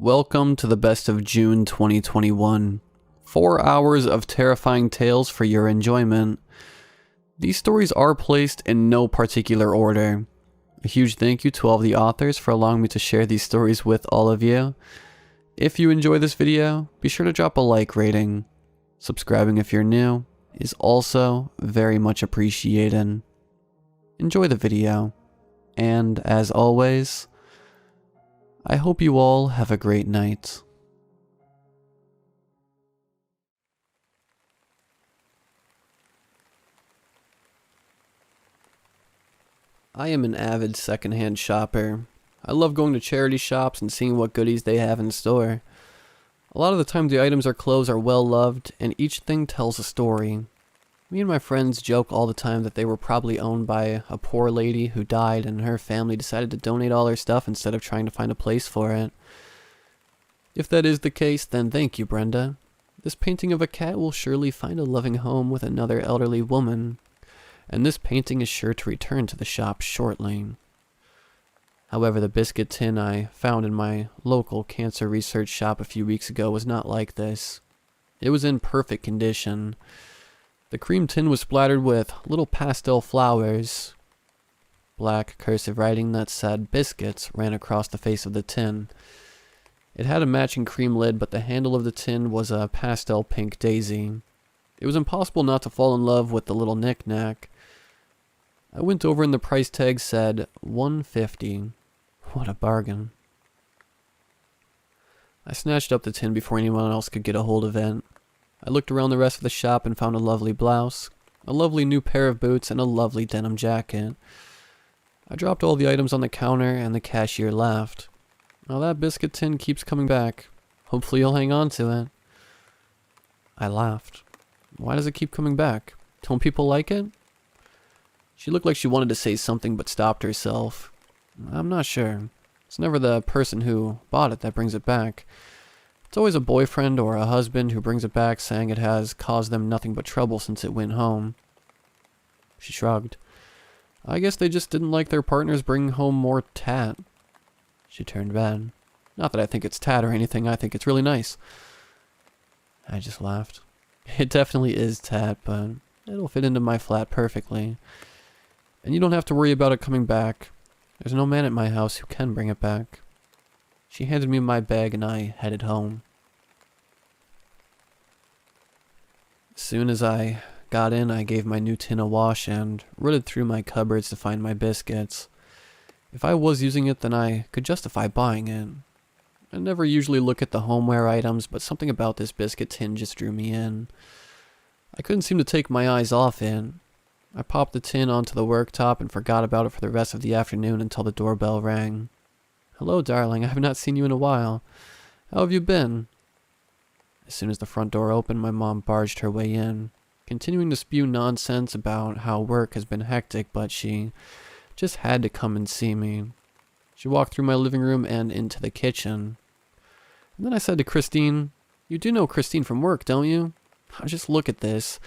Welcome to the best of June 2021. 4 hours of terrifying tales for your enjoyment. These stories are placed in no particular order. A huge thank you to all of the authors for allowing me to share these stories with all of you. If you enjoy this video, be sure to drop a like rating. Subscribing if you're new is also very much appreciated. Enjoy the video, and as always, I hope you all have a great night. I am an avid secondhand shopper. I love going to charity shops and seeing what goodies they have in store. A lot of the time the items or clothes are well loved, and each thing tells a story. Me and my friends joke all the time that they were probably owned by a poor lady who died and her family decided to donate all her stuff instead of trying to find a place for it. If that is the case, then thank you, Brenda. This painting of a cat will surely find a loving home with another elderly woman, and this painting is sure to return to the shop shortly. However, the biscuit tin I found in my local cancer research shop a few weeks ago was not like this. It was in perfect condition. The cream tin was splattered with little pastel flowers. Black cursive writing that said biscuits ran across the face of the tin. It had a matching cream lid, but the handle of the tin was a pastel pink daisy. It was impossible not to fall in love with the little knick-knack. I went over and the price tag said $150. What a bargain. I snatched up the tin before anyone else could get a hold of it. I looked around the rest of the shop and found a lovely blouse, a lovely new pair of boots, and a lovely denim jacket. I dropped all the items on the counter and the cashier laughed. Now that biscuit tin keeps coming back. Hopefully you'll hang on to it. I laughed. Why does it keep coming back? Don't people like it? She looked like she wanted to say something but stopped herself. I'm not sure. It's never the person who bought it that brings it back. It's always a boyfriend or a husband who brings it back saying it has caused them nothing but trouble since it went home. She shrugged. I guess they just didn't like their partners bringing home more tat. She turned red. Not that I think it's tat or anything, I think it's really nice. I just laughed. It definitely is tat, but it'll fit into my flat perfectly. And you don't have to worry about it coming back. There's no man at my house who can bring it back. She handed me my bag and I headed home. As soon as I got in, I gave my new tin a wash and rooted through my cupboards to find my biscuits. If I was using it, then I could justify buying it. I never usually look at the homeware items, but something about this biscuit tin just drew me in. I couldn't seem to take my eyes off it. I popped the tin onto the worktop and forgot about it for the rest of the afternoon until the doorbell rang. Hello, darling. I have not seen you in a while. How have you been? As soon as the front door opened, my mom barged her way in, continuing to spew nonsense about how work has been hectic, but she just had to come and see me. She walked through my living room and into the kitchen. And then I said to Christine, "You do know Christine from work, don't you? Just look at this.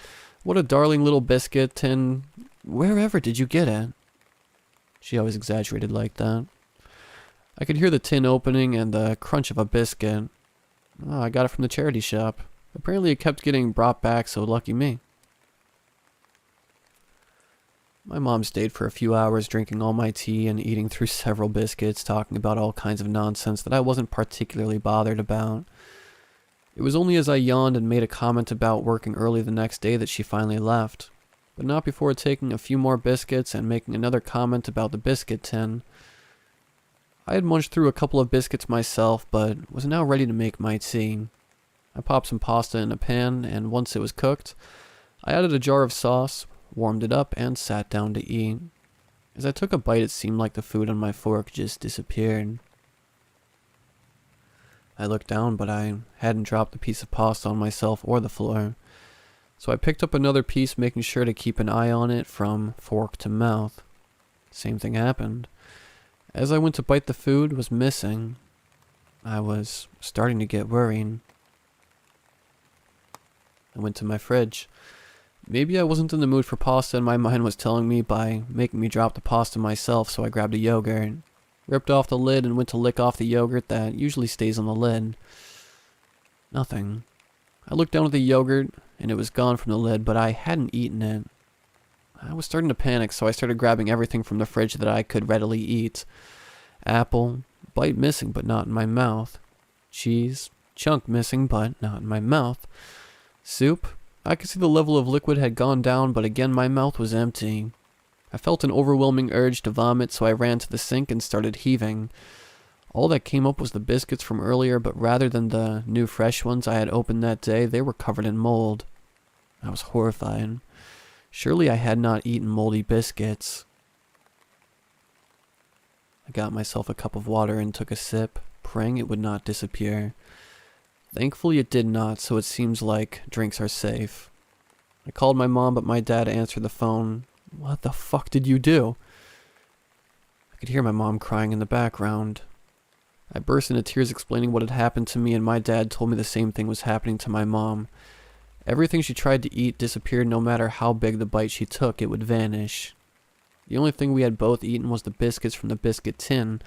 What a darling little biscuit tin. Wherever did you get it?" She always exaggerated like that. I could hear the tin opening and the crunch of a biscuit. Oh, I got it from the charity shop. Apparently it kept getting brought back, so lucky me. My mom stayed for a few hours drinking all my tea and eating through several biscuits, talking about all kinds of nonsense that I wasn't particularly bothered about. It was only as I yawned and made a comment about working early the next day that she finally left, but not before taking a few more biscuits and making another comment about the biscuit tin. I had munched through a couple of biscuits myself, but was now ready to make my tea. I popped some pasta in a pan, and once it was cooked, I added a jar of sauce, warmed it up, and sat down to eat. As I took a bite, it seemed like the food on my fork just disappeared. I looked down, but I hadn't dropped the piece of pasta on myself or the floor. So I picked up another piece, making sure to keep an eye on it from fork to mouth. Same thing happened. As I went to bite, the food was missing. I was starting to get worried. I went to my fridge. Maybe I wasn't in the mood for pasta and my mind was telling me by making me drop the pasta myself, so I grabbed a yogurt, ripped off the lid and went to lick off the yogurt that usually stays on the lid. Nothing. I looked down at the yogurt and it was gone from the lid, but I hadn't eaten it. I was starting to panic, so I started grabbing everything from the fridge that I could readily eat. Apple, bite missing but not in my mouth. Cheese, chunk missing but not in my mouth. Soup, I could see the level of liquid had gone down, but again my mouth was empty. I felt an overwhelming urge to vomit, so I ran to the sink and started heaving. All that came up was the biscuits from earlier, but rather than the new fresh ones I had opened that day, they were covered in mold. I was horrified. Surely I had not eaten moldy biscuits. I got myself a cup of water and took a sip, praying it would not disappear. Thankfully it did not, so it seems like drinks are safe. I called my mom, but my dad answered the phone. What the fuck did you do? I could hear my mom crying in the background. I burst into tears explaining what had happened to me, and my dad told me the same thing was happening to my mom. Everything she tried to eat disappeared. No matter how big the bite she took, it would vanish. The only thing we had both eaten was the biscuits from the biscuit tin,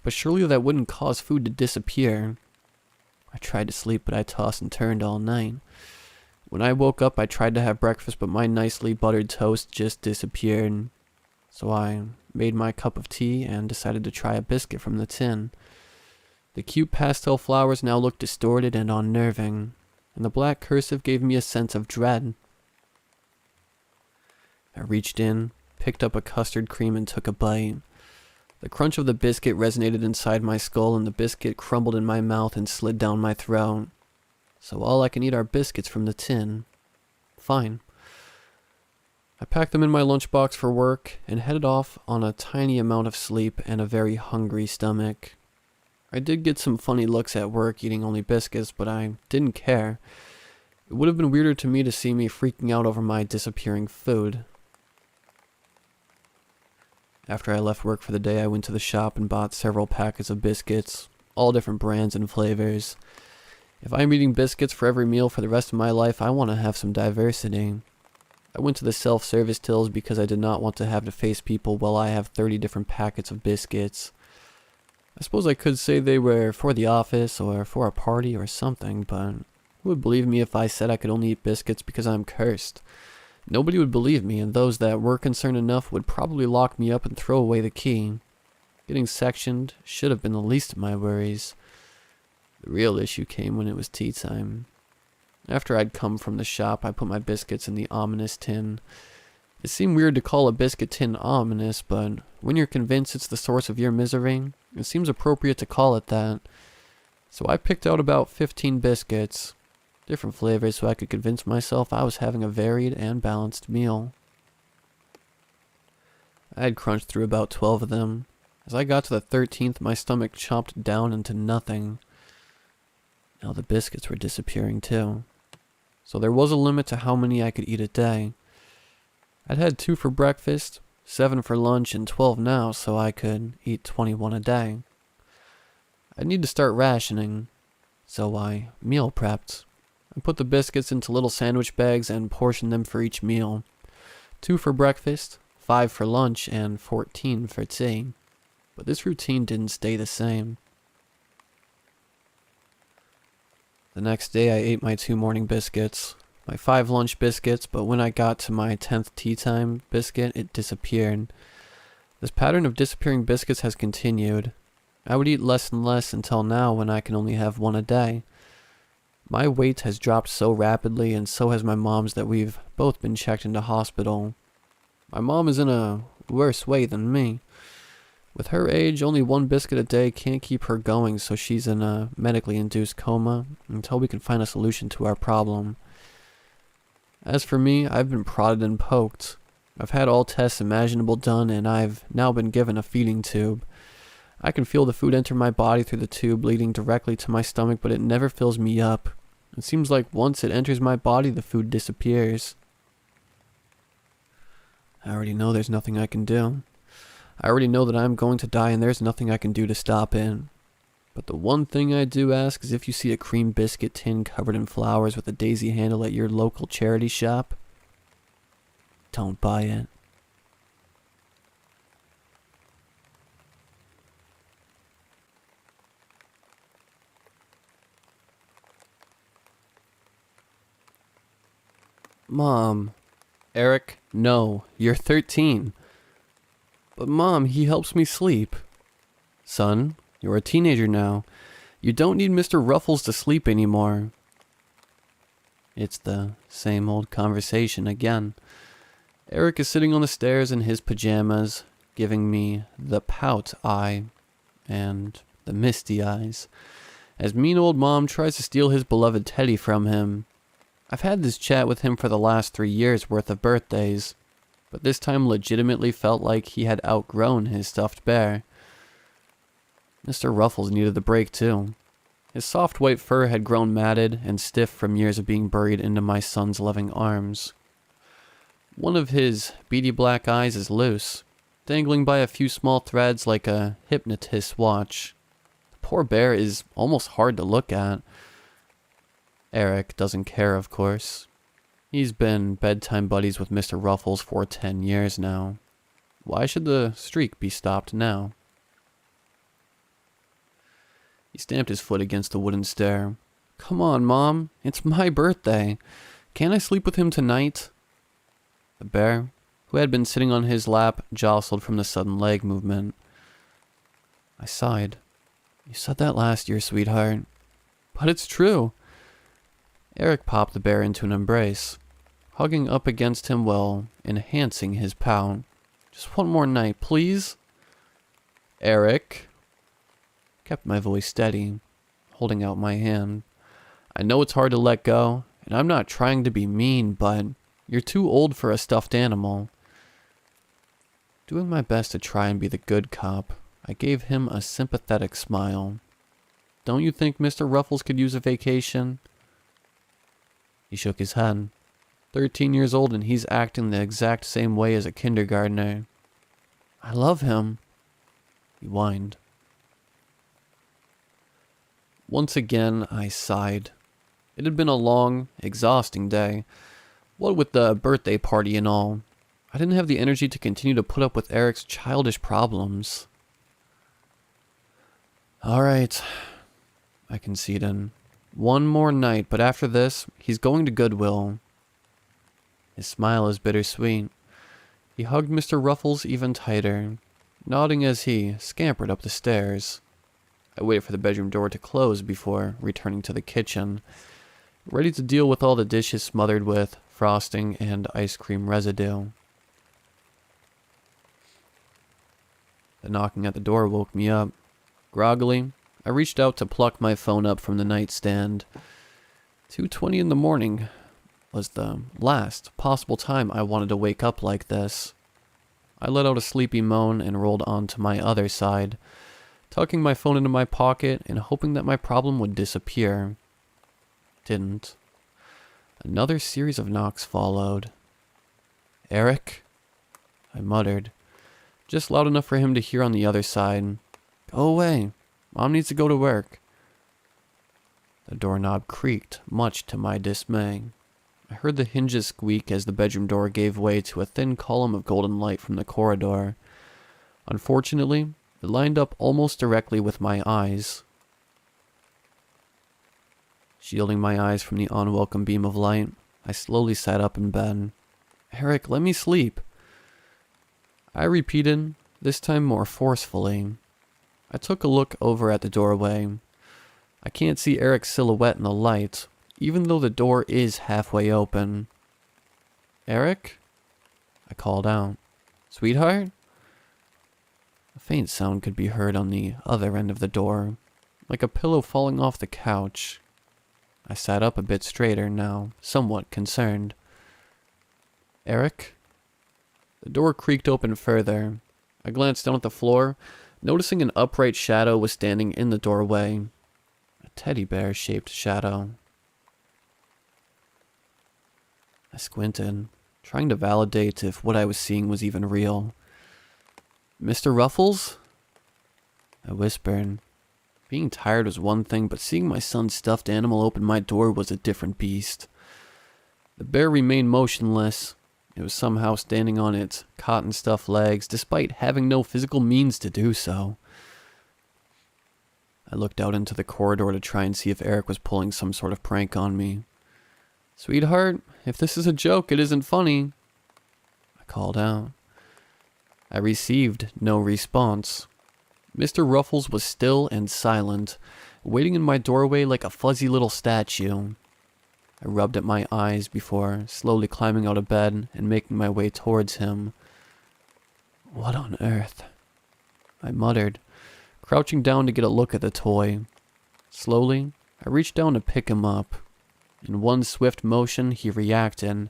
but surely that wouldn't cause food to disappear. I tried to sleep, but I tossed and turned all night. When I woke up, I tried to have breakfast, but my nicely buttered toast just disappeared. So I made my cup of tea and decided to try a biscuit from the tin. The cute pastel flowers now looked distorted and unnerving, and the black cursive gave me a sense of dread. I reached in, picked up a custard cream and took a bite. The crunch of the biscuit resonated inside my skull, and the biscuit crumbled in my mouth and slid down my throat. So all I can eat are biscuits from the tin. Fine. I packed them in my lunchbox for work and headed off on a tiny amount of sleep and a very hungry stomach. I did get some funny looks at work eating only biscuits, but I didn't care. It would have been weirder to me to see me freaking out over my disappearing food. After I left work for the day, I went to the shop and bought several packets of biscuits, all different brands and flavors. If I'm eating biscuits for every meal for the rest of my life, I want to have some diversity. I went to the self-service tills because I did not want to have to face people while I have 30 different packets of biscuits. I suppose I could say they were for the office or for a party or something, but who would believe me if I said I could only eat biscuits because I'm cursed? Nobody would believe me, and those that were concerned enough would probably lock me up and throw away the key. Getting sectioned should have been the least of my worries. The real issue came when it was tea time. After I'd come from the shop, I put my biscuits in the ominous tin. It seemed weird to call a biscuit tin ominous, but when you're convinced it's the source of your misery, it seems appropriate to call it that. So I picked out about 15 biscuits, different flavors, so I could convince myself I was having a varied and balanced meal. I had crunched through about 12 of them. As I got to the 13th, my stomach chomped down into nothing. Now the biscuits were disappearing too. So there was a limit to how many I could eat a day. I'd had 2 for breakfast, 7 for lunch, and 12 now, so I could eat 21 a day. I'd need to start rationing, so I meal prepped. I put the biscuits into little sandwich bags and portioned them for each meal. 2 for breakfast, 5 for lunch, and 14 for tea. But this routine didn't stay the same. The next day I ate my 2 morning biscuits, my 5 lunch biscuits, but when I got to my 10th tea time biscuit, it disappeared. This pattern of disappearing biscuits has continued. I would eat less and less until now when I can only have 1 a day. My weight has dropped so rapidly, and so has my mom's, that we've both been checked into hospital. My mom is in a worse way than me. With her age, only 1 biscuit a day can't keep her going, so she's in a medically induced coma until we can find a solution to our problem. As for me, I've been prodded and poked. I've had all tests imaginable done, and I've now been given a feeding tube. I can feel the food enter my body through the tube leading directly to my stomach, but it never fills me up. It seems like once it enters my body, the food disappears. I already know there's nothing I can do. I already know that I'm going to die, and there's nothing I can do to stop it. But the one thing I do ask is if you see a cream biscuit tin covered in flowers with a daisy handle at your local charity shop, don't buy it. Mom. Eric, no, you're 13. But Mom, he helps me sleep. Son, you're a teenager now. You don't need Mr. Ruffles to sleep anymore. It's the same old conversation again. Eric is sitting on the stairs in his pajamas, giving me the pout eye and the misty eyes, as mean old Mom tries to steal his beloved teddy from him. I've had this chat with him for the last 3 years worth of birthdays, but this time legitimately felt like he had outgrown his stuffed bear. Mr. Ruffles needed the break too. His soft white fur had grown matted and stiff from years of being buried into my son's loving arms. One of his beady black eyes is loose, dangling by a few small threads like a hypnotist's watch. The poor bear is almost hard to look at. Eric doesn't care, of course. He's been bedtime buddies with Mr. Ruffles for 10 years now. Why should the streak be stopped now? He stamped his foot against the wooden stair. Come on, Mom. It's my birthday. Can't I sleep with him tonight? The bear, who had been sitting on his lap, jostled from the sudden leg movement. I sighed. You said that last year, sweetheart. But it's true. Eric popped the bear into an embrace, hugging up against him while enhancing his pout. Just one more night, please? Eric kept my voice steady, holding out my hand. I know it's hard to let go, and I'm not trying to be mean, but you're too old for a stuffed animal. Doing my best to try and be the good cop, I gave him a sympathetic smile. Don't you think Mr. Ruffles could use a vacation? He shook his head. 13 years old and he's acting the exact same way as a kindergartner. I love him, he whined. Once again, I sighed. It had been a long, exhausting day. What with the birthday party and all, I didn't have the energy to continue to put up with Eric's childish problems. All right, I conceded. One more night, but after this, he's going to Goodwill. His smile is bittersweet. He hugged Mr. Ruffles even tighter, nodding as he scampered up the stairs. I waited for the bedroom door to close before returning to the kitchen, ready to deal with all the dishes smothered with frosting and ice cream residue. The knocking at the door woke me up. Groggily, I reached out to pluck my phone up from the nightstand. 2:20 in the morning was the last possible time I wanted to wake up like this. I let out a sleepy moan and rolled onto my other side, tucking my phone into my pocket and hoping that my problem would disappear. Didn't. Another series of knocks followed. Eric? I muttered, just loud enough for him to hear on the other side. Go away. Mom needs to go to work. The doorknob creaked, much to my dismay. I heard the hinges squeak as the bedroom door gave way to a thin column of golden light from the corridor. Unfortunately, it lined up almost directly with my eyes. Shielding my eyes from the unwelcome beam of light, I slowly sat up in bed. Eric, let me sleep. I repeated, this time more forcefully. I took a look over at the doorway. I can't see Eric's silhouette in the light, even though the door is halfway open. Eric? I called out. Sweetheart? A faint sound could be heard on the other end of the door, like a pillow falling off the couch. I sat up a bit straighter now, somewhat concerned. Eric? The door creaked open further. I glanced down at the floor, noticing an upright shadow was standing in the doorway. A teddy bear-shaped shadow. I squinted, trying to validate if what I was seeing was even real. Mr. Ruffles? I whispered. Being tired was one thing, but seeing my son's stuffed animal open my door was a different beast. The bear remained motionless. It was somehow standing on its cotton-stuffed legs, despite having no physical means to do so. I looked out into the corridor to try and see if Eric was pulling some sort of prank on me. "Sweetheart, if this is a joke, it isn't funny," I called out. I received no response. Mr. Ruffles was still and silent, waiting in my doorway like a fuzzy little statue. I rubbed at my eyes before slowly climbing out of bed and making my way towards him. "What on earth?" I muttered, crouching down to get a look at the toy. Slowly, I reached down to pick him up. In one swift motion, he reacted.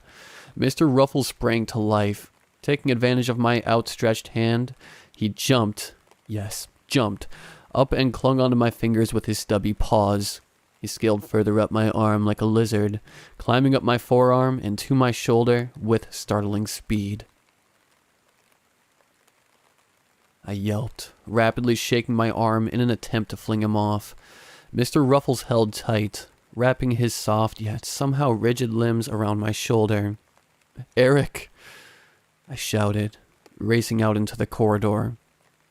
Mr. Ruffles sprang to life. Taking advantage of my outstretched hand, he jumped, up and clung onto my fingers with his stubby paws. He scaled further up my arm like a lizard, climbing up my forearm and to my shoulder with startling speed. I yelped, rapidly shaking my arm in an attempt to fling him off. Mr. Ruffles held tight, wrapping his soft yet somehow rigid limbs around my shoulder. "Eric!" I shouted, racing out into the corridor.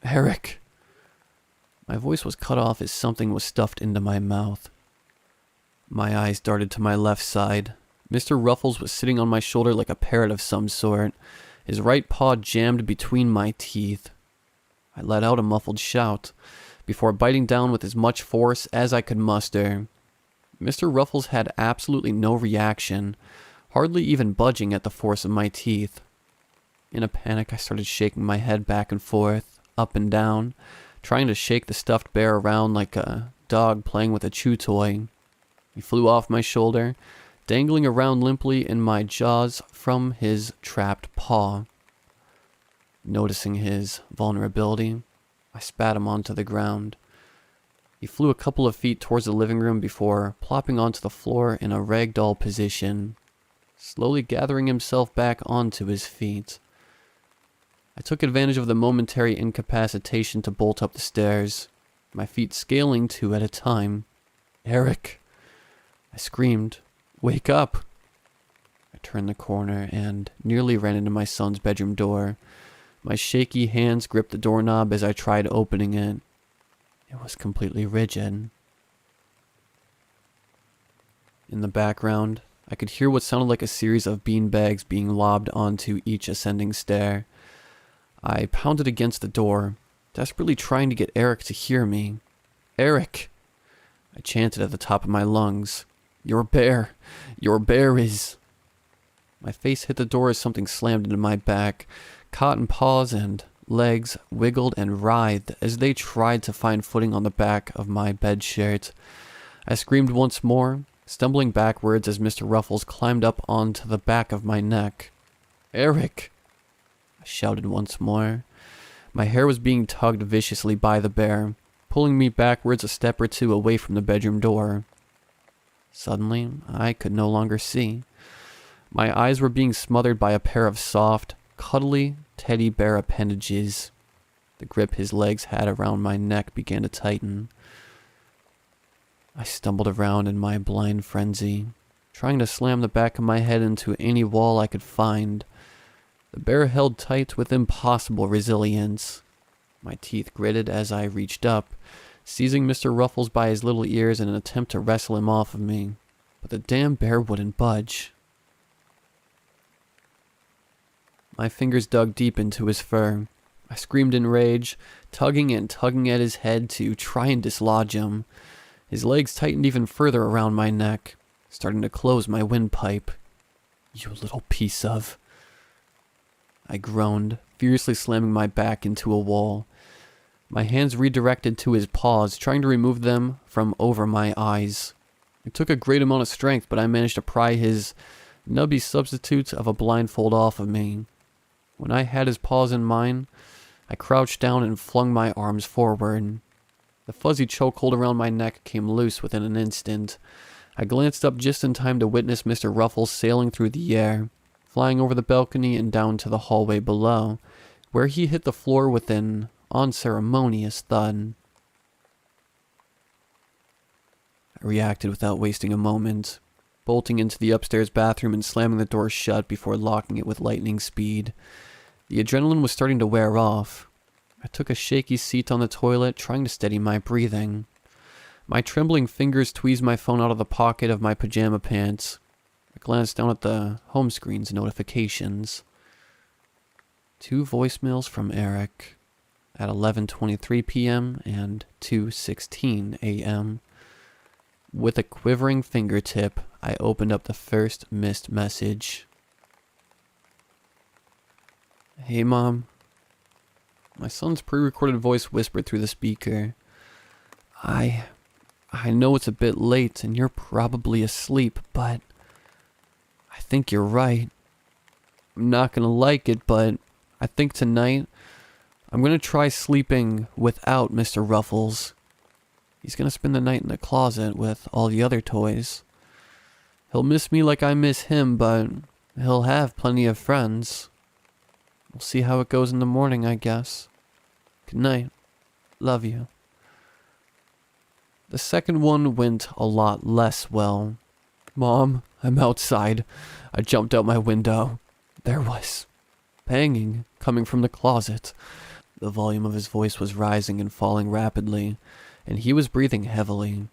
"Eric!" My voice was cut off as something was stuffed into my mouth. My eyes darted to my left side. Mr. Ruffles was sitting on my shoulder like a parrot of some sort, his right paw jammed between my teeth. I let out a muffled shout, before biting down with as much force as I could muster. Mr. Ruffles had absolutely no reaction, hardly even budging at the force of my teeth. In a panic, I started shaking my head back and forth, up and down, trying to shake the stuffed bear around like a dog playing with a chew toy. He flew off my shoulder, dangling around limply in my jaws from his trapped paw. Noticing his vulnerability, I spat him onto the ground. He flew a couple of feet towards the living room before plopping onto the floor in a ragdoll position, slowly gathering himself back onto his feet. I took advantage of the momentary incapacitation to bolt up the stairs, my feet scaling 2 at a time. "Eric!" I screamed. "Wake up!" I turned the corner and nearly ran into my son's bedroom door. My shaky hands gripped the doorknob as I tried opening it. It was completely rigid. In the background, I could hear what sounded like a series of beanbags being lobbed onto each ascending stair. I pounded against the door, desperately trying to get Eric to hear me. "Eric!" I chanted at the top of my lungs. Your bear is..." My face hit the door as something slammed into my back. Cotton paws and legs wiggled and writhed as they tried to find footing on the back of my bed shirt. I screamed once more, stumbling backwards as Mr. Ruffles climbed up onto the back of my neck. "Eric!" I shouted once more. My hair was being tugged viciously by the bear, pulling me backwards a step or two away from the bedroom door. Suddenly, I could no longer see. My eyes were being smothered by a pair of soft, cuddly teddy bear appendages. The grip his legs had around my neck began to tighten. I stumbled around in my blind frenzy, trying to slam the back of my head into any wall I could find. The bear held tight with impossible resilience. My teeth gritted as I reached up, seizing Mr. Ruffles by his little ears in an attempt to wrestle him off of me. But the damn bear wouldn't budge. My fingers dug deep into his fur. I screamed in rage, tugging and tugging at his head to try and dislodge him. His legs tightened even further around my neck, starting to close my windpipe. "You little piece of..." I groaned, furiously slamming my back into a wall. My hands redirected to his paws, trying to remove them from over my eyes. It took a great amount of strength, but I managed to pry his nubby substitute of a blindfold off of me. When I had his paws in mine, I crouched down and flung my arms forward. The fuzzy chokehold around my neck came loose within an instant. I glanced up just in time to witness Mr. Ruffles sailing through the air, flying over the balcony and down to the hallway below, where he hit the floor with an unceremonious thud. I reacted without wasting a moment, bolting into the upstairs bathroom and slamming the door shut before locking it with lightning speed. The adrenaline was starting to wear off. I took a shaky seat on the toilet, trying to steady my breathing. My trembling fingers tweezed my phone out of the pocket of my pajama pants. I glanced down at the home screen's notifications. 2 voicemails from Eric at 11:23 p.m. and 2:16 a.m. With a quivering fingertip, I opened up the first missed message. Hey, Mom. My son's pre-recorded voice whispered through the speaker. I know it's a bit late and you're probably asleep, but I think you're right. I'm not gonna like it, but I think tonight I'm gonna try sleeping without Mr. Ruffles. He's gonna spend the night in the closet with all the other toys. He'll miss me like I miss him, but he'll have plenty of friends. We'll see how it goes in the morning, I guess. Good night. Love you. The second one went a lot less well. Mom, I'm outside. I jumped out my window. There was banging coming from the closet. The volume of his voice was rising and falling rapidly, and he was breathing heavily.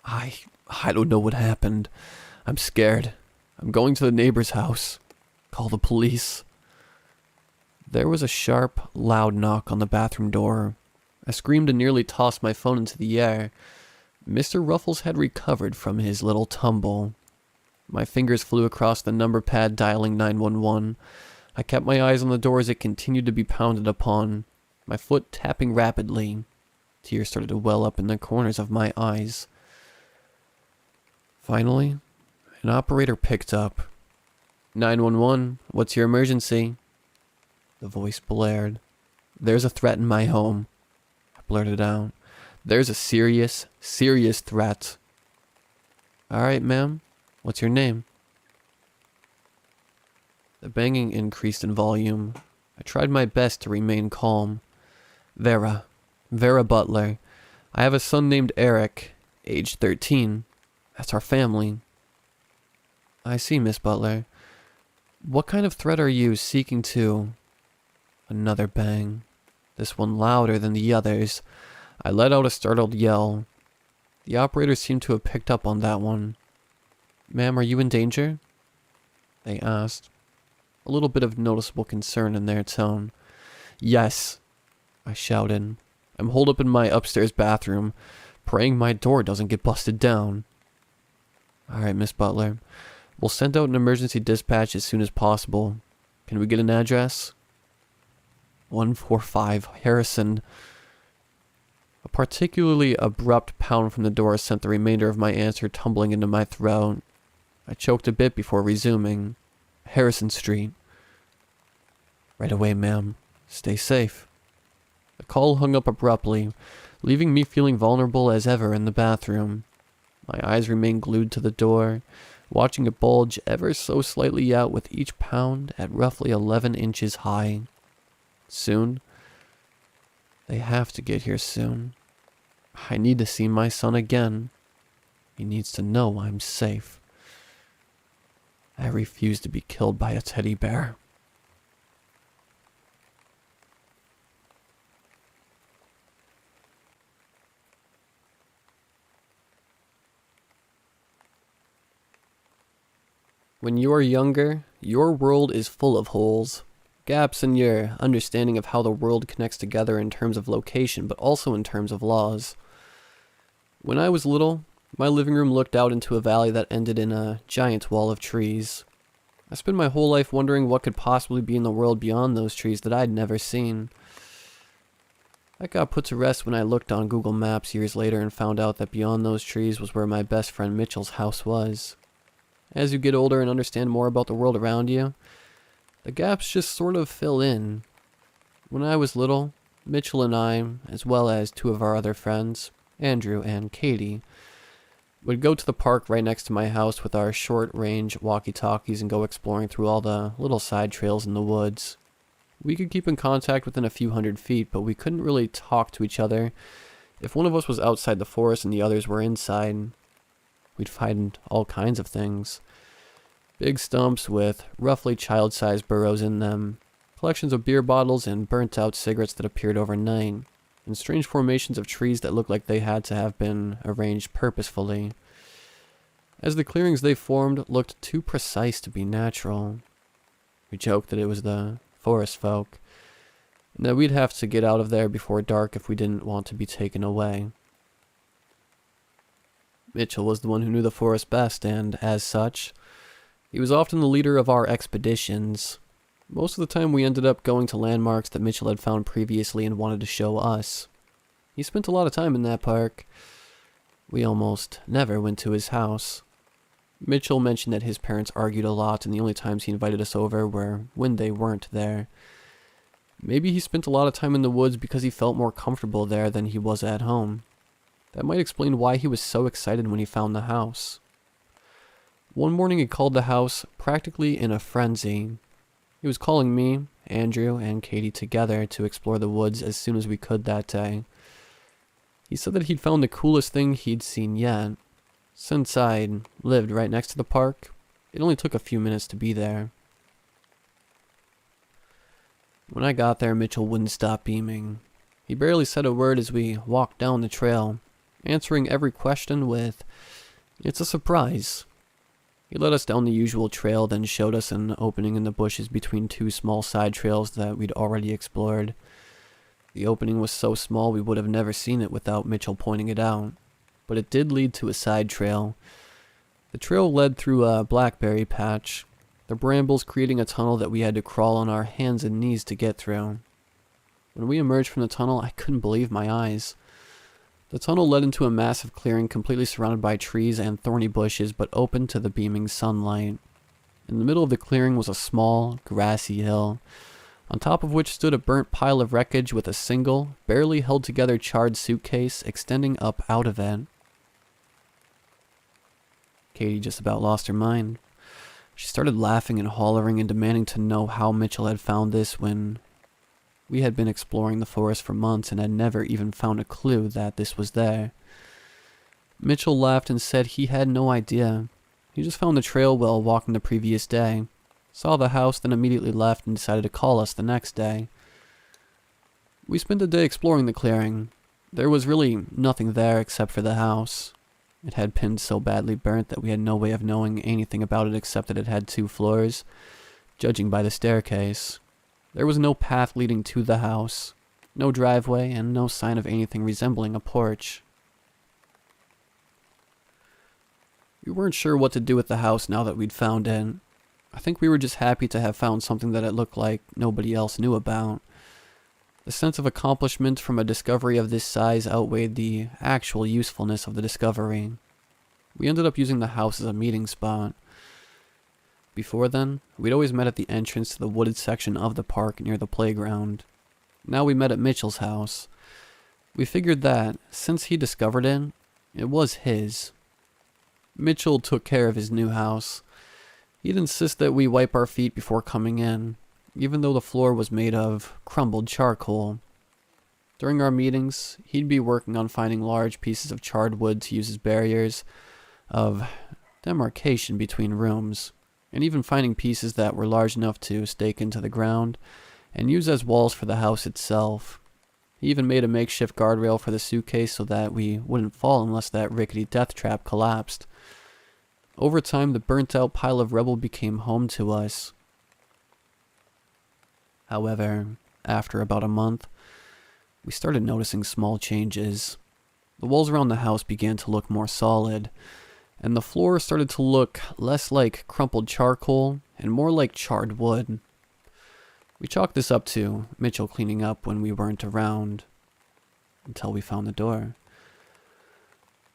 I don't know what happened. I'm scared. I'm going to the neighbor's house. Call the police. There was a sharp, loud knock on the bathroom door. I screamed and nearly tossed my phone into the air. Mr. Ruffles had recovered from his little tumble. My fingers flew across the number pad dialing 911. I kept my eyes on the door as it continued to be pounded upon, my foot tapping rapidly. Tears started to well up in the corners of my eyes. Finally, an operator picked up. 911, what's your emergency? The voice blared. There's a threat in my home. I blurted out. There's a serious threat. Alright, ma'am. What's your name? The banging increased in volume. I tried my best to remain calm. Vera Butler. I have a son named Eric, age 13. That's our family. I see, Miss Butler. What kind of threat are you seeking to... Another bang. This one louder than the others. I let out a startled yell. The operator seemed to have picked up on that one. Ma'am, are you in danger? They asked. A little bit of noticeable concern in their tone. Yes, I shouted. I'm holed up in my upstairs bathroom, praying my door doesn't get busted down. Alright, Miss Butler. We'll send out an emergency dispatch as soon as possible. Can we get an address? 145 Harrison. A particularly abrupt pound from the door sent the remainder of my answer tumbling into my throat. I choked a bit before resuming. Harrison Street. Right away, ma'am. Stay safe. The call hung up abruptly, leaving me feeling vulnerable as ever in the bathroom. My eyes remained glued to the door, watching it bulge ever so slightly out with each pound at roughly 11 inches high. Soon. They have to get here soon. I need to see my son again. He needs to know I'm safe. I refuse to be killed by a teddy bear. When you are younger, your world is full of holes. Gaps in your understanding of how the world connects together in terms of location, but also in terms of laws. When I was little, my living room looked out into a valley that ended in a giant wall of trees. I spent my whole life wondering what could possibly be in the world beyond those trees that I'd never seen. That got put to rest when I looked on Google Maps years later and found out that beyond those trees was where my best friend Mitchell's house was. As you get older and understand more about the world around you, the gaps just sort of fill in. When I was little, Mitchell and I, as well as 2 of our other friends, Andrew and Katie, would go to the park right next to my house with our short-range walkie-talkies and go exploring through all the little side trails in the woods. We could keep in contact within a few hundred feet, but we couldn't really talk to each other if one of us was outside the forest and the others were inside. we'd find all kinds of things. Big stumps with roughly child-sized burrows in them, collections of beer bottles and burnt-out cigarettes that appeared overnight, and strange formations of trees that looked like they had to have been arranged purposefully, as the clearings they formed looked too precise to be natural. We joked that it was the forest folk, and that we'd have to get out of there before dark if we didn't want to be taken away. Mitchell was the one who knew the forest best, and as such, he was often the leader of our expeditions. Most of the time we ended up going to landmarks that Mitchell had found previously and wanted to show us. He spent a lot of time in that park. We almost never went to his house. Mitchell mentioned that his parents argued a lot, and the only times he invited us over were when they weren't there. Maybe he spent a lot of time in the woods because he felt more comfortable there than he was at home. That might explain why he was so excited when he found the house. One morning he called the house practically in a frenzy. He was calling me, Andrew, and Katie together to explore the woods as soon as we could that day. He said that he'd found the coolest thing he'd seen yet. Since I'd lived right next to the park, it only took a few minutes to be there. When I got there, Mitchell wouldn't stop beaming. He barely said a word as we walked down the trail, answering every question with, "It's a surprise." He led us down the usual trail, then showed us an opening in the bushes between two small side trails that we'd already explored. The opening was so small we would have never seen it without Mitchell pointing it out, but it did lead to a side trail. The trail led through a blackberry patch, the brambles creating a tunnel that we had to crawl on our hands and knees to get through. When we emerged from the tunnel, I couldn't believe my eyes. The tunnel led into a massive clearing completely surrounded by trees and thorny bushes, but open to the beaming sunlight. In the middle of the clearing was a small, grassy hill, on top of which stood a burnt pile of wreckage with a single, barely held together charred suitcase extending up out of it. Katie just about lost her mind. She started laughing and hollering and demanding to know how Mitchell had found this when we had been exploring the forest for months and had never even found a clue that this was there. Mitchell laughed and said he had no idea. He just found the trail while walking the previous day, saw the house, then immediately left and decided to call us the next day. We spent the day exploring the clearing. There was really nothing there except for the house. It had been so badly burnt that we had no way of knowing anything about it except that it had 2 floors, judging by the staircase. There was no path leading to the house, no driveway, and no sign of anything resembling a porch. We weren't sure what to do with the house now that we'd found it. I think we were just happy to have found something that it looked like nobody else knew about. The sense of accomplishment from a discovery of this size outweighed the actual usefulness of the discovery. We ended up using the house as a meeting spot. Before then, we'd always met at the entrance to the wooded section of the park near the playground. Now we met at Mitchell's house. We figured that, since he discovered it, it was his. Mitchell took care of his new house. He'd insist that we wipe our feet before coming in, even though the floor was made of crumbled charcoal. During our meetings, he'd be working on finding large pieces of charred wood to use as barriers of demarcation between rooms, and even finding pieces that were large enough to stake into the ground and use as walls for the house itself. He even made a makeshift guardrail for the suitcase so that we wouldn't fall unless that rickety death trap collapsed. Over time, the burnt-out pile of rubble became home to us. However, after about a month, we started noticing small changes. The walls around the house began to look more solid, and the floor started to look less like crumpled charcoal and more like charred wood. We chalked this up to Mitchell cleaning up when we weren't around, until we found the door.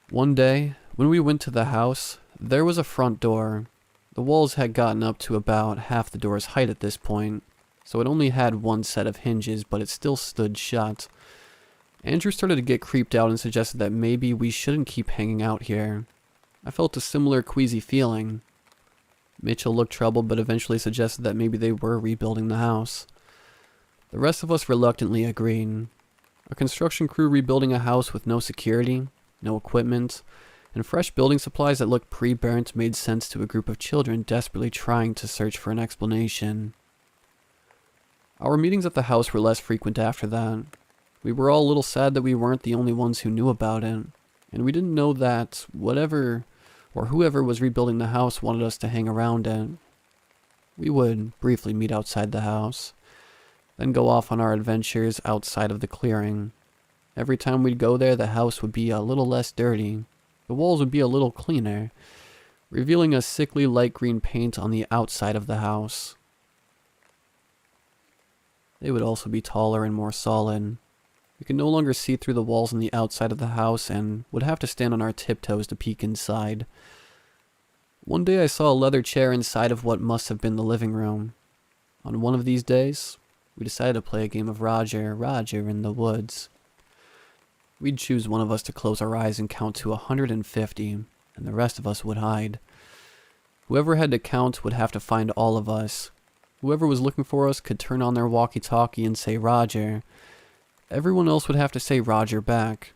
One day, when we went to the house, there was a front door. The walls had gotten up to about half the door's height at this point, so it only had one set of hinges, but it still stood shut. Andrew started to get creeped out and suggested that maybe we shouldn't keep hanging out here. I felt a similar queasy feeling. Mitchell looked troubled, but eventually suggested that maybe they were rebuilding the house. The rest of us reluctantly agreed. A construction crew rebuilding a house with no security, no equipment, and fresh building supplies that looked pre-burnt made sense to a group of children desperately trying to search for an explanation. Our meetings at the house were less frequent after that. We were all a little sad that we weren't the only ones who knew about it, and we didn't know that whatever or whoever was rebuilding the house wanted us to hang around it. We would briefly meet outside the house, then go off on our adventures outside of the clearing. Every time we'd go there, the house would be a little less dirty. The walls would be a little cleaner, revealing a sickly light green paint on the outside of the house. They would also be taller and more solid. We could no longer see through the walls on the outside of the house and would have to stand on our tiptoes to peek inside. One day I saw a leather chair inside of what must have been the living room. On one of these days, we decided to play a game of Roger in the woods. We'd choose one of us to close our eyes and count to 150, and the rest of us would hide. Whoever had to count would have to find all of us. Whoever was looking for us could turn on their walkie-talkie and say Roger. Everyone else would have to say Roger back.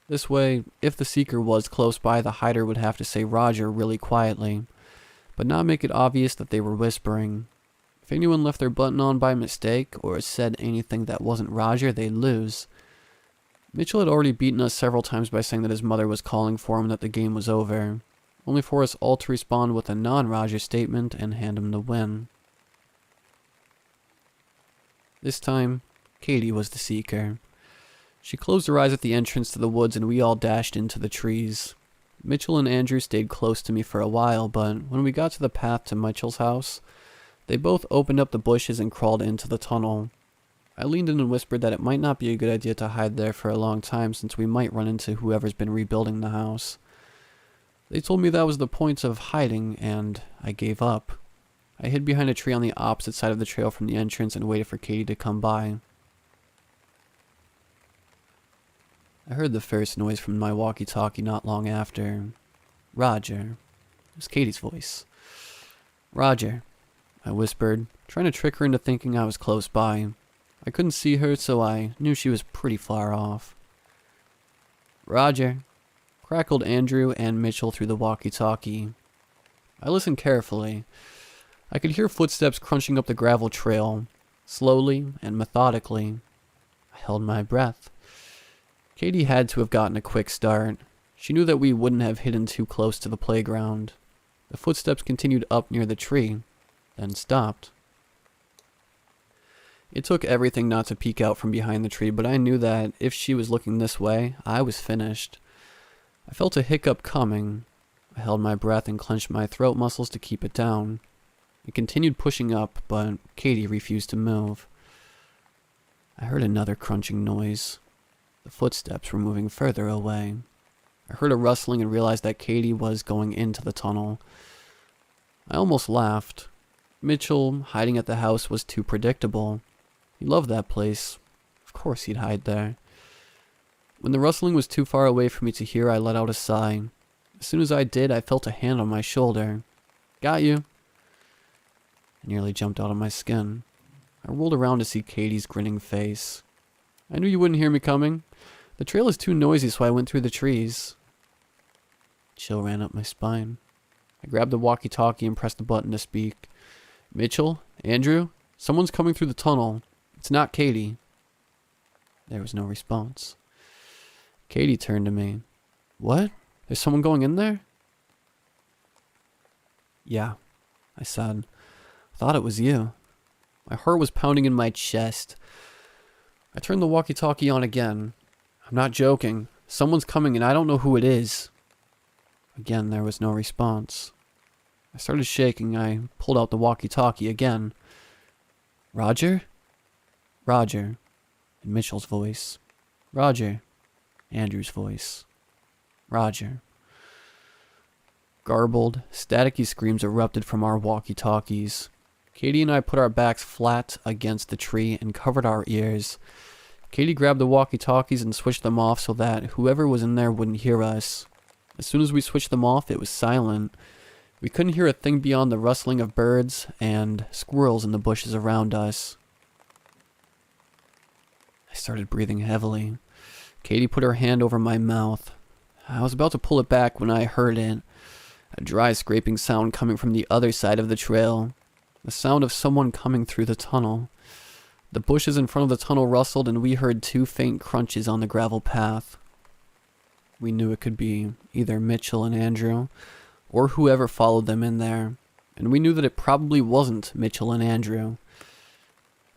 This way, if the seeker was close by, the hider would have to say Roger really quietly, but not make it obvious that they were whispering. If anyone left their button on by mistake or said anything that wasn't Roger, they'd lose. Mitchell had already beaten us several times by saying that his mother was calling for him and that the game was over, only for us all to respond with a non-Roger statement and hand him the win. This time, Katie was the seeker. She closed her eyes at the entrance to the woods and we all dashed into the trees. Mitchell and Andrew stayed close to me for a while, but when we got to the path to Mitchell's house, they both opened up the bushes and crawled into the tunnel. I leaned in and whispered that it might not be a good idea to hide there for a long time since we might run into whoever's been rebuilding the house. They told me that was the point of hiding, and I gave up. I hid behind a tree on the opposite side of the trail from the entrance and waited for Katie to come by. I heard the first noise from my walkie-talkie not long after. Roger. It was Katie's voice. Roger, I whispered, trying to trick her into thinking I was close by. I couldn't see her, so I knew she was pretty far off. Roger, crackled Andrew and Mitchell through the walkie-talkie. I listened carefully. I could hear footsteps crunching up the gravel trail, slowly and methodically. I held my breath. Katie had to have gotten a quick start. She knew that we wouldn't have hidden too close to the playground. The footsteps continued up near the tree, then stopped. It took everything not to peek out from behind the tree, but I knew that if she was looking this way, I was finished. I felt a hiccup coming. I held my breath and clenched my throat muscles to keep it down. It continued pushing up, but Katie refused to move. I heard another crunching noise. The footsteps were moving further away. I heard a rustling and realized that Katie was going into the tunnel. I almost laughed. Mitchell hiding at the house was too predictable. He loved that place. Of course he'd hide there. When the rustling was too far away for me to hear, I let out a sigh. As soon as I did, I felt a hand on my shoulder. Got you. I nearly jumped out of my skin. I rolled around to see Katie's grinning face. I knew you wouldn't hear me coming. The trail is too noisy, so I went through the trees. Chill ran up my spine. I grabbed the walkie-talkie and pressed the button to speak. Mitchell? Andrew? Someone's coming through the tunnel. It's not Katie. There was no response. Katie turned to me. What? There's someone going in there? Yeah, I said. I thought it was you. My heart was pounding in my chest. I turned the walkie-talkie on again. I'm not joking. Someone's coming and I don't know who it is. Again, there was no response. I started shaking. I pulled out the walkie-talkie again. Roger? Roger. In Mitchell's voice. Roger. Andrew's voice. Roger. Garbled, staticky screams erupted from our walkie-talkies. Katie and I put our backs flat against the tree and covered our ears. Katie grabbed the walkie-talkies and switched them off so that whoever was in there wouldn't hear us. As soon as we switched them off, it was silent. We couldn't hear a thing beyond the rustling of birds and squirrels in the bushes around us. I started breathing heavily. Katie put her hand over my mouth. I was about to pull it back when I heard it. A dry scraping sound coming from the other side of the trail. The sound of someone coming through the tunnel. The bushes in front of the tunnel rustled and we heard 2 faint crunches on the gravel path. We knew it could be either Mitchell and Andrew, or whoever followed them in there. And we knew that it probably wasn't Mitchell and Andrew.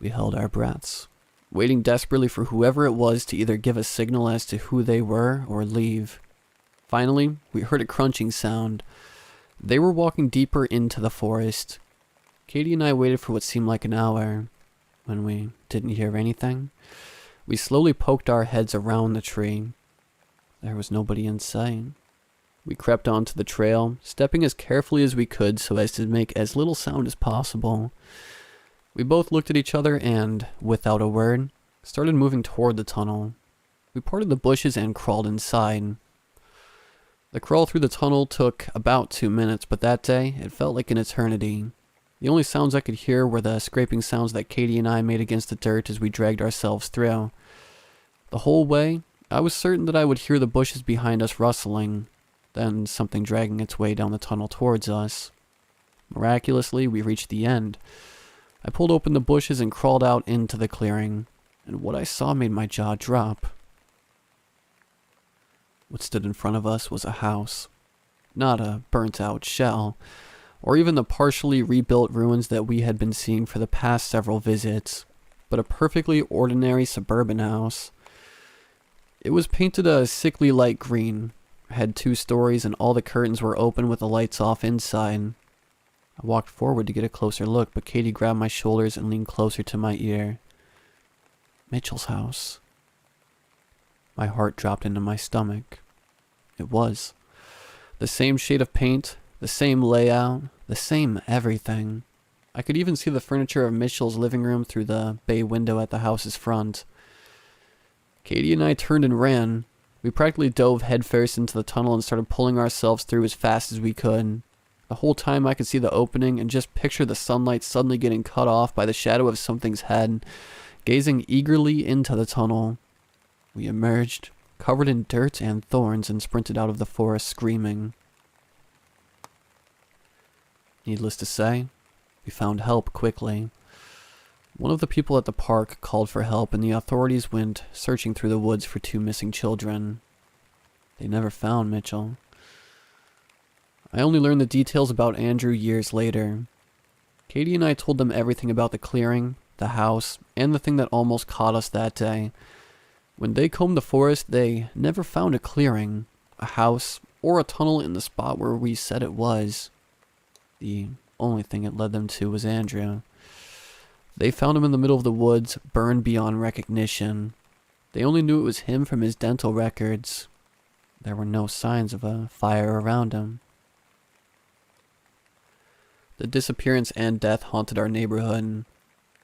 We held our breaths, waiting desperately for whoever it was to either give a signal as to who they were or leave. Finally, we heard a crunching sound. They were walking deeper into the forest. Katie and I waited for what seemed like an hour. When we didn't hear anything, we slowly poked our heads around the tree. There was nobody in sight. We crept onto the trail, stepping as carefully as we could so as to make as little sound as possible. We both looked at each other and, without a word, started moving toward the tunnel. We parted the bushes and crawled inside. The crawl through the tunnel took about 2 minutes, but that day, it felt like an eternity. The only sounds I could hear were the scraping sounds that Katie and I made against the dirt as we dragged ourselves through. The whole way, I was certain that I would hear the bushes behind us rustling, then something dragging its way down the tunnel towards us. Miraculously, we reached the end. I pulled open the bushes and crawled out into the clearing, and what I saw made my jaw drop. What stood in front of us was a house. Not a burnt-out shell, or even the partially rebuilt ruins that we had been seeing for the past several visits, but a perfectly ordinary suburban house. It was painted a sickly light green, had 2 stories, and all the curtains were open with the lights off inside. I walked forward to get a closer look, but Katie grabbed my shoulders and leaned closer to my ear. Mitchell's house. My heart dropped into my stomach. It was. The same shade of paint, the same layout, the same everything. I could even see the furniture of Mitchell's living room through the bay window at the house's front. Katie and I turned and ran. We practically dove headfirst into the tunnel and started pulling ourselves through as fast as we could. The whole time I could see the opening and just picture the sunlight suddenly getting cut off by the shadow of something's head, gazing eagerly into the tunnel. We emerged, covered in dirt and thorns, and sprinted out of the forest screaming. Needless to say, we found help quickly. One of the people at the park called for help, and the authorities went searching through the woods for 2 missing children. They never found Mitchell. I only learned the details about Andrew years later. Katie and I told them everything about the clearing, the house, and the thing that almost caught us that day. When they combed the forest, they never found a clearing, a house, or a tunnel in the spot where we said it was. The only thing it led them to was Andrew. They found him in the middle of the woods, burned beyond recognition. They only knew it was him from his dental records. There were no signs of a fire around him. The disappearance and death haunted our neighborhood.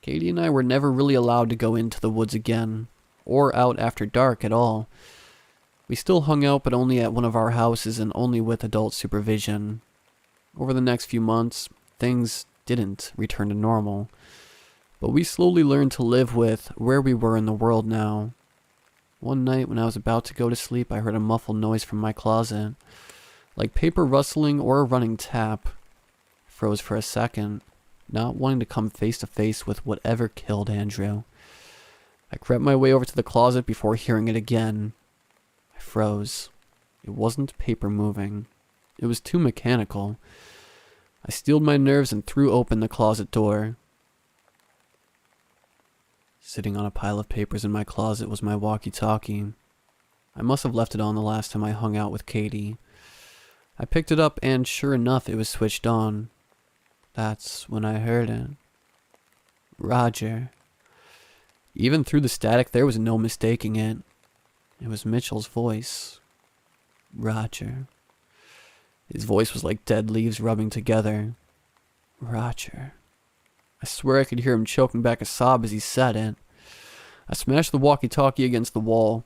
Katie and I were never really allowed to go into the woods again, or out after dark at all. We still hung out, but only at one of our houses and only with adult supervision. Over the next few months, things didn't return to normal, but we slowly learned to live with where we were in the world now. One night when I was about to go to sleep, I heard a muffled noise from my closet, like paper rustling or a running tap. I froze for a second, not wanting to come face to face with whatever killed Andrew. I crept my way over to the closet before hearing it again. I froze. It wasn't paper moving. It was too mechanical. I steeled my nerves and threw open the closet door. Sitting on a pile of papers in my closet was my walkie-talkie. I must have left it on the last time I hung out with Katie. I picked it up and sure enough it was switched on. That's when I heard it. Roger. Even through the static there was no mistaking it. It was Mitchell's voice. Roger. His voice was like dead leaves rubbing together. Roger. I swear I could hear him choking back a sob as he said it. I smashed the walkie-talkie against the wall.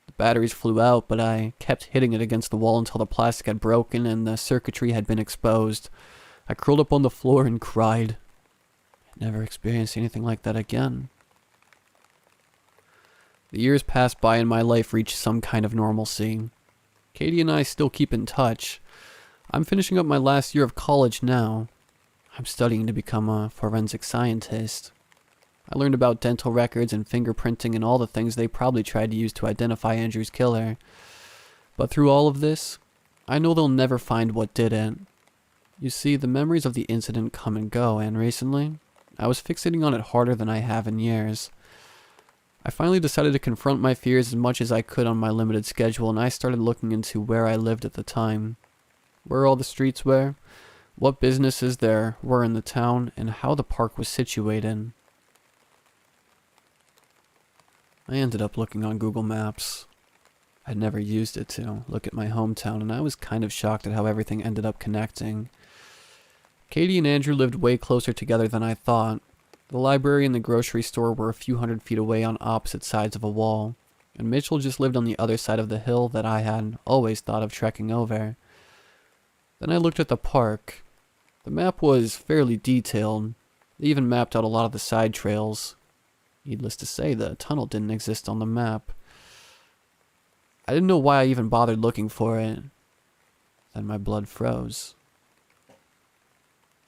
The batteries flew out, but I kept hitting it against the wall until the plastic had broken and the circuitry had been exposed. I curled up on the floor and cried. I never experienced anything like that again. The years passed by and my life reached some kind of normalcy. Katie and I still keep in touch. I'm finishing up my last year of college now. I'm studying to become a forensic scientist. I learned about dental records and fingerprinting and all the things they probably tried to use to identify Andrew's killer. But through all of this, I know they'll never find what did it. You see, the memories of the incident come and go, and recently, I was fixating on it harder than I have in years. I finally decided to confront my fears as much as I could on my limited schedule, and I started looking into where I lived at the time, where all the streets were, what businesses there were in the town, and how the park was situated. I ended up looking on Google Maps. I'd never used it to look at my hometown, and I was kind of shocked at how everything ended up connecting. Katie and Andrew lived way closer together than I thought. The library and the grocery store were a few hundred feet away on opposite sides of a wall, and Mitchell just lived on the other side of the hill that I had always thought of trekking over. Then I looked at the park. The map was fairly detailed. They even mapped out a lot of the side trails. Needless to say, the tunnel didn't exist on the map. I didn't know why I even bothered looking for it. Then my blood froze.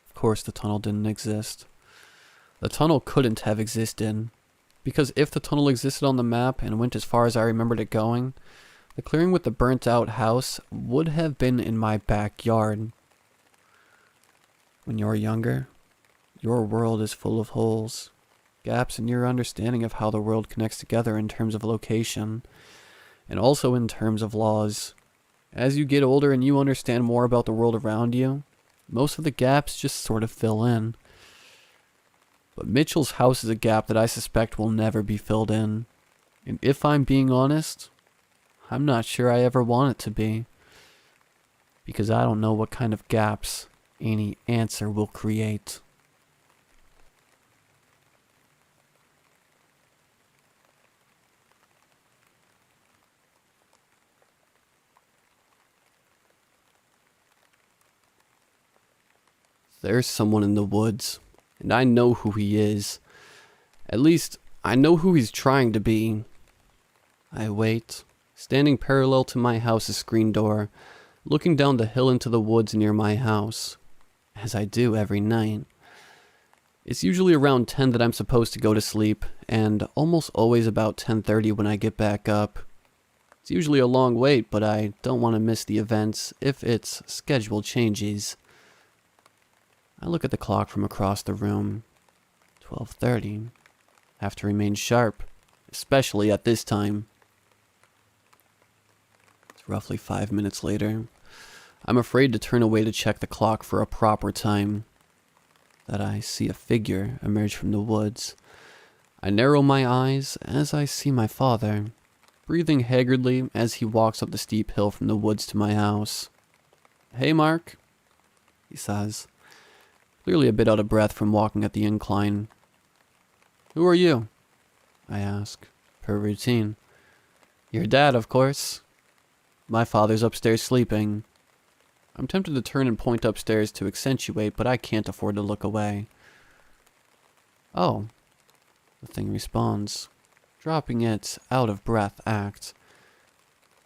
Of course the tunnel didn't exist. The tunnel couldn't have existed, because if the tunnel existed on the map and went as far as I remembered it going, the clearing with the burnt out house would have been in my backyard. When you're younger, your world is full of holes, gaps in your understanding of how the world connects together in terms of location, and also in terms of laws. As you get older and you understand more about the world around you, most of the gaps just sort of fill in. But Mitchell's house is a gap that I suspect will never be filled in. And if I'm being honest, I'm not sure I ever want it to be. Because I don't know what kind of gaps any answer will create. There's someone in the woods, and I know who he is. At least, I know who he's trying to be. I wait, standing parallel to my house's screen door, looking down the hill into the woods near my house, as I do every night. It's usually around 10 that I'm supposed to go to sleep, and almost always about 10:30 when I get back up. It's usually a long wait, but I don't want to miss the events if its schedule changes. I look at the clock from across the room. 12:30. Have to remain sharp, especially at this time. It's roughly 5 minutes later. I'm afraid to turn away to check the clock for a proper time. That I see a figure emerge from the woods. I narrow my eyes as I see my father, breathing haggardly as he walks up the steep hill from the woods to my house. "Hey, Mark," he says, clearly a bit out of breath from walking at the incline. "Who are you?" I ask, per routine. "Your dad, of course." "My father's upstairs sleeping." I'm tempted to turn and point upstairs to accentuate, but I can't afford to look away. "Oh," the thing responds, dropping its out-of-breath act.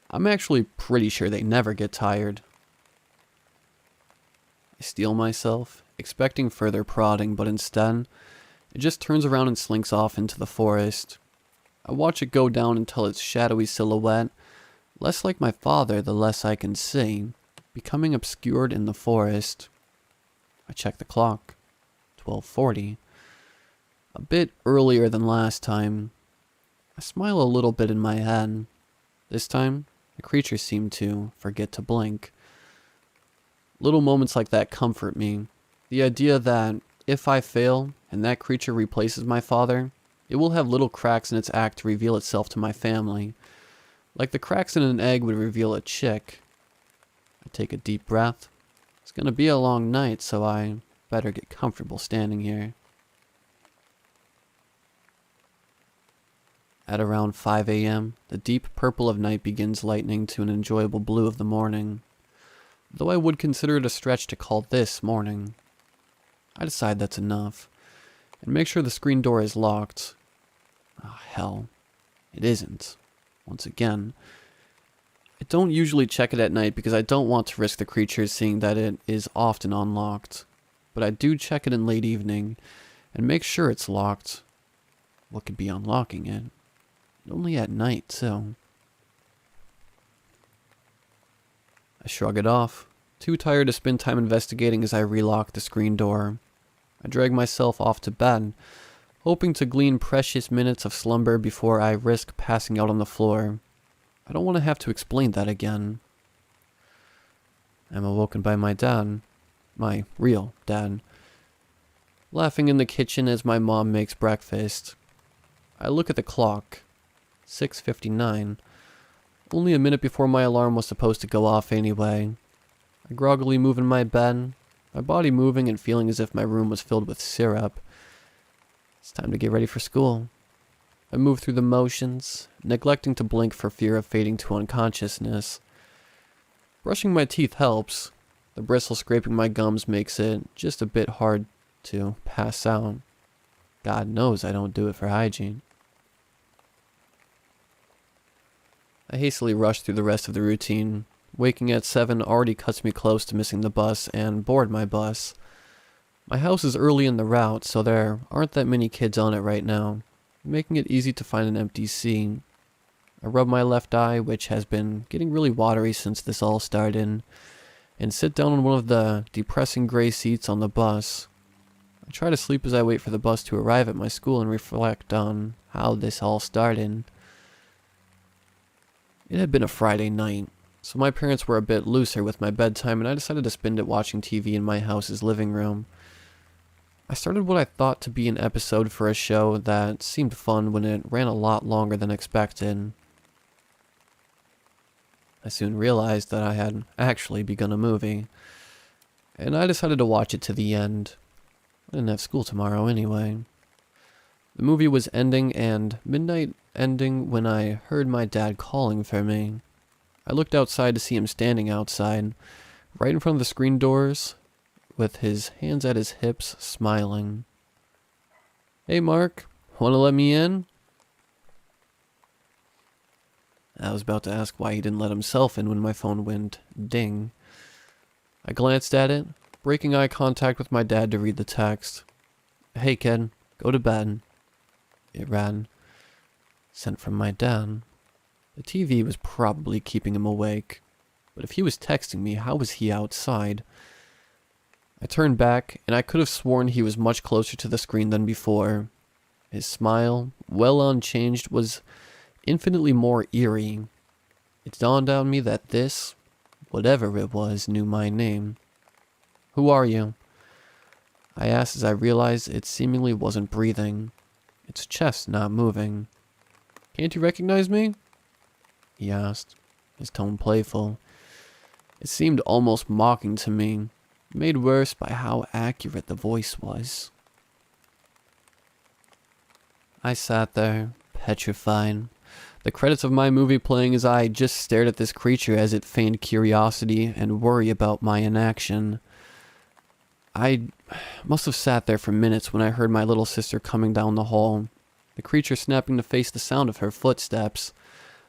I'm actually pretty sure they never get tired. I steel myself, expecting further prodding, but instead, it just turns around and slinks off into the forest. I watch it go down until its shadowy silhouette, less like my father the less I can see, becoming obscured in the forest. I check the clock. 12:40. A bit earlier than last time. I smile a little bit in my head. This time, the creature seemed to forget to blink. Little moments like that comfort me. The idea that if I fail and that creature replaces my father, it will have little cracks in its act to reveal itself to my family. Like the cracks in an egg would reveal a chick. I take a deep breath. It's gonna be a long night, so I better get comfortable standing here. At around 5 a.m., the deep purple of night begins lightening to an enjoyable blue of the morning. Though I would consider it a stretch to call this morning. I decide that's enough, and make sure the screen door is locked. Oh, hell. It isn't. Once again. I don't usually check it at night because I don't want to risk the creature seeing that it is often unlocked. But I do check it in late evening and make sure it's locked. What could be unlocking it? Only at night, too. I shrug it off, too tired to spend time investigating as I relock the screen door. I drag myself off to bed, hoping to glean precious minutes of slumber before I risk passing out on the floor. I don't want to have to explain that again. I'm awoken by my dad, my real dad, laughing in the kitchen as my mom makes breakfast. I look at the clock, 6:59, only a minute before my alarm was supposed to go off anyway. I groggily move in my bed, my body moving and feeling as if my room was filled with syrup. It's time to get ready for school. I move through the motions, neglecting to blink for fear of fading to unconsciousness. Brushing my teeth helps. The bristle scraping my gums makes it just a bit hard to pass out. God knows I don't do it for hygiene. I hastily rush through the rest of the routine. Waking at 7 already cuts me close to missing the bus and board my bus. My house is early in the route, so there aren't that many kids on it right now, making it easy to find an empty seat. I rub my left eye, which has been getting really watery since this all started, and sit down on one of the depressing gray seats on the bus. I try to sleep as I wait for the bus to arrive at my school and reflect on how this all started. It had been a Friday night, so my parents were a bit looser with my bedtime, and I decided to spend it watching TV in my house's living room. I started what I thought to be an episode for a show that seemed fun when it ran a lot longer than expected. I soon realized that I had actually begun a movie, and I decided to watch it to the end. I didn't have school tomorrow anyway. The movie was ending, and midnight ending, when I heard my dad calling for me. I looked outside to see him standing outside, right in front of the screen doors, with his hands at his hips, smiling. "Hey Mark, wanna let me in?" I was about to ask why he didn't let himself in when my phone went ding. I glanced at it, breaking eye contact with my dad to read the text. "Hey kid, go to bed." It read, "Sent from my dad." The TV was probably keeping him awake, but if he was texting me, how was he outside? I turned back, and I could have sworn he was much closer to the screen than before. His smile, well unchanged, was infinitely more eerie. It dawned on me that this, whatever it was, knew my name. "Who are you?" I asked as I realized it seemingly wasn't breathing, its chest not moving. "Can't you recognize me?" he asked, his tone playful. It seemed almost mocking to me, made worse by how accurate the voice was. I sat there, petrified, the credits of my movie playing as I just stared at this creature as it feigned curiosity and worry about my inaction. I must have sat there for minutes when I heard my little sister coming down the hall, the creature snapping to face the sound of her footsteps,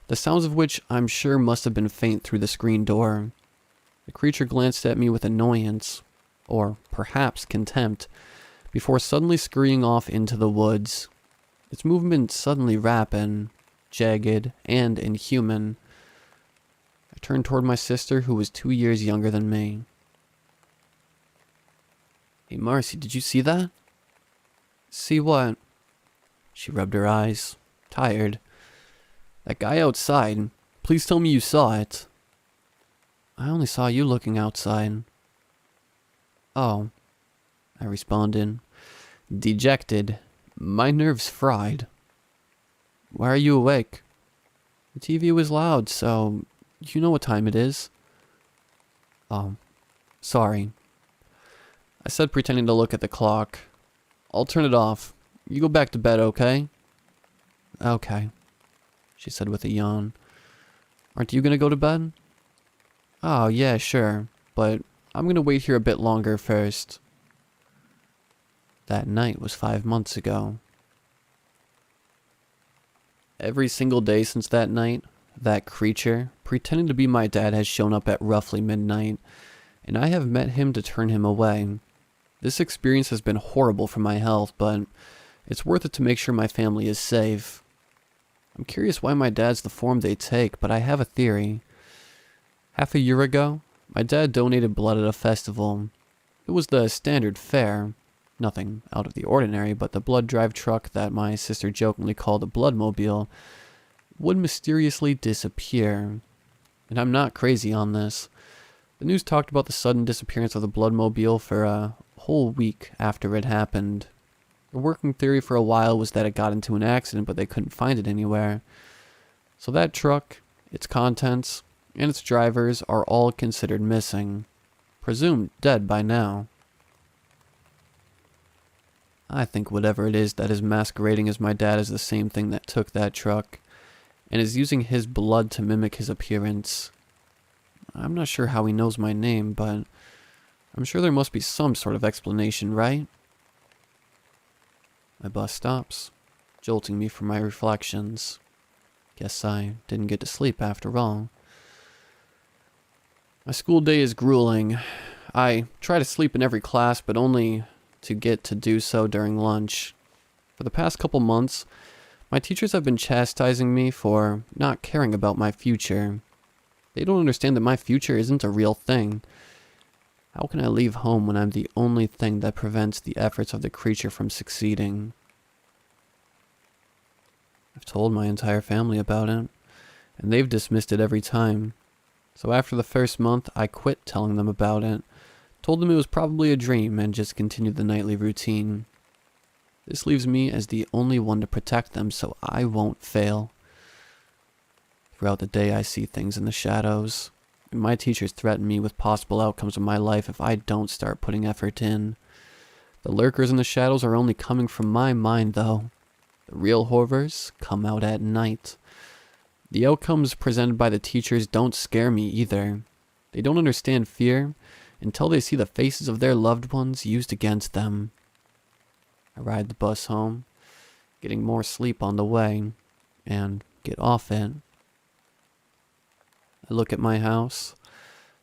the sounds of which I'm sure must have been faint through the screen door. The creature glanced at me with annoyance, or perhaps contempt, before suddenly scurrying off into the woods. Its movement suddenly rapid, jagged, and inhuman. I turned toward my sister, who was 2 years younger than me. "Hey Marcy, did you see that?" "See what?" She rubbed her eyes, tired. "That guy outside. Please tell me you saw it." "I only saw you looking outside." "Oh," I responded, dejected, my nerves fried. "Why are you awake?" "The TV was loud, so you know what time it is." "Oh, sorry," I said, pretending to look at the clock. "I'll turn it off. You go back to bed, okay?" "Okay," she said with a yawn. "Aren't you gonna go to bed?" "Oh, yeah, sure, but I'm gonna wait here a bit longer first." That night was 5 months ago. Every single day since that night, that creature, pretending to be my dad has shown up at roughly midnight, and I have met him to turn him away. This experience has been horrible for my health, but it's worth it to make sure my family is safe. I'm curious why my dad's the form they take, but I have a theory. Half a year ago, my dad donated blood at a festival. It was the standard fare. Nothing out of the ordinary, but the blood drive truck that my sister jokingly called a bloodmobile would mysteriously disappear. And I'm not crazy on this. The news talked about the sudden disappearance of the bloodmobile for a whole week after it happened. The working theory for a while was that it got into an accident, but they couldn't find it anywhere. So that truck, its contents, and its drivers are all considered missing. Presumed dead by now. I think whatever it is that is masquerading as my dad is the same thing that took that truck, and is using his blood to mimic his appearance. I'm not sure how he knows my name, but I'm sure there must be some sort of explanation, right? My bus stops, jolting me from my reflections. Guess I didn't get to sleep after all. My school day is grueling. I try to sleep in every class, but only to get to do so during lunch. For the past couple months, my teachers have been chastising me for not caring about my future. They don't understand that my future isn't a real thing. How can I leave home when I'm the only thing that prevents the efforts of the creature from succeeding? I've told my entire family about it, and they've dismissed it every time. So after the first month, I quit telling them about it, told them it was probably a dream, and just continued the nightly routine. This leaves me as the only one to protect them, so I won't fail. Throughout the day, I see things in the shadows, and my teachers threaten me with possible outcomes of my life if I don't start putting effort in. The lurkers in the shadows are only coming from my mind, though. The real horrors come out at night. The outcomes presented by the teachers don't scare me either. They don't understand fear until they see the faces of their loved ones used against them. I ride the bus home, getting more sleep on the way, and get off it. I look at my house.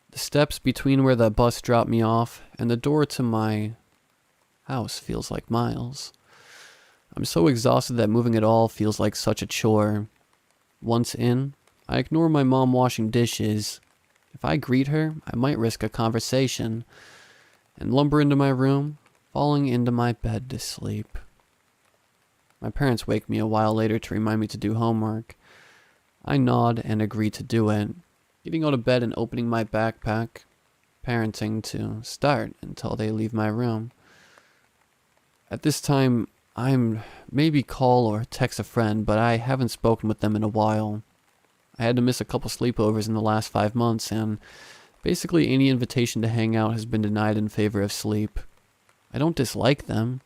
The steps between where the bus dropped me off and the door to my house feels like miles. I'm so exhausted that moving at all feels like such a chore. Once in, I ignore my mom washing dishes. If I greet her, I might risk a conversation, and lumber into my room, falling into my bed to sleep. My parents wake me a while later to remind me to do homework. I nod and agree to do it, getting out of bed and opening my backpack, parenting to start until they leave my room. At this time, I'm maybe call or text a friend, but I haven't spoken with them in a while. I had to miss a couple sleepovers in the last 5 months, and basically any invitation to hang out has been denied in favor of sleep. I don't dislike them.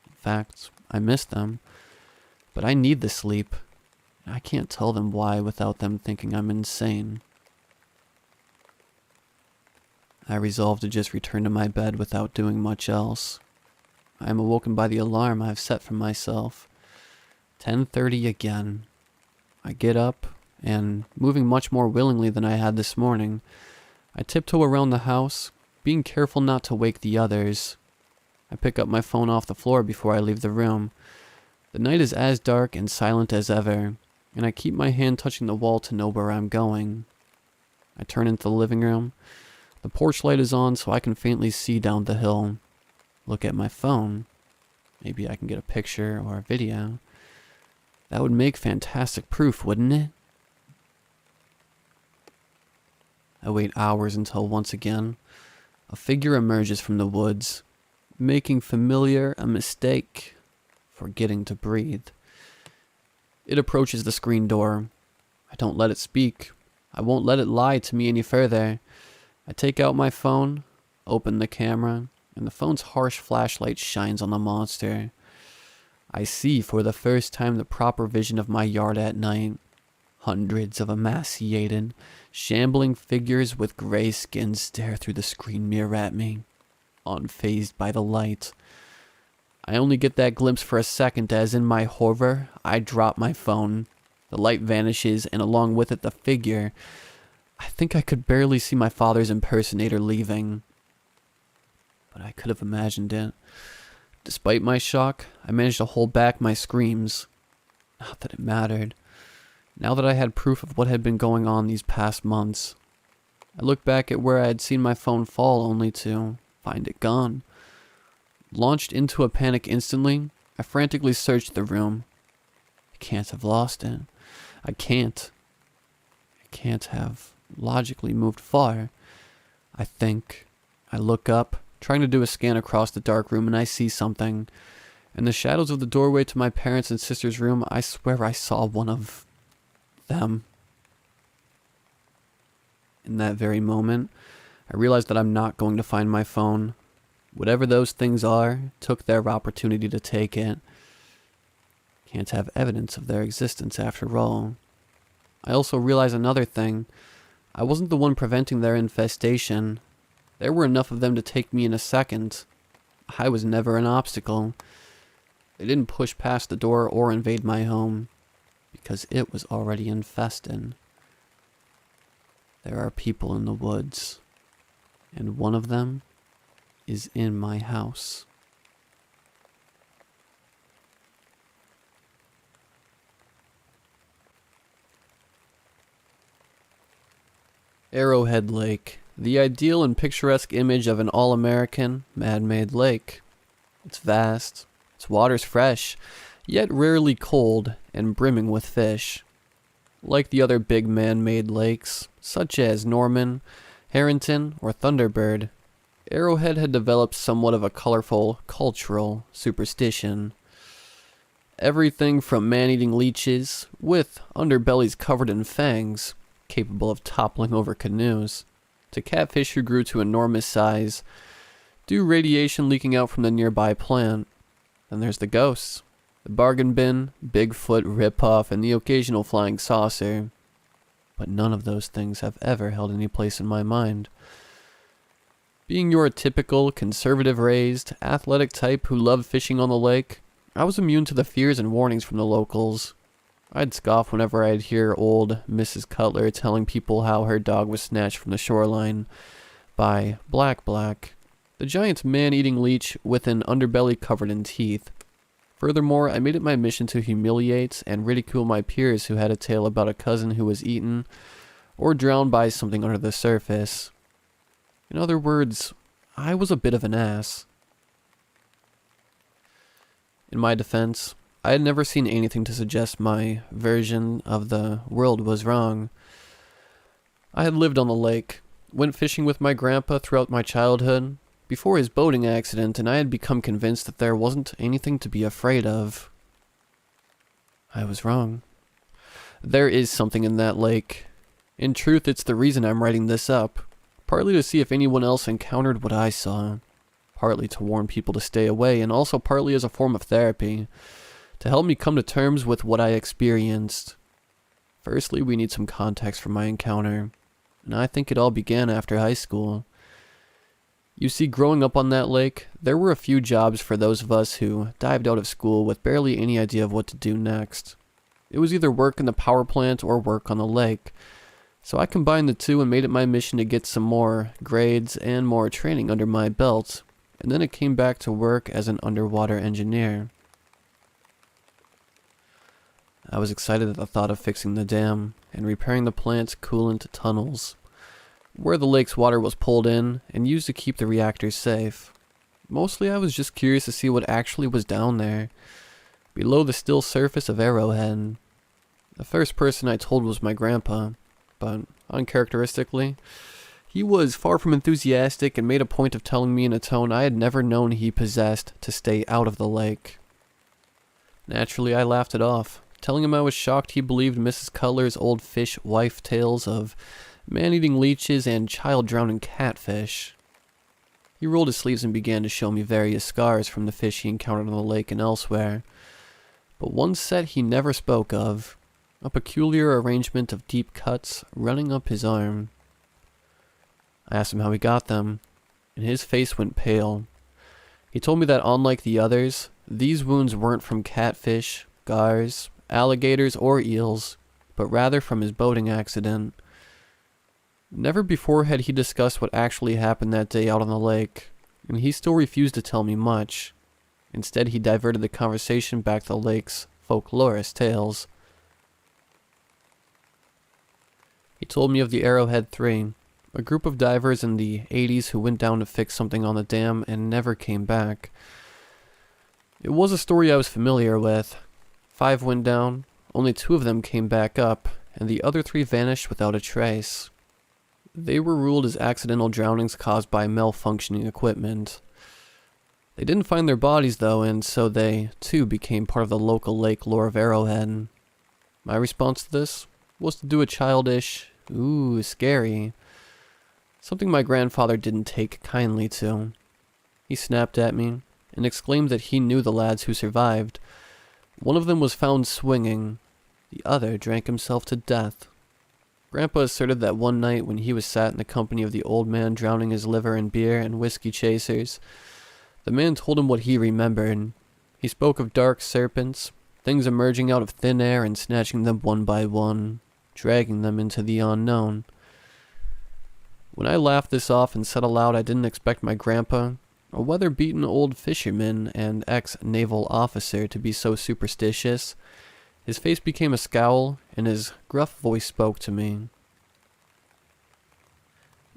In fact, I miss them. But I need the sleep. I can't tell them why without them thinking I'm insane. I resolve to just return to my bed without doing much else. I am awoken by the alarm I have set for myself. 10:30 again. I get up, and moving much more willingly than I had this morning, I tiptoe around the house, being careful not to wake the others. I pick up my phone off the floor before I leave the room. The night is as dark and silent as ever, and I keep my hand touching the wall to know where I'm going. I turn into the living room. The porch light is on so I can faintly see down the hill. Look at my phone. Maybe I can get a picture or a video. That would make fantastic proof, wouldn't it? I wait hours until once again, a figure emerges from the woods, making familiar a mistake, forgetting to breathe. It approaches the screen door. I don't let it speak. I won't let it lie to me any further. I take out my phone, open the camera, and the phone's harsh flashlight shines on the monster. I see for the first time the proper vision of my yard at night. Hundreds of emaciated, shambling figures with gray skin stare through the screen mirror at me, unfazed by the light. I only get that glimpse for a second as in my horror, I drop my phone, The light vanishes, and along with it the figure. I think I could barely see my father's impersonator leaving. But I could have imagined it. Despite my shock, I managed to hold back my screams. Not that it mattered. Now that I had proof of what had been going on these past months, I looked back at where I had seen my phone fall only to find it gone. Launched into a panic instantly, I frantically searched the room. I can't have lost it. I can't have logically moved far. I think. I look up, trying to do a scan across the dark room, and I see something. In the shadows of the doorway to my parents' and sister's room, I swear I saw one of them. In that very moment, I realized that I'm not going to find my phone. Whatever those things are, took their opportunity to take it. Can't have evidence of their existence after all. I also realized another thing. I wasn't the one preventing their infestation. There were enough of them to take me in a second. I was never an obstacle. They didn't push past the door or invade my home, because it was already infested. There are people in the woods, and one of them is in my house. Arrowhead Lake, the ideal and picturesque image of an all-American, man-made lake. It's vast, its water's fresh, yet rarely cold and brimming with fish. Like the other big man-made lakes, such as Norman, Harrington, or Thunderbird, Arrowhead had developed somewhat of a colorful cultural superstition. Everything from man-eating leeches, with underbellies covered in fangs, capable of toppling over canoes, to catfish who grew to enormous size, due radiation leaking out from the nearby plant. Then there's the ghosts, the bargain bin, Bigfoot ripoff, and the occasional flying saucer. But none of those things have ever held any place in my mind. Being your typical, conservative-raised, athletic type who loved fishing on the lake, I was immune to the fears and warnings from the locals. I'd scoff whenever I'd hear old Mrs. Cutler telling people how her dog was snatched from the shoreline by Black, the giant man-eating leech with an underbelly covered in teeth. Furthermore, I made it my mission to humiliate and ridicule my peers who had a tale about a cousin who was eaten or drowned by something under the surface. In other words, I was a bit of an ass. In my defense, I had never seen anything to suggest my version of the world was wrong. I had lived on the lake, went fishing with my grandpa throughout my childhood, before his boating accident, and I had become convinced that there wasn't anything to be afraid of. I was wrong. There is something in that lake. In truth, it's the reason I'm writing this up, partly to see if anyone else encountered what I saw, partly to warn people to stay away, and also partly as a form of therapy, to help me come to terms with what I experienced. Firstly, we need some context for my encounter, and I think it all began after high school. You see, growing up on that lake, there were a few jobs for those of us who dived out of school with barely any idea of what to do next. It was either work in the power plant or work on the lake, so I combined the two and made it my mission to get some more grades and more training under my belt, and then it came back to work as an underwater engineer. I was excited at the thought of fixing the dam and repairing the plant's coolant tunnels, where the lake's water was pulled in and used to keep the reactors safe. Mostly I was just curious to see what actually was down there, below the still surface of Arrowhead. The first person I told was my grandpa, but uncharacteristically, he was far from enthusiastic and made a point of telling me in a tone I had never known he possessed to stay out of the lake. Naturally, I laughed it off, telling him I was shocked he believed Mrs. Cutler's old fish wife tales of man-eating leeches and child-drowning catfish. He rolled his sleeves and began to show me various scars from the fish he encountered on the lake and elsewhere, but one set he never spoke of, a peculiar arrangement of deep cuts running up his arm. I asked him how he got them, and his face went pale. He told me that unlike the others, these wounds weren't from catfish, gars, alligators, or eels, but rather from his boating accident. Never before had he discussed what actually happened that day out on the lake, and he still refused to tell me much. Instead, he diverted the conversation back to the lake's folklorist tales. He told me of the Arrowhead 3, a group of divers in the 80s who went down to fix something on the dam and never came back. It was a story I was familiar with. 5 went down, only 2 of them came back up, and the other 3 vanished without a trace. They were ruled as accidental drownings caused by malfunctioning equipment. They didn't find their bodies though, and so they, too, became part of the local lake lore of Arrowhead. My response to this was to do a childish, ooh, scary, something my grandfather didn't take kindly to. He snapped at me and exclaimed that he knew the lads who survived. One of them was found swinging, the other drank himself to death. Grandpa asserted that one night when he was sat in the company of the old man drowning his liver in beer and whiskey chasers, the man told him what he remembered. He spoke of dark serpents, things emerging out of thin air and snatching them one by one, dragging them into the unknown. When I laughed this off and said aloud I didn't expect my grandpa, a weather-beaten old fisherman and ex-naval officer, to be so superstitious, his face became a scowl, and his gruff voice spoke to me.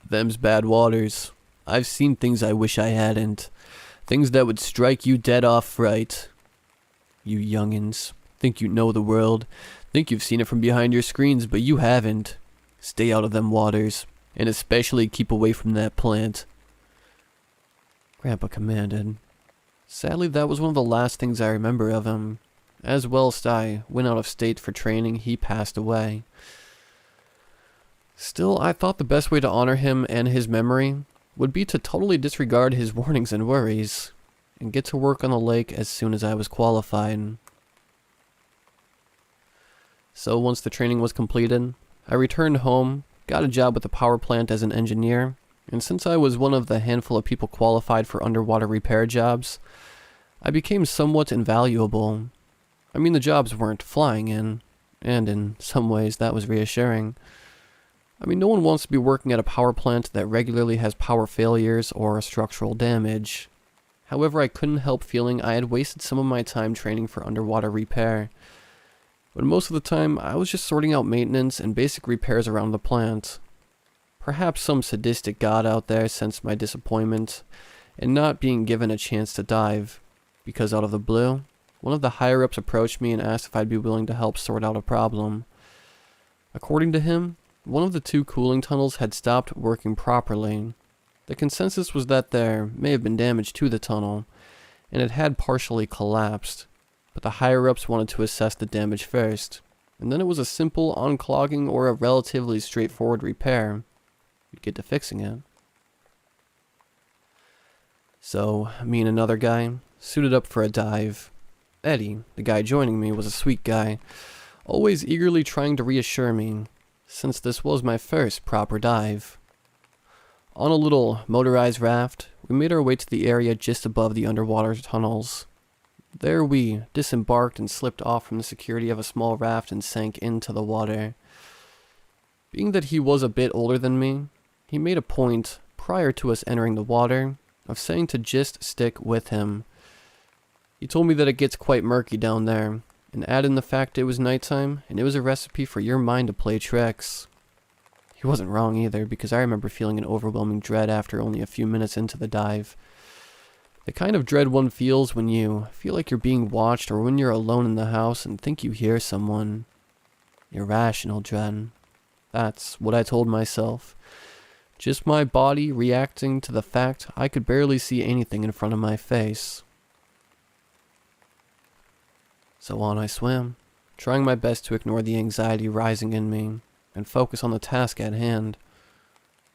"Them's bad waters. I've seen things I wish I hadn't. Things that would strike you dead off fright. You youngins, think you know the world, think you've seen it from behind your screens, but you haven't. Stay out of them waters, and especially keep away from that plant," Grandpa commanded. Sadly, that was one of the last things I remember of him. As whilst I went out of state for training, he passed away. Still, I thought the best way to honor him and his memory would be to totally disregard his warnings and worries, and get to work on the lake as soon as I was qualified. So once the training was completed, I returned home, got a job with the power plant as an engineer, and since I was one of the handful of people qualified for underwater repair jobs, I became somewhat invaluable. I mean, the jobs weren't flying in, and in some ways that was reassuring. I mean, no one wants to be working at a power plant that regularly has power failures or structural damage. However, I couldn't help feeling I had wasted some of my time training for underwater repair, when most of the time I was just sorting out maintenance and basic repairs around the plant. Perhaps some sadistic god out there sensed my disappointment in not being given a chance to dive, because out of the blue, one of the higher-ups approached me and asked if I'd be willing to help sort out a problem. According to him, one of the 2 cooling tunnels had stopped working properly. The consensus was that there may have been damage to the tunnel, and it had partially collapsed, but the higher-ups wanted to assess the damage first, and then it was a simple unclogging or a relatively straightforward repair. You'd get to fixing it. So, me and another guy suited up for a dive. Eddie, the guy joining me, was a sweet guy, always eagerly trying to reassure me, since this was my first proper dive. On a little motorized raft, we made our way to the area just above the underwater tunnels. There we disembarked and slipped off from the security of a small raft and sank into the water. Being that he was a bit older than me, he made a point, prior to us entering the water, of saying to just stick with him. He told me that it gets quite murky down there, and added in the fact it was nighttime, and it was a recipe for your mind to play tricks. He wasn't wrong either, because I remember feeling an overwhelming dread after only a few minutes into the dive. The kind of dread one feels when you feel like you're being watched, or when you're alone in the house and think you hear someone. Irrational dread. That's what I told myself. Just my body reacting to the fact I could barely see anything in front of my face. So on I swam, trying my best to ignore the anxiety rising in me and focus on the task at hand.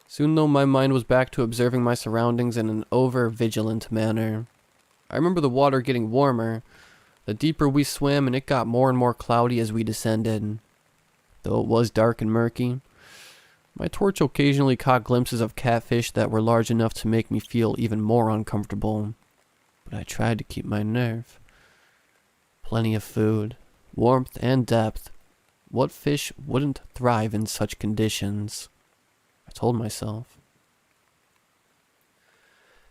Soon though, my mind was back to observing my surroundings in an over-vigilant manner. I remember the water getting warmer, the deeper we swam, and it got more and more cloudy as we descended. Though it was dark and murky, my torch occasionally caught glimpses of catfish that were large enough to make me feel even more uncomfortable, but I tried to keep my nerve. Plenty of food, warmth, and depth. What fish wouldn't thrive in such conditions? I told myself.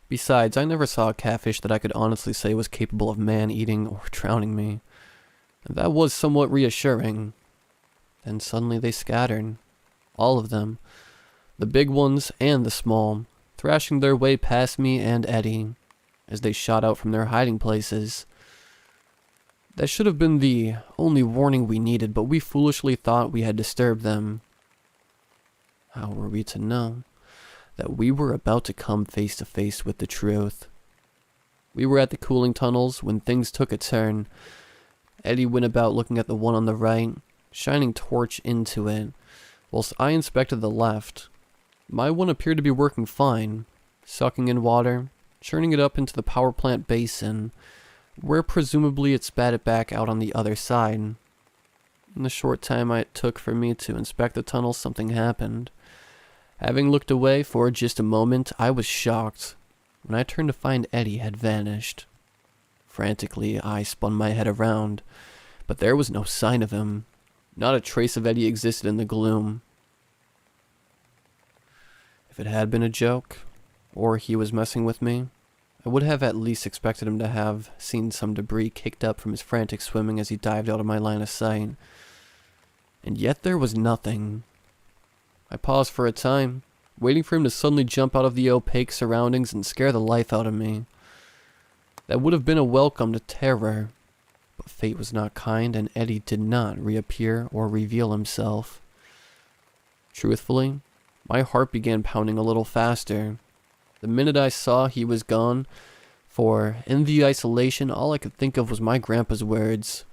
Besides, I never saw a catfish that I could honestly say was capable of man-eating or drowning me. And that was somewhat reassuring. Then suddenly they scattered. All of them. The big ones and the small, thrashing their way past me and Eddie, as they shot out from their hiding places. That should have been the only warning we needed, but we foolishly thought we had disturbed them. How were we to know that we were about to come face to face with the truth? We were at the cooling tunnels when things took a turn. Eddie went about looking at the one on the right, shining torch into it, whilst I inspected the left. My one appeared to be working fine, sucking in water, churning it up into the power plant basin, where presumably it spat it back out on the other side. In the short time it took for me to inspect the tunnel, something happened. Having looked away for just a moment, I was shocked when I turned to find Eddie had vanished. Frantically, I spun my head around, but there was no sign of him. Not a trace of Eddie existed in the gloom. If it had been a joke, or he was messing with me, I would have at least expected him to have seen some debris kicked up from his frantic swimming as he dived out of my line of sight. And yet there was nothing. I paused for a time, waiting for him to suddenly jump out of the opaque surroundings and scare the life out of me. That would have been a welcome to terror, but fate was not kind and Eddie did not reappear or reveal himself. Truthfully, my heart began pounding a little faster. The minute I saw he was gone, for in the isolation all I could think of was my grandpa's words.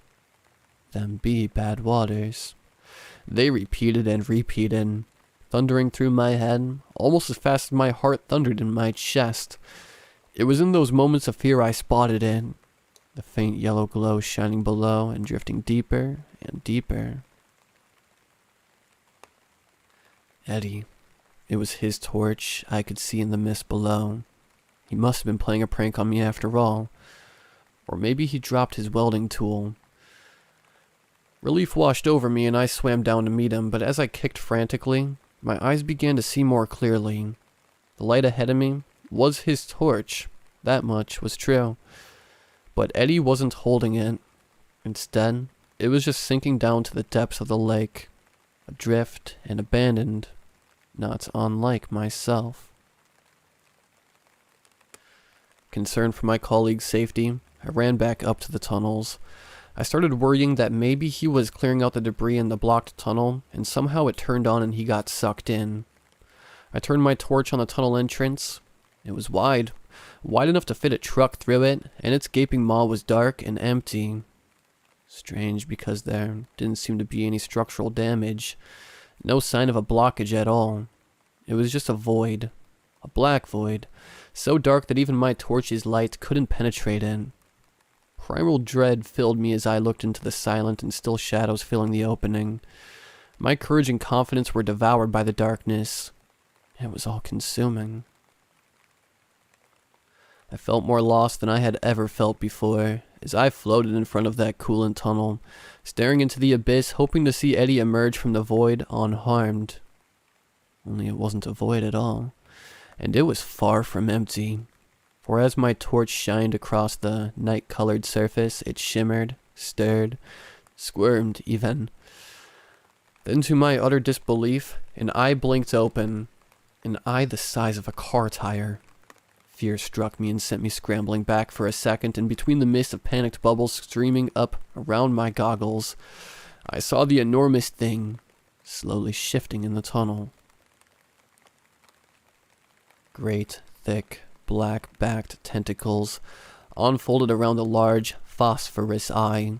"Them be bad waters." They repeated and repeated, thundering through my head, almost as fast as my heart thundered in my chest. It was in those moments of fear I spotted it, the faint yellow glow shining below and drifting deeper and deeper. Eddie. It was his torch I could see in the mist below. He must have been playing a prank on me after all. Or maybe he dropped his welding tool. Relief washed over me and I swam down to meet him, but as I kicked frantically, my eyes began to see more clearly. The light ahead of me was his torch. That much was true. But Eddie wasn't holding it. Instead, it was just sinking down to the depths of the lake, adrift and abandoned. Not unlike myself. Concerned for my colleague's safety, I ran back up to the tunnels. I started worrying that maybe he was clearing out the debris in the blocked tunnel, and somehow it turned on and he got sucked in. I turned my torch on the tunnel entrance. It was wide enough to fit a truck through it, and its gaping maw was dark and empty. Strange, because there didn't seem to be any structural damage. No sign of a blockage at all. It was just a void. A black void. So dark that even my torch's light couldn't penetrate it. Primal dread filled me as I looked into the silent and still shadows filling the opening. My courage and confidence were devoured by the darkness. It was all consuming. I felt more lost than I had ever felt before, as I floated in front of that coolant tunnel, staring into the abyss, hoping to see Eddie emerge from the void unharmed. Only it wasn't a void at all, and it was far from empty, for as my torch shined across the night-colored surface, it shimmered, stirred, squirmed even. Then to my utter disbelief, an eye blinked open, an eye the size of a car tire. Fear struck me and sent me scrambling back for a second, and between the mist of panicked bubbles streaming up around my goggles, I saw the enormous thing slowly shifting in the tunnel. Great, thick, black-backed tentacles unfolded around the large, phosphorus eye,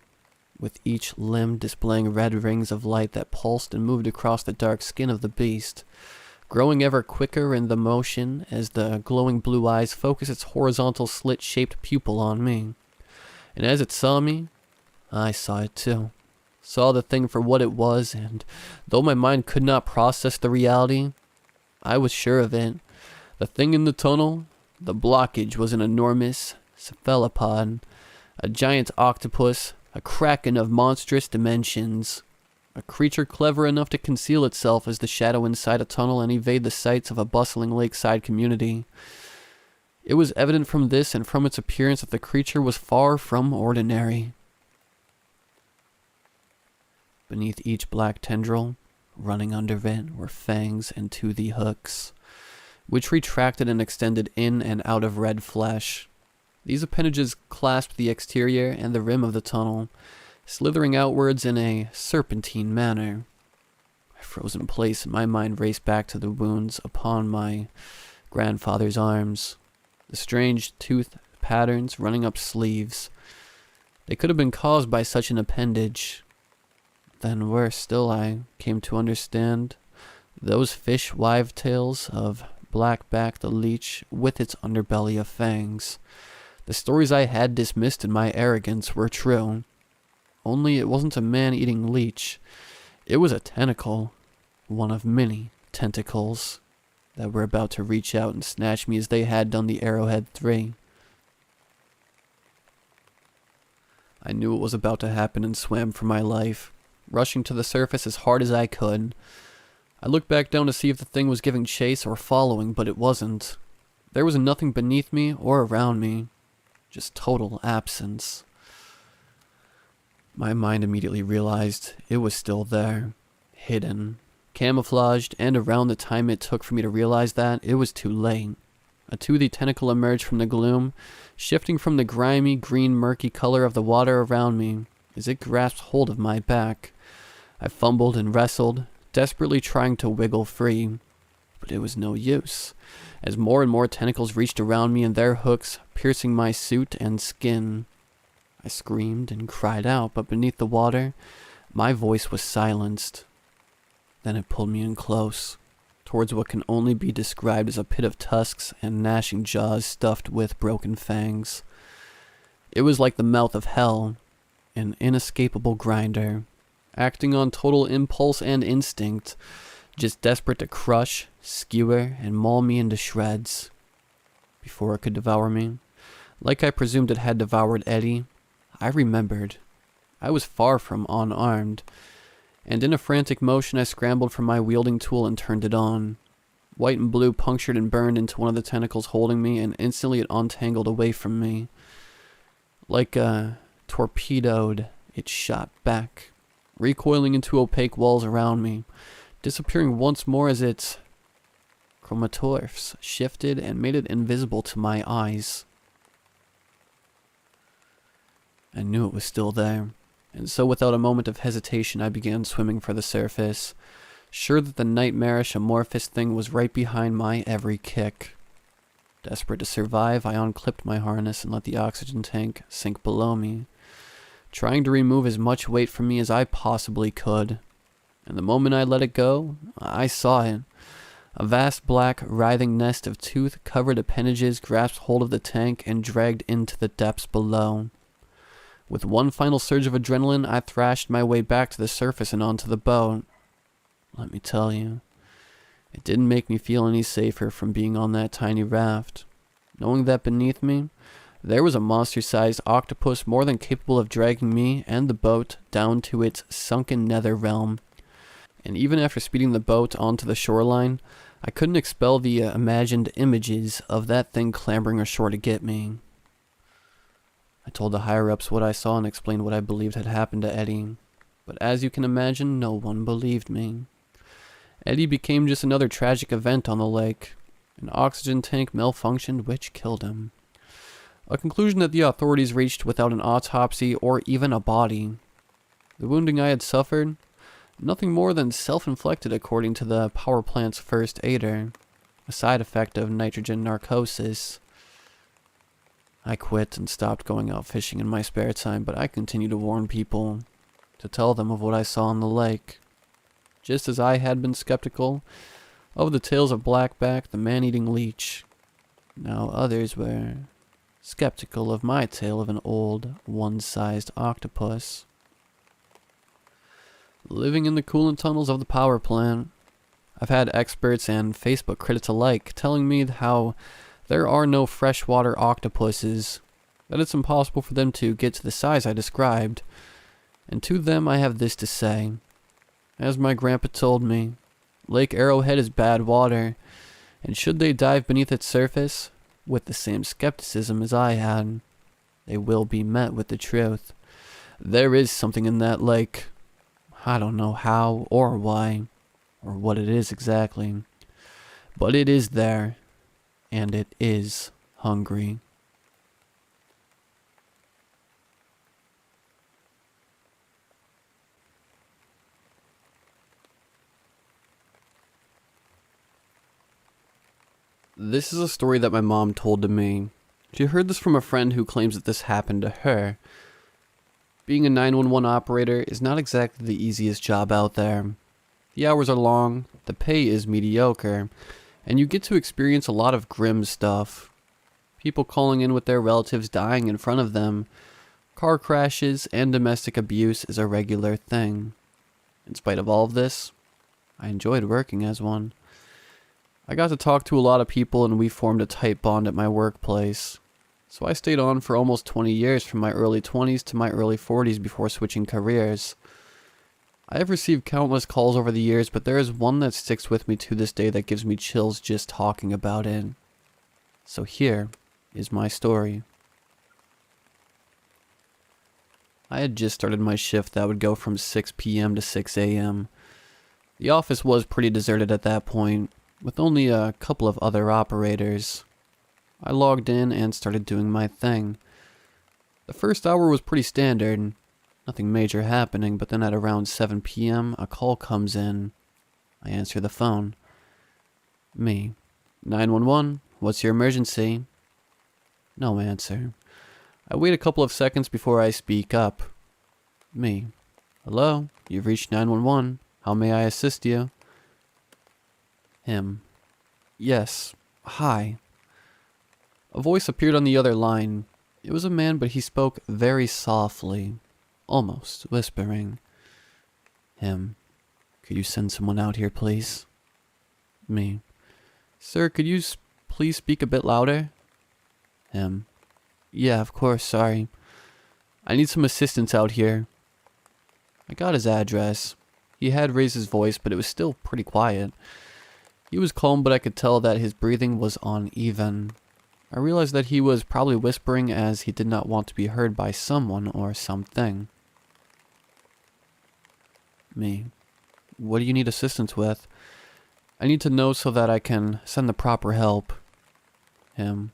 with each limb displaying red rings of light that pulsed and moved across the dark skin of the beast, growing ever quicker in the motion as the glowing blue eyes focused its horizontal slit-shaped pupil on me. And as it saw me, I saw it too. Saw the thing for what it was, and though my mind could not process the reality, I was sure of it. The thing in the tunnel, the blockage, was an enormous cephalopod, a giant octopus, A kraken of monstrous dimensions. A creature clever enough to conceal itself as the shadow inside a tunnel and evade the sights of a bustling lakeside community. It was evident from this and from its appearance that the creature was far from ordinary. Beneath each black tendril, running under it, were fangs and toothy hooks, which retracted and extended in and out of red flesh. These appendages clasped the exterior and the rim of the tunnel, slithering outwards in a serpentine manner. I froze in place and my mind raced back to the wounds upon my grandfather's arms. The strange tooth patterns running up sleeves. They could have been caused by such an appendage. Then worse still, I came to understand those fish wive tails of Blackback the Leech with its underbelly of fangs. The stories I had dismissed in my arrogance were true. Only it wasn't a man-eating leech. It was a tentacle, one of many tentacles that were about to reach out and snatch me as they had done the Arrowhead 3. I knew it was about to happen and swam for my life, rushing to the surface as hard as I could. I looked back down to see if the thing was giving chase or following, but it wasn't. There was nothing beneath me or around me, just total absence. My mind immediately realized it was still there, hidden, camouflaged, and around the time it took for me to realize that, it was too late. A toothy tentacle emerged from the gloom, shifting from the grimy, green, murky color of the water around me as it grasped hold of my back. I fumbled and wrestled, desperately trying to wiggle free, but it was no use, as more and more tentacles reached around me and their hooks piercing my suit and skin. I screamed and cried out, but beneath the water, my voice was silenced. Then it pulled me in close, towards what can only be described as a pit of tusks and gnashing jaws stuffed with broken fangs. It was like the mouth of hell, an inescapable grinder, acting on total impulse and instinct, just desperate to crush, skewer, and maul me into shreds. Before it could devour me, like I presumed it had devoured Eddie, I remembered. I was far from unarmed, and in a frantic motion I scrambled for my wielding tool and turned it on. White and blue punctured and burned into one of the tentacles holding me, and instantly it untangled away from me. Like a torpedoed, it shot back, recoiling into opaque walls around me, disappearing once more as its chromatorphs shifted and made it invisible to my eyes. I knew it was still there, and so without a moment of hesitation I began swimming for the surface, sure that the nightmarish amorphous thing was right behind my every kick. Desperate to survive, I unclipped my harness and let the oxygen tank sink below me, trying to remove as much weight from me as I possibly could. And the moment I let it go, I saw it. A vast black, writhing nest of tooth-covered appendages grasped hold of the tank and dragged into the depths below. With one final surge of adrenaline, I thrashed my way back to the surface and onto the boat. Let me tell you, it didn't make me feel any safer from being on that tiny raft, knowing that beneath me, there was a monster-sized octopus more than capable of dragging me and the boat down to its sunken nether realm. And even after speeding the boat onto the shoreline, I couldn't expel the imagined images of that thing clambering ashore to get me. I told the higher-ups what I saw and explained what I believed had happened to Eddie, but as you can imagine, no one believed me. Eddie became just another tragic event on the lake. An oxygen tank malfunctioned, which killed him. A conclusion that the authorities reached without an autopsy or even a body. The wounding I had suffered, nothing more than self-inflicted according to the power plant's first aider, a side effect of nitrogen narcosis. I quit and stopped going out fishing in my spare time, but I continued to warn people, to tell them of what I saw on the lake. Just as I had been skeptical of the tales of Blackback, the man-eating leech, now others were skeptical of my tale of an old, one-sized octopus. Living in the coolant tunnels of the power plant, I've had experts and Facebook critics alike telling me how there are no freshwater octopuses, that it's impossible for them to get to the size I described. And to them I have this to say. As my grandpa told me, Lake Arrowhead is bad water, and should they dive beneath its surface, with the same skepticism as I had, they will be met with the truth. There is something in that lake. I don't know how or why, or what it is exactly, but it is there, and it is hungry. This is a story that my mom told to me. She heard this from a friend who claims that this happened to her. Being a 911 operator is not exactly the easiest job out there. The hours are long, the pay is mediocre, and you get to experience a lot of grim stuff. People calling in with their relatives dying in front of them. Car crashes and domestic abuse is a regular thing. In spite of all of this, I enjoyed working as one. I got to talk to a lot of people and we formed a tight bond at my workplace. So I stayed on for almost 20 years from my early 20s to my early 40s before switching careers. I have received countless calls over the years, but there is one that sticks with me to this day that gives me chills just talking about it. So here is my story. I had just started my shift that would go from 6 p.m. to 6 a.m. The office was pretty deserted at that point, with only a couple of other operators. I logged in and started doing my thing. The first hour was pretty standard, nothing major happening, but then at around 7 p.m. a call comes in. I answer the phone. Me. 911, what's your emergency? No answer. I wait a couple of seconds before I speak up. Me. Hello, you've reached 911. How may I assist you? Him. Yes. Hi. A voice appeared on the other line. It was a man, but he spoke very softly, almost whispering. Him. Could you send someone out here, please? Me. Sir, could you please speak a bit louder? Him. Yeah, of course, sorry. I need some assistance out here. I got his address. He had raised his voice, but it was still pretty quiet. He was calm, but I could tell that his breathing was uneven. I realized that he was probably whispering as he did not want to be heard by someone or something. Me. What do you need assistance with? I need to know so that I can send the proper help. Him.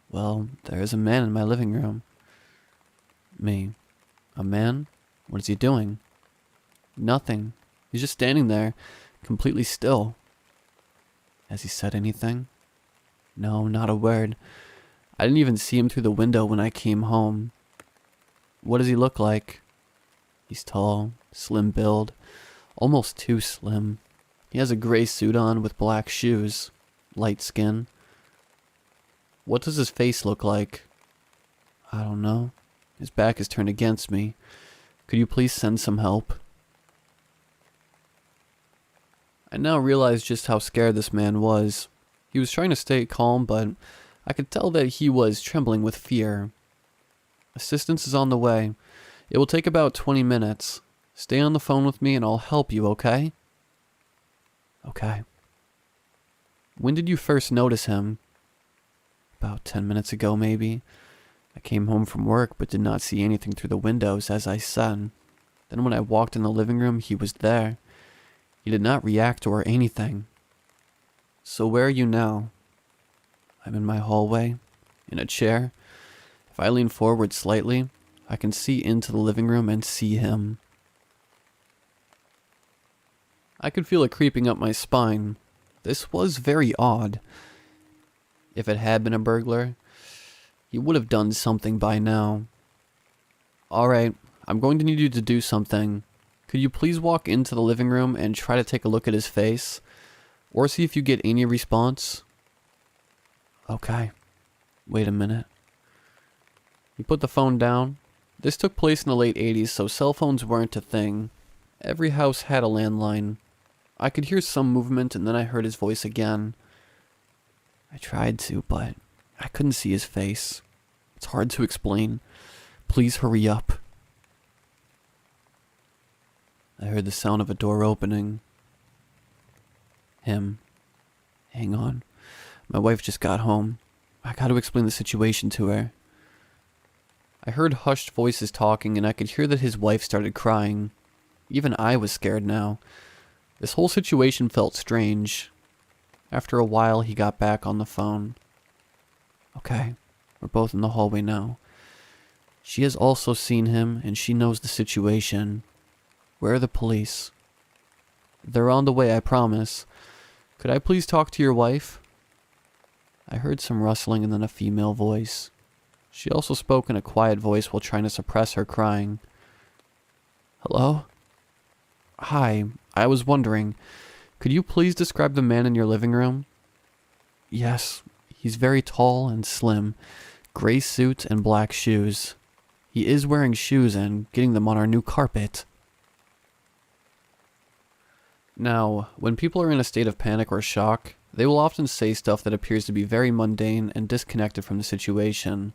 Well, there is a man in my living room. Me. A man? What is he doing? Nothing. He's just standing there, completely still. Has he said anything? No, not a word. I didn't even see him through the window when I came home. What does he look like? He's tall, slim build, almost too slim. He has a gray suit on with black shoes, light skin. What does his face look like? I don't know. His back is turned against me. Could you please send some help? I now realize just how scared this man was. He was trying to stay calm, but I could tell that he was trembling with fear. Assistance is on the way. It will take about 20 minutes. Stay on the phone with me and I'll help you, okay? Okay. When did you first notice him? About 10 minutes ago, maybe. I came home from work but did not see anything through the windows, as I said. Then when I walked in the living room, he was there. He did not react or anything. So where are you now? I'm in my hallway, in a chair. If I lean forward slightly, I can see into the living room and see him. I could feel it creeping up my spine. This was very odd. If it had been a burglar, he would have done something by now. Alright, I'm going to need you to do something. Could you please walk into the living room and try to take a look at his face? Or see if you get any response? Okay. Wait a minute. He put the phone down. This took place in the late 80s, so cell phones weren't a thing. Every house had a landline. I could hear some movement and then I heard his voice again. I tried to, but I couldn't see his face. It's hard to explain. Please hurry up. I heard the sound of a door opening. Him. Hang on. My wife just got home. I gotta explain the situation to her. I heard hushed voices talking, and I could hear that his wife started crying. Even I was scared now. This whole situation felt strange. After a while, he got back on the phone. Okay, we're both in the hallway now. She has also seen him, and she knows the situation. Where are the police? They're on the way, I promise. Could I please talk to your wife? I heard some rustling and then a female voice. She also spoke in a quiet voice while trying to suppress her crying. Hello? Hi, I was wondering, could you please describe the man in your living room? Yes, he's very tall and slim, gray suit and black shoes. He is wearing shoes and getting them on our new carpet. Now, when people are in a state of panic or shock, they will often say stuff that appears to be very mundane and disconnected from the situation.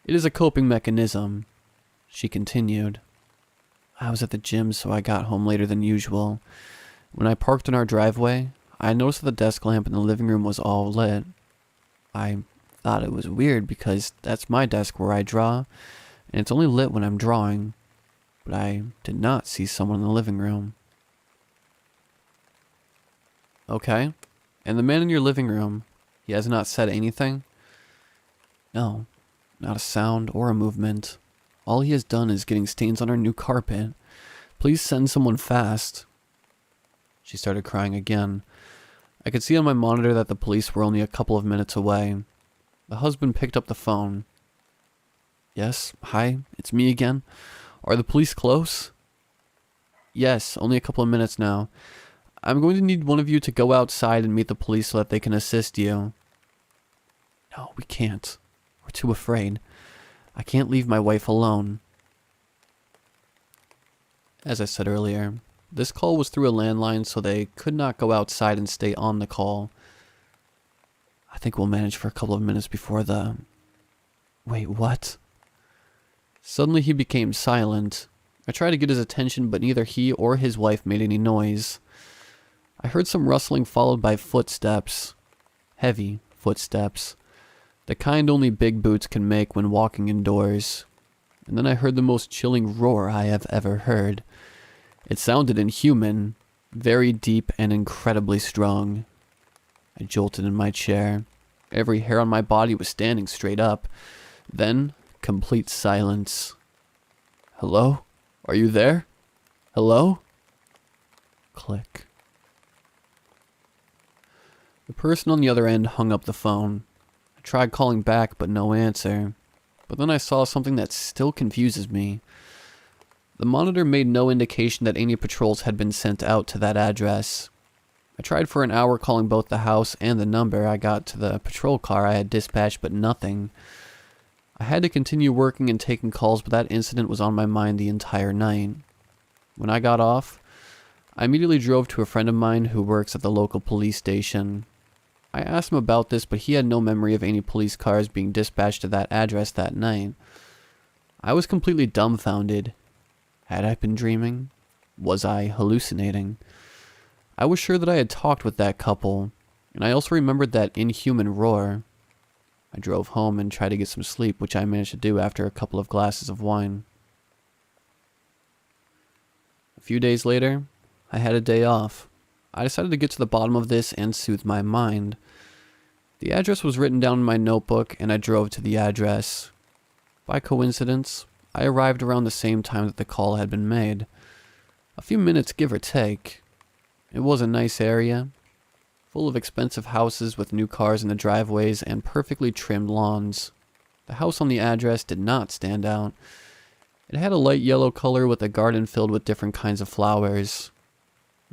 It is a coping mechanism, she continued. I was at the gym, so I got home later than usual. When I parked in our driveway, I noticed that the desk lamp in the living room was all lit. I thought it was weird because that's my desk where I draw, and it's only lit when I'm drawing, but I did not see someone in the living room. Okay, and the man in your living room, he has not said anything? No, not a sound or a movement. All he has done is getting stains on our new carpet. Please send someone fast. She started crying again. I could see on my monitor that the police were only a couple of minutes away. The husband picked up the phone. Yes, hi, it's me again. Are the police close? Yes, only a couple of minutes now. I'm going to need one of you to go outside and meet the police so that they can assist you. No, we can't. We're too afraid. I can't leave my wife alone. As I said earlier, this call was through a landline, so they could not go outside and stay on the call. I think we'll manage for a couple of minutes before the... Wait, what? Suddenly he became silent. I tried to get his attention, but neither he or his wife made any noise. I heard some rustling followed by footsteps. Heavy footsteps. The kind only big boots can make when walking indoors. And then I heard the most chilling roar I have ever heard. It sounded inhuman, very deep and incredibly strong. I jolted in my chair. Every hair on my body was standing straight up. Then, complete silence. Hello? Are you there? Hello? Click. The person on the other end hung up the phone. I tried calling back, but no answer. But then I saw something that still confuses me. The monitor made no indication that any patrols had been sent out to that address. I tried for an hour calling both the house and the number I got to the patrol car I had dispatched, but nothing. I had to continue working and taking calls, but that incident was on my mind the entire night. When I got off, I immediately drove to a friend of mine who works at the local police station. I asked him about this, but he had no memory of any police cars being dispatched to that address that night. I was completely dumbfounded. Had I been dreaming? Was I hallucinating? I was sure that I had talked with that couple, and I also remembered that inhuman roar. I drove home and tried to get some sleep, which I managed to do after a couple of glasses of wine. A few days later, I had a day off. I decided to get to the bottom of this and soothe my mind. The address was written down in my notebook, and I drove to the address. By coincidence, I arrived around the same time that the call had been made. A few minutes, give or take. It was a nice area, full of expensive houses with new cars in the driveways and perfectly trimmed lawns. The house on the address did not stand out. It had a light yellow color with a garden filled with different kinds of flowers.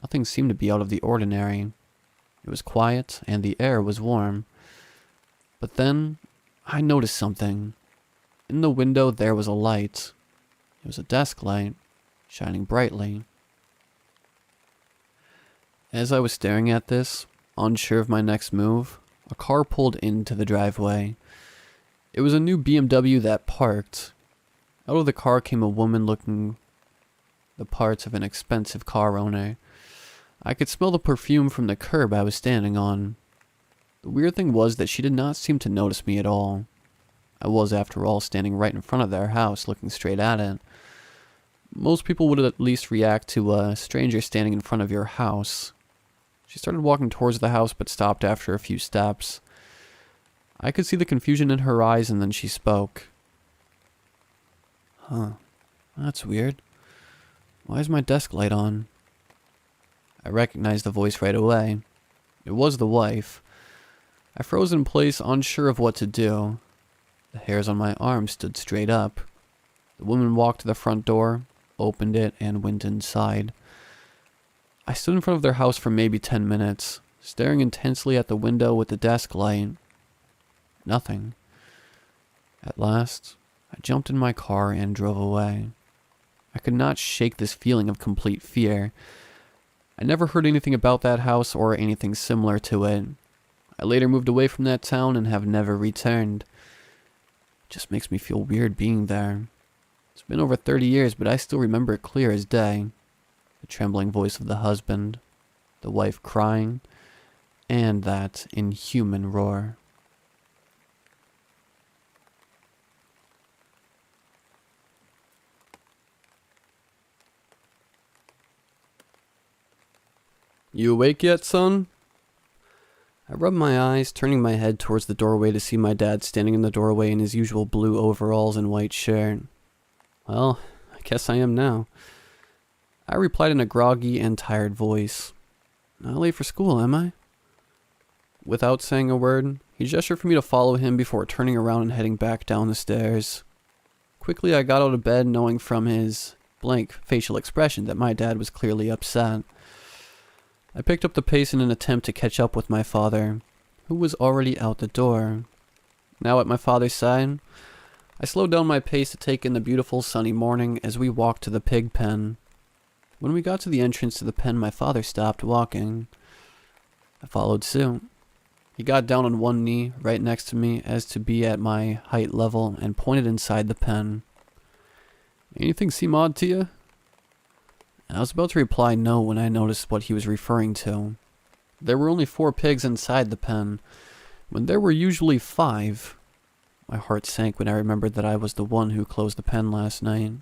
Nothing seemed to be out of the ordinary. It was quiet, and the air was warm. But then, I noticed something. In the window there was a light. It was a desk light, shining brightly. As I was staring at this, unsure of my next move, a car pulled into the driveway. It was a new BMW that parked. Out of the car came a woman looking the parts of an expensive car owner. I could smell the perfume from the curb I was standing on. The weird thing was that she did not seem to notice me at all. I was, after all, standing right in front of their house, looking straight at it. Most people would at least react to a stranger standing in front of your house. She started walking towards the house, but stopped after a few steps. I could see the confusion in her eyes, and then she spoke. Huh. That's weird. Why is my desk light on? I recognized the voice right away. It was the wife. I froze in place, unsure of what to do. The hairs on my arm stood straight up. The woman walked to the front door, opened it, and went inside. I stood in front of their house for maybe 10 minutes, staring intensely at the window with the desk light. Nothing. At last, I jumped in my car and drove away. I could not shake this feeling of complete fear. I never heard anything about that house or anything similar to it. I later moved away from that town and have never returned. It just makes me feel weird being there. It's been over 30 years, but I still remember it clear as day. The trembling voice of the husband, the wife crying, and that inhuman roar. You awake yet, son? I rubbed my eyes, turning my head towards the doorway to see my dad standing in the doorway in his usual blue overalls and white shirt. Well, I guess I am now. I replied in a groggy and tired voice. Not late for school, am I? Without saying a word, he gestured for me to follow him before turning around and heading back down the stairs. Quickly, I got out of bed, knowing from his blank facial expression that my dad was clearly upset. I picked up the pace in an attempt to catch up with my father, who was already out the door. Now at my father's side, I slowed down my pace to take in the beautiful sunny morning as we walked to the pig pen. When we got to the entrance to the pen, my father stopped walking. I followed suit. He got down on one knee right next to me as to be at my height level and pointed inside the pen. Anything seem odd to you? I was about to reply no when I noticed what he was referring to. There were only 4 pigs inside the pen, when there were usually 5. My heart sank when I remembered that I was the one who closed the pen last night.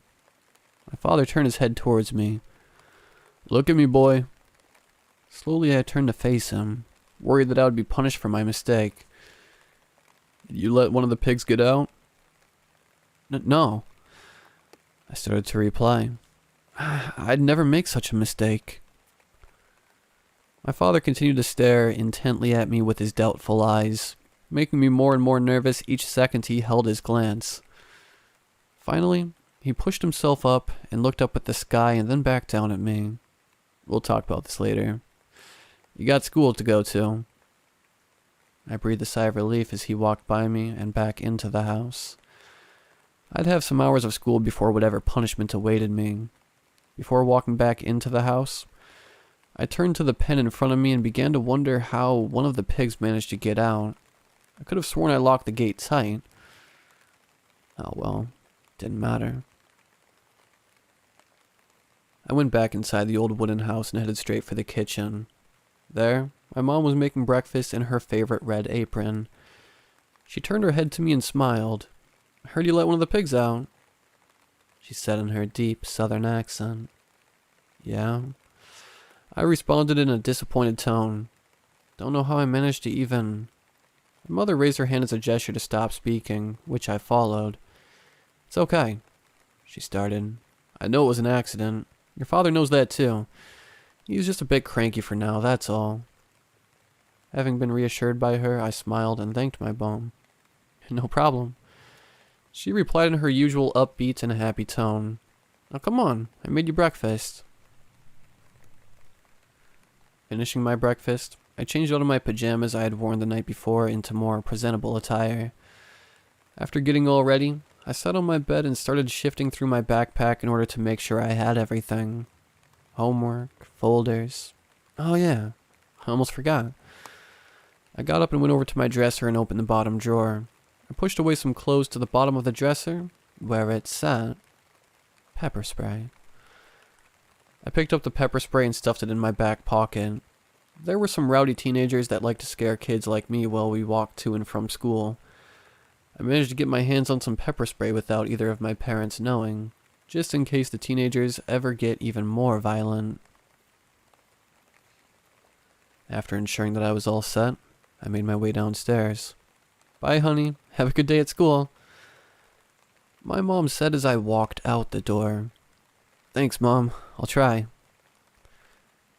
My father turned his head towards me. Look at me, boy. Slowly I turned to face him, worried that I would be punished for my mistake. Did you let one of the pigs get out? No. I started to reply. I'd never make such a mistake. My father continued to stare intently at me with his doubtful eyes, making me more and more nervous each second he held his glance. Finally, he pushed himself up and looked up at the sky and then back down at me. We'll talk about this later. You got school to go to. I breathed a sigh of relief as he walked by me and back into the house. I'd have some hours of school before whatever punishment awaited me. Before walking back into the house, I turned to the pen in front of me and began to wonder how one of the pigs managed to get out. I could have sworn I locked the gate tight. Oh well, didn't matter. I went back inside the old wooden house and headed straight for the kitchen. There, my mom was making breakfast in her favorite red apron. She turned her head to me and smiled. I heard you let one of the pigs out, she said in her deep southern accent. Yeah? I responded in a disappointed tone. Don't know how I managed to even... My mother raised her hand as a gesture to stop speaking, which I followed. It's okay, she started. I know it was an accident. Your father knows that too. He's just a bit cranky for now, that's all. Having been reassured by her, I smiled and thanked my mom. No problem. She replied in her usual upbeat and happy tone. Oh, come on, I made you breakfast. Finishing my breakfast, I changed out of my pajamas I had worn the night before into more presentable attire. After getting all ready, I sat on my bed and started shifting through my backpack in order to make sure I had everything. Homework, folders. Oh yeah, I almost forgot. I got up and went over to my dresser and opened the bottom drawer. I pushed away some clothes to the bottom of the dresser, where it sat. Pepper spray. I picked up the pepper spray and stuffed it in my back pocket. There were some rowdy teenagers that liked to scare kids like me while we walked to and from school. I managed to get my hands on some pepper spray without either of my parents knowing, just in case the teenagers ever get even more violent. After ensuring that I was all set, I made my way downstairs. Bye, honey. Have a good day at school. My mom said as I walked out the door. Thanks, Mom. I'll try.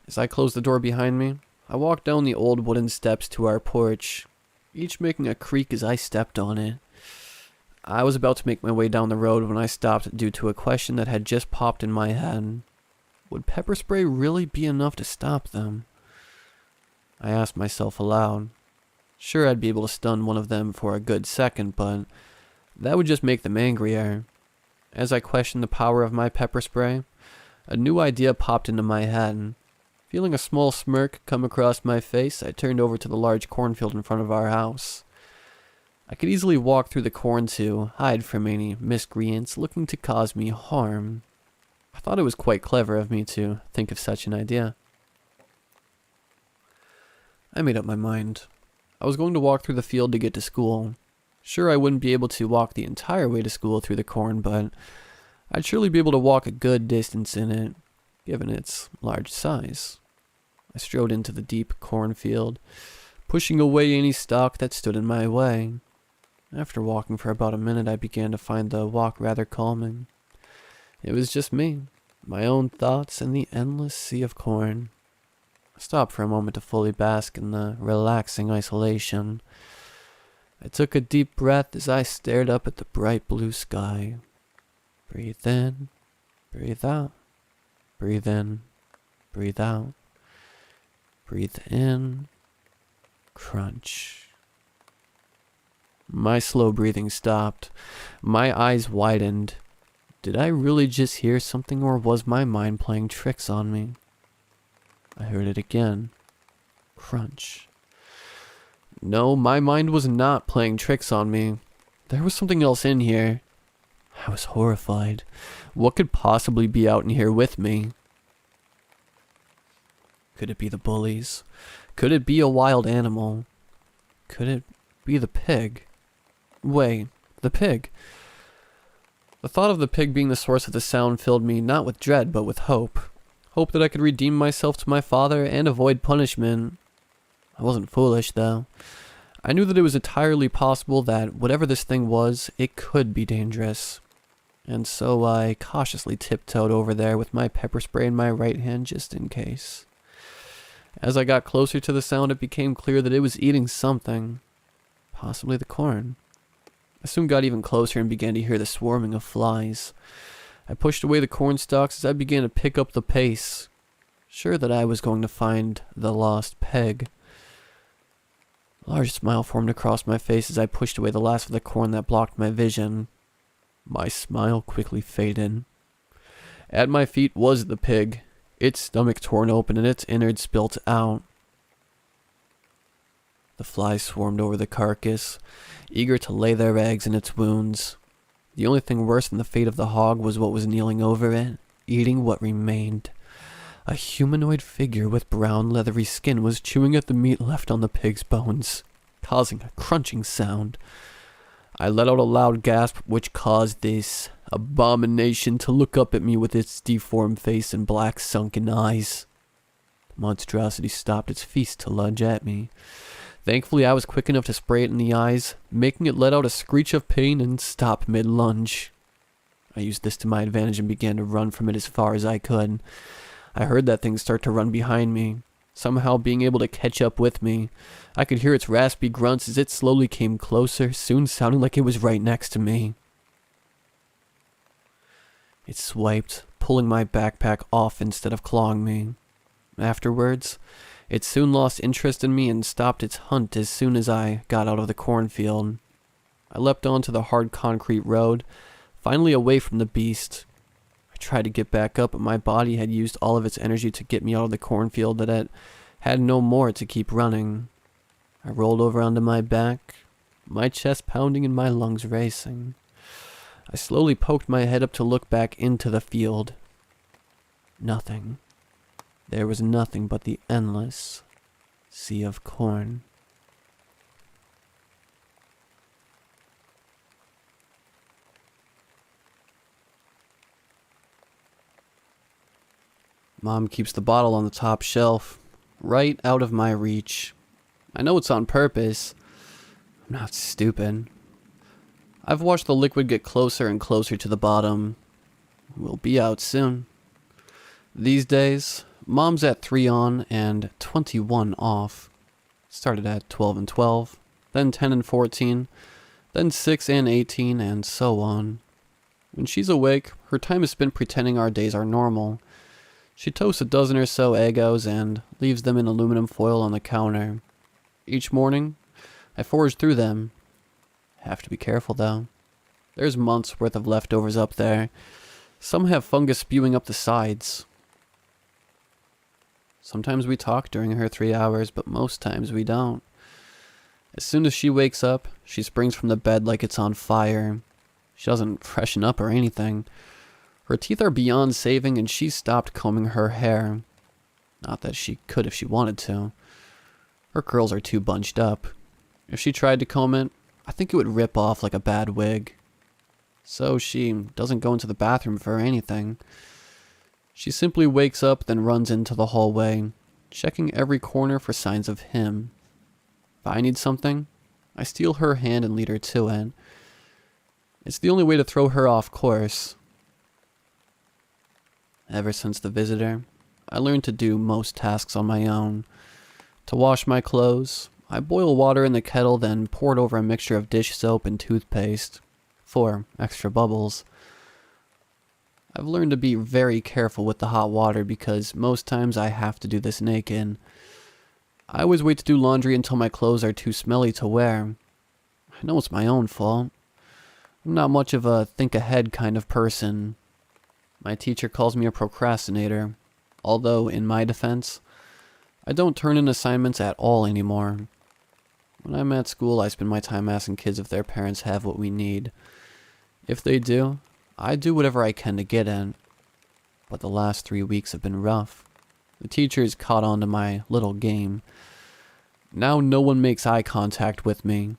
As I closed the door behind me, I walked down the old wooden steps to our porch, each making a creak as I stepped on it. I was about to make my way down the road when I stopped due to a question that had just popped in my head. Would pepper spray really be enough to stop them? I asked myself aloud. Sure, I'd be able to stun one of them for a good second, but that would just make them angrier. As I questioned the power of my pepper spray, a new idea popped into my head. Feeling a small smirk come across my face, I turned over to the large cornfield in front of our house. I could easily walk through the corn to hide from any miscreants looking to cause me harm. I thought it was quite clever of me to think of such an idea. I made up my mind. I was going to walk through the field to get to school. Sure, I wouldn't be able to walk the entire way to school through the corn, but I'd surely be able to walk a good distance in it, given its large size. I strode into the deep cornfield, pushing away any stalk that stood in my way. After walking for about a minute, I began to find the walk rather calming. It was just me, my own thoughts, and the endless sea of corn. I stopped for a moment to fully bask in the relaxing isolation. I took a deep breath as I stared up at the bright blue sky. Breathe in, breathe out, breathe in, breathe out, breathe in, crunch. My slow breathing stopped. My eyes widened. Did I really just hear something, or was my mind playing tricks on me? I heard it again. Crunch. No, my mind was not playing tricks on me. There was something else in here. I was horrified. What could possibly be out in here with me? Could it be the bullies? Could it be a wild animal? Could it be the pig? Wait, the pig. The thought of the pig being the source of the sound filled me not with dread, but with hope. Hope that I could redeem myself to my father and avoid punishment. I wasn't foolish, though. I knew that it was entirely possible that whatever this thing was, it could be dangerous. And so I cautiously tiptoed over there with my pepper spray in my right hand just in case. As I got closer to the sound, it became clear that it was eating something. Possibly the corn. I soon got even closer and began to hear the swarming of flies. I pushed away the corn stalks as I began to pick up the pace, sure that I was going to find the lost peg. A large smile formed across my face as I pushed away the last of the corn that blocked my vision. My smile quickly faded. At my feet was the pig, its stomach torn open and its innards spilt out. The flies swarmed over the carcass, eager to lay their eggs in its wounds. The only thing worse than the fate of the hog was what was kneeling over it, eating what remained. A humanoid figure with brown leathery skin was chewing at the meat left on the pig's bones, causing a crunching sound. I let out a loud gasp which caused this abomination to look up at me with its deformed face and black sunken eyes. The monstrosity stopped its feast to lunge at me. Thankfully, I was quick enough to spray it in the eyes, making it let out a screech of pain and stop mid-lunge. I used this to my advantage and began to run from it as far as I could. I heard that thing start to run behind me, somehow being able to catch up with me. I could hear its raspy grunts as it slowly came closer, soon sounding like it was right next to me. It swiped, pulling my backpack off instead of clawing me. Afterwards, it soon lost interest in me and stopped its hunt as soon as I got out of the cornfield. I leapt onto the hard concrete road, finally away from the beast. I tried to get back up, but my body had used all of its energy to get me out of the cornfield that it had no more to keep running. I rolled over onto my back my chest pounding and my lungs racing. I slowly poked my head up to look back into the field. Nothing. There was nothing but the endless sea of corn. Mom keeps the bottle on the top shelf, right out of my reach. I know it's on purpose. I'm not stupid. I've watched the liquid get closer and closer to the bottom. We'll be out soon. These days, Mom's at 3 on and 21 off. Started at 12 and 12, then 10 and 14, then 6 and 18, and so on. When she's awake, her time is spent pretending our days are normal. She toasts a dozen or so Eggos and leaves them in aluminum foil on the counter. Each morning, I forage through them. Have to be careful though. There's months worth of leftovers up there. Some have fungus spewing up the sides. Sometimes we talk during her 3 hours, but most times we don't. As soon as she wakes up, she springs from the bed like it's on fire. She doesn't freshen up or anything. Her teeth are beyond saving and she's stopped combing her hair. Not that she could if she wanted to. Her curls are too bunched up. If she tried to comb it, I think it would rip off like a bad wig. So she doesn't go into the bathroom for anything. She simply wakes up, then runs into the hallway, checking every corner for signs of him. If I need something, I steal her hand and lead her to it. It's the only way to throw her off course. Ever since the visitor, I learned to do most tasks on my own. To wash my clothes, I boil water in the kettle, then pour it over a mixture of dish soap and toothpaste, for extra bubbles. I've learned to be very careful with the hot water because most times I have to do this naked. I always wait to do laundry until my clothes are too smelly to wear. I know it's my own fault. I'm not much of a think ahead kind of person. My teacher calls me a procrastinator, although in my defense, I don't turn in assignments at all anymore. When I'm at school, I spend my time asking kids if their parents have what we need. If they do, I do whatever I can to get in. But the last 3 weeks have been rough. The teachers caught on to my little game. Now no one makes eye contact with me.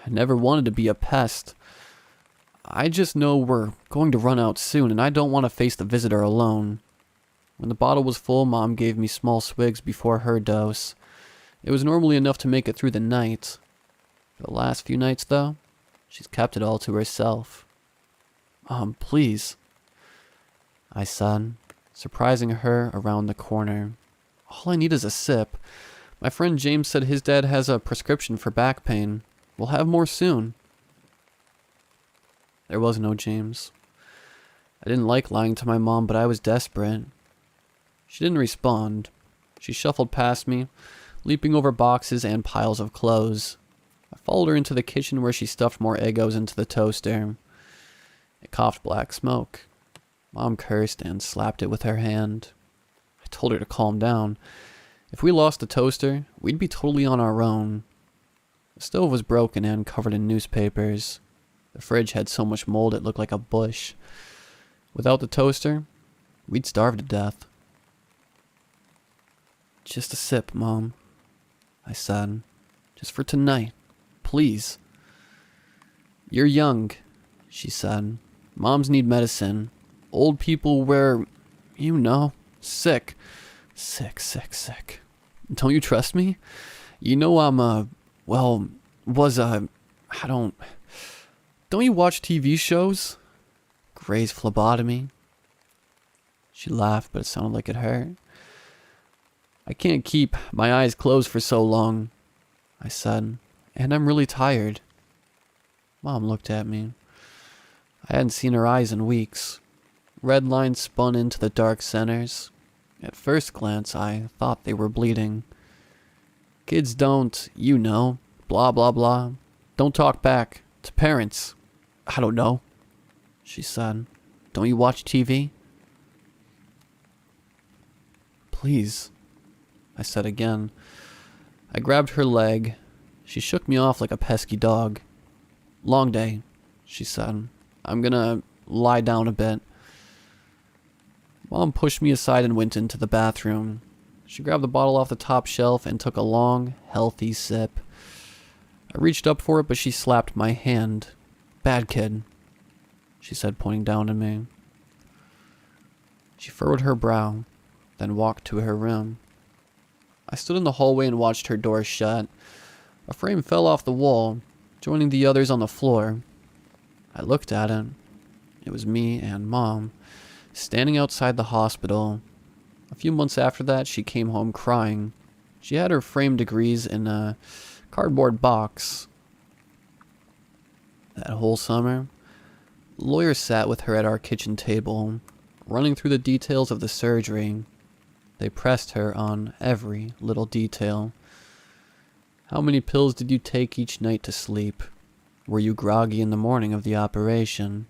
I never wanted to be a pest. I just know we're going to run out soon and I don't want to face the visitor alone. When the bottle was full, Mom gave me small swigs before her dose. It was normally enough to make it through the night. For the last few nights, though, she's kept it all to herself. Mom, please, I said, surprising her around the corner. All I need is a sip. My friend James said his dad has a prescription for back pain. We'll have more soon. There was no James. I didn't like lying to my mom, but I was desperate. She didn't respond. She shuffled past me, leaping over boxes and piles of clothes. I followed her into the kitchen where she stuffed more Eggos into the toaster. It coughed black smoke. Mom cursed and slapped it with her hand. I told her to calm down. If we lost the toaster, we'd be totally on our own. The stove was broken and covered in newspapers. The fridge had so much mold it looked like a bush. Without the toaster, we'd starve to death. Just a sip, Mom, I said. Just for tonight, please. You're young, she said. Moms need medicine. Old people were, sick. Sick. Don't you trust me? You know Don't you watch TV shows? Gray's phlebotomy. She laughed, but it sounded like it hurt. I can't keep my eyes closed for so long, I said, and I'm really tired. Mom looked at me. I hadn't seen her eyes in weeks. Red lines spun into the dark centers. At first glance, I thought they were bleeding. Kids don't, blah blah blah. Don't talk back to parents. I don't know, she said. Don't you watch TV? Please, I said again. I grabbed her leg. She shook me off like a pesky dog. "Long day," she said. "I'm gonna lie down a bit." Mom pushed me aside and went into the bathroom. She grabbed the bottle off the top shelf and took a long, healthy sip. I reached up for it, but she slapped my hand. "Bad kid," she said, pointing down at me. She furrowed her brow, then walked to her room. I stood in the hallway and watched her door shut. A frame fell off the wall, joining the others on the floor. I looked at it. It was me and Mom, standing outside the hospital. A few months after that, she came home crying. She had her frame degrees in a cardboard box. That whole summer, the lawyer sat with her at our kitchen table, running through the details of the surgery. They pressed her on every little detail. How many pills did you take each night to sleep? Were you groggy in the morning of the operation?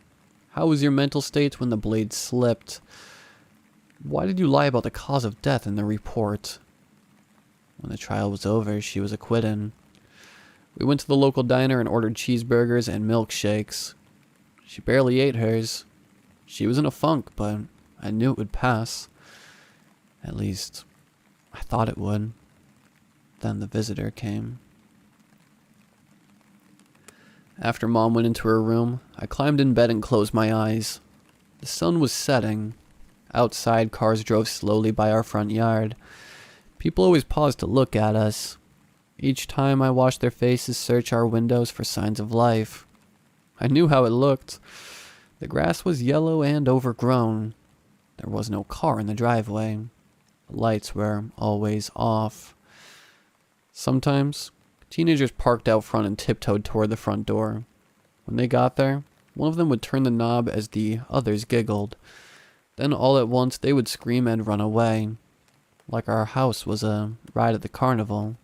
How was your mental state when the blade slipped? Why did you lie about the cause of death in the report? When the trial was over, she was acquitted. We went to the local diner and ordered cheeseburgers and milkshakes. She barely ate hers. She was in a funk, but I knew it would pass. At least, I thought it would. Then the visitor came. After Mom went into her room, I climbed in bed and closed my eyes. The sun was setting. Outside, cars drove slowly by our front yard. People always paused to look at us. Each time I watched their faces search our windows for signs of life. I knew how it looked. The grass was yellow and overgrown. There was no car in the driveway. The lights were always off. Sometimes, teenagers parked out front and tiptoed toward the front door. When they got there, one of them would turn the knob as the others giggled. Then all at once they would scream and run away, like our house was a ride at the carnival.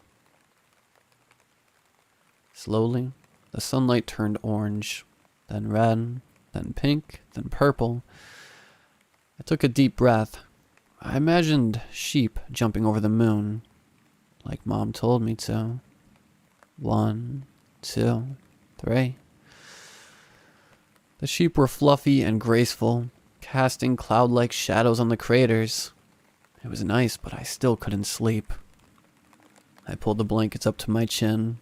Slowly, the sunlight turned orange, then red, then pink, then purple. I took a deep breath. I imagined sheep jumping over the moon, like Mom told me to. 1, 2, 3. The sheep were fluffy and graceful, casting cloud-like shadows on the craters. It was nice, but I still couldn't sleep. I pulled the blankets up to my chin.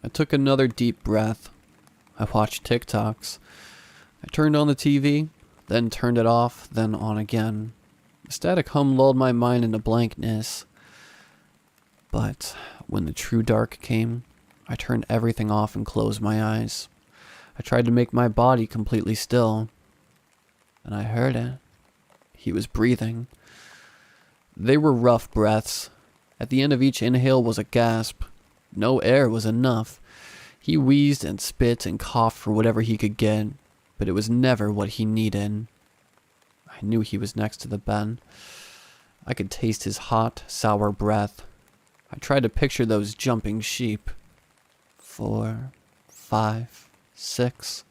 I took another deep breath. I watched TikToks. I turned on the TV, then turned it off, then on again. A static hum lulled my mind into blankness. But when the true dark came, I turned everything off and closed my eyes. I tried to make my body completely still. And I heard it. He was breathing. They were rough breaths. At the end of each inhale was a gasp. No air was enough. He wheezed and spit and coughed for whatever he could get, but it was never what he needed. I knew he was next to the bed. I could taste his hot, sour breath. I tried to picture those jumping sheep. 4, 5, 6.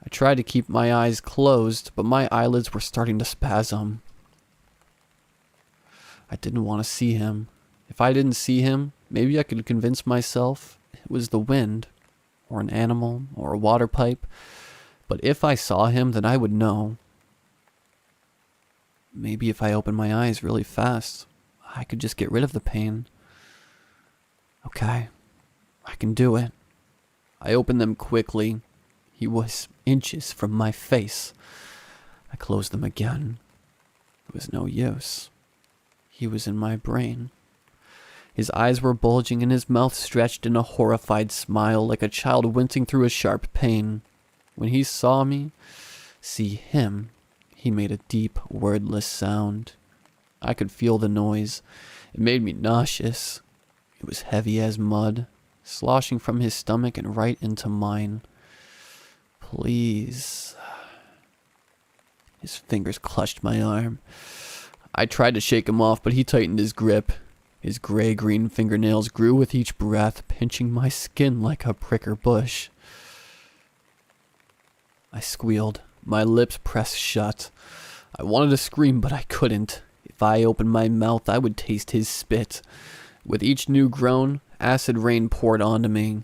I tried to keep my eyes closed, but my eyelids were starting to spasm. I didn't want to see him. If I didn't see him, maybe I could convince myself it was the wind, or an animal, or a water pipe. But if I saw him, then I would know. Maybe if I opened my eyes really fast, I could just get rid of the pain. Okay, I can do it. I opened them quickly. He was inches from my face. I closed them again. It was no use. He was in my brain. His eyes were bulging and his mouth stretched in a horrified smile like a child wincing through a sharp pain. When he saw me, see him, he made a deep, wordless sound. I could feel the noise. It made me nauseous. It was heavy as mud, sloshing from his stomach and right into mine. Please. His fingers clutched my arm. I tried to shake him off, but he tightened his grip. His gray-green fingernails grew with each breath, pinching my skin like a pricker bush. I squealed. My lips pressed shut. I wanted to scream, but I couldn't. If I opened my mouth, I would taste his spit. With each new groan, acid rain poured onto me.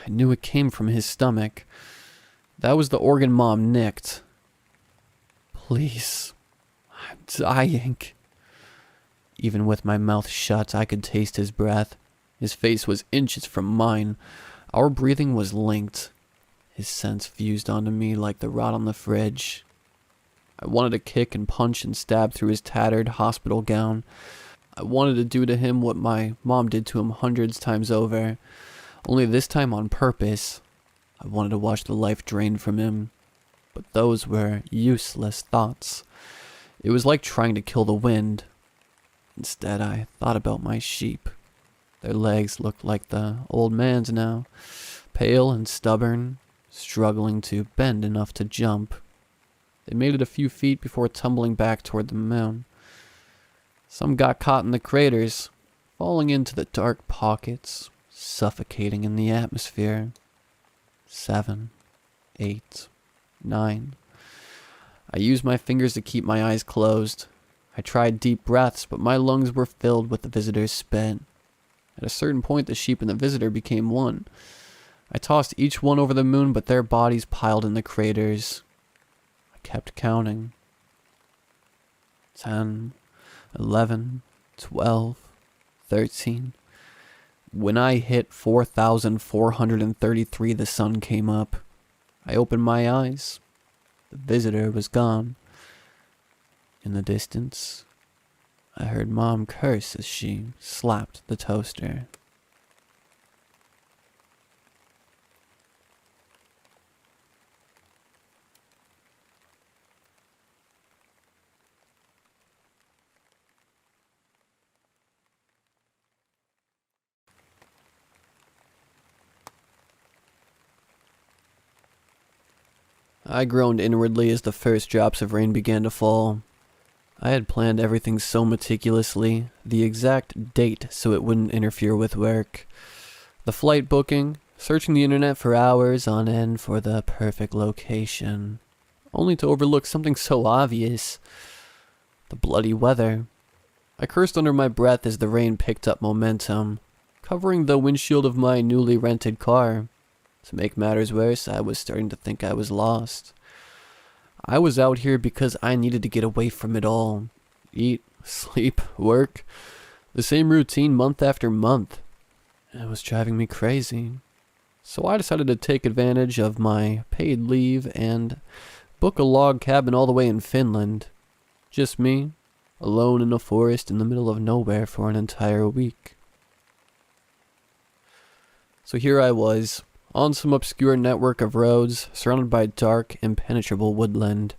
I knew it came from his stomach. That was the organ Mom nicked. Please. I'm dying. Even with my mouth shut, I could taste his breath. His face was inches from mine. Our breathing was linked. His scents fused onto me like the rot on the fridge. I wanted to kick and punch and stab through his tattered hospital gown. I wanted to do to him what my mom did to him hundreds times over, only this time on purpose. I wanted to watch the life drain from him, but those were useless thoughts. It was like trying to kill the wind. Instead, I thought about my sheep. Their legs looked like the old man's now, pale and stubborn, struggling to bend enough to jump. They made it a few feet before tumbling back toward the moon. Some got caught in the craters, falling into the dark pockets, suffocating in the atmosphere. 7, 8, 9. I used my fingers to keep my eyes closed. I tried deep breaths, but my lungs were filled with the visitor's spit. At a certain point, the sheep and the visitor became one. I tossed each one over the moon, but their bodies piled in the craters. I kept counting. 10, 11, 12, 13. When I hit 4,433, the sun came up. I opened my eyes. The visitor was gone. In the distance, I heard Mom curse as she slapped the toaster. I groaned inwardly as the first drops of rain began to fall. I had planned everything so meticulously, the exact date so it wouldn't interfere with work, the flight booking, searching the internet for hours on end for the perfect location, only to overlook something so obvious: the bloody weather. I cursed under my breath as the rain picked up momentum, covering the windshield of my newly rented car. To make matters worse, I was starting to think I was lost. I was out here because I needed to get away from it all. Eat, sleep, work. The same routine month after month. It was driving me crazy. So I decided to take advantage of my paid leave and book a log cabin all the way in Finland. Just me, alone in a forest in the middle of nowhere for an entire week. So here I was, on some obscure network of roads, surrounded by dark, impenetrable woodland.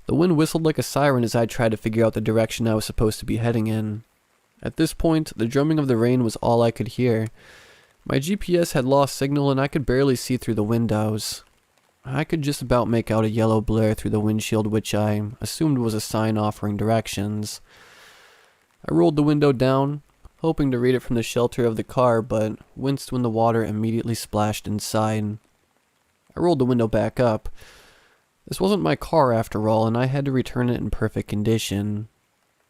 The wind whistled like a siren as I tried to figure out the direction I was supposed to be heading in. At this point, the drumming of the rain was all I could hear. My GPS had lost signal and I could barely see through the windows. I could just about make out a yellow blur through the windshield, which I assumed was a sign offering directions. I rolled the window down, hoping to read it from the shelter of the car, but winced when the water immediately splashed inside. I rolled the window back up. This wasn't my car after all, and I had to return it in perfect condition.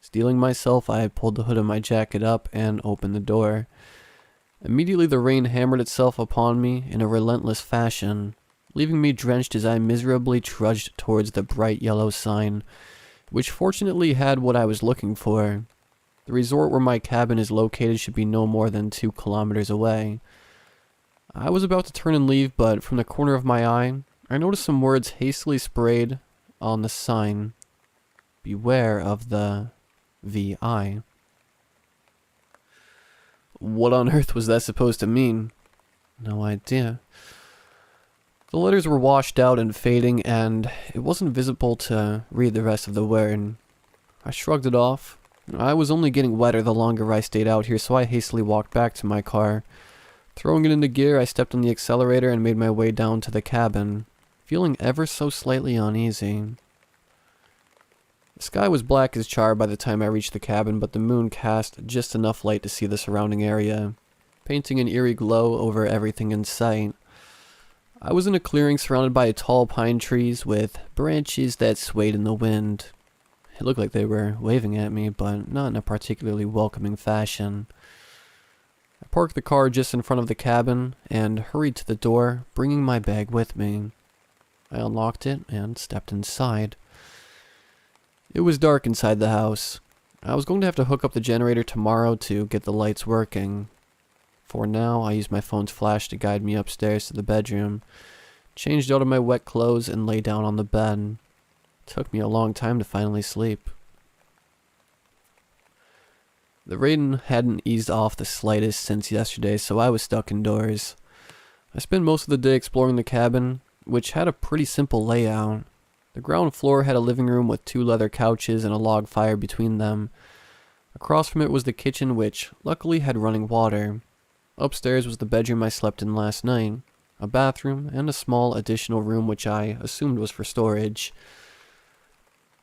Steeling myself, I pulled the hood of my jacket up and opened the door. Immediately the rain hammered itself upon me in a relentless fashion, leaving me drenched as I miserably trudged towards the bright yellow sign, which fortunately had what I was looking for. The resort where my cabin is located should be no more than 2 kilometers away. I was about to turn and leave, but from the corner of my eye, I noticed some words hastily sprayed on the sign. Beware of the VI. What on earth was that supposed to mean? No idea. The letters were washed out and fading, and it wasn't visible to read the rest of the word. I shrugged it off. I was only getting wetter the longer I stayed out here, so I hastily walked back to my car. Throwing it into gear, I stepped on the accelerator and made my way down to the cabin, feeling ever so slightly uneasy. The sky was black as char by the time I reached the cabin, but the moon cast just enough light to see the surrounding area, painting an eerie glow over everything in sight. I was in a clearing surrounded by tall pine trees with branches that swayed in the wind. It looked like they were waving at me, but not in a particularly welcoming fashion. I parked the car just in front of the cabin and hurried to the door, bringing my bag with me. I unlocked it and stepped inside. It was dark inside the house. I was going to have to hook up the generator tomorrow to get the lights working. For now, I used my phone's flash to guide me upstairs to the bedroom, changed out of my wet clothes, and lay down on the bed. It took me a long time to finally sleep. The rain hadn't eased off the slightest since yesterday, so I was stuck indoors. I spent most of the day exploring the cabin, which had a pretty simple layout. The ground floor had a living room with 2 leather couches and a log fire between them. Across from it was the kitchen, which luckily had running water. Upstairs was the bedroom I slept in last night, a bathroom, and a small additional room which I assumed was for storage.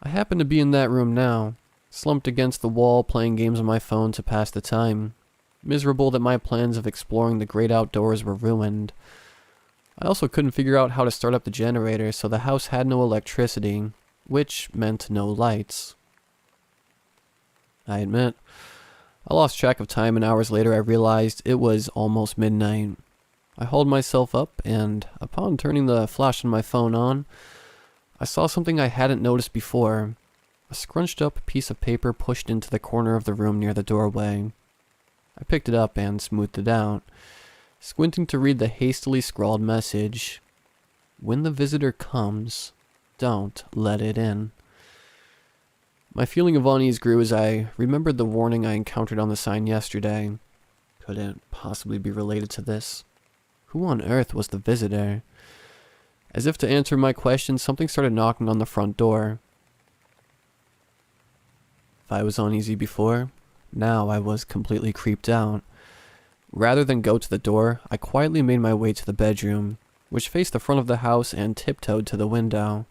I happened to be in that room now, slumped against the wall playing games on my phone to pass the time, miserable that my plans of exploring the great outdoors were ruined. I also couldn't figure out how to start up the generator, so the house had no electricity, which meant no lights. I admit, I lost track of time, and hours later I realized it was almost midnight. I hauled myself up, and upon turning the flash on my phone on, I saw something I hadn't noticed before. A scrunched up piece of paper pushed into the corner of the room near the doorway. I picked it up and smoothed it out, squinting to read the hastily scrawled message. When the visitor comes, don't let it in. My feeling of unease grew as I remembered the warning I encountered on the sign yesterday. Could it possibly be related to this? Who on earth was the visitor? As if to answer my question, something started knocking on the front door. If I was uneasy before, now I was completely creeped out. Rather than go to the door, I quietly made my way to the bedroom, which faced the front of the house, and tiptoed to the window.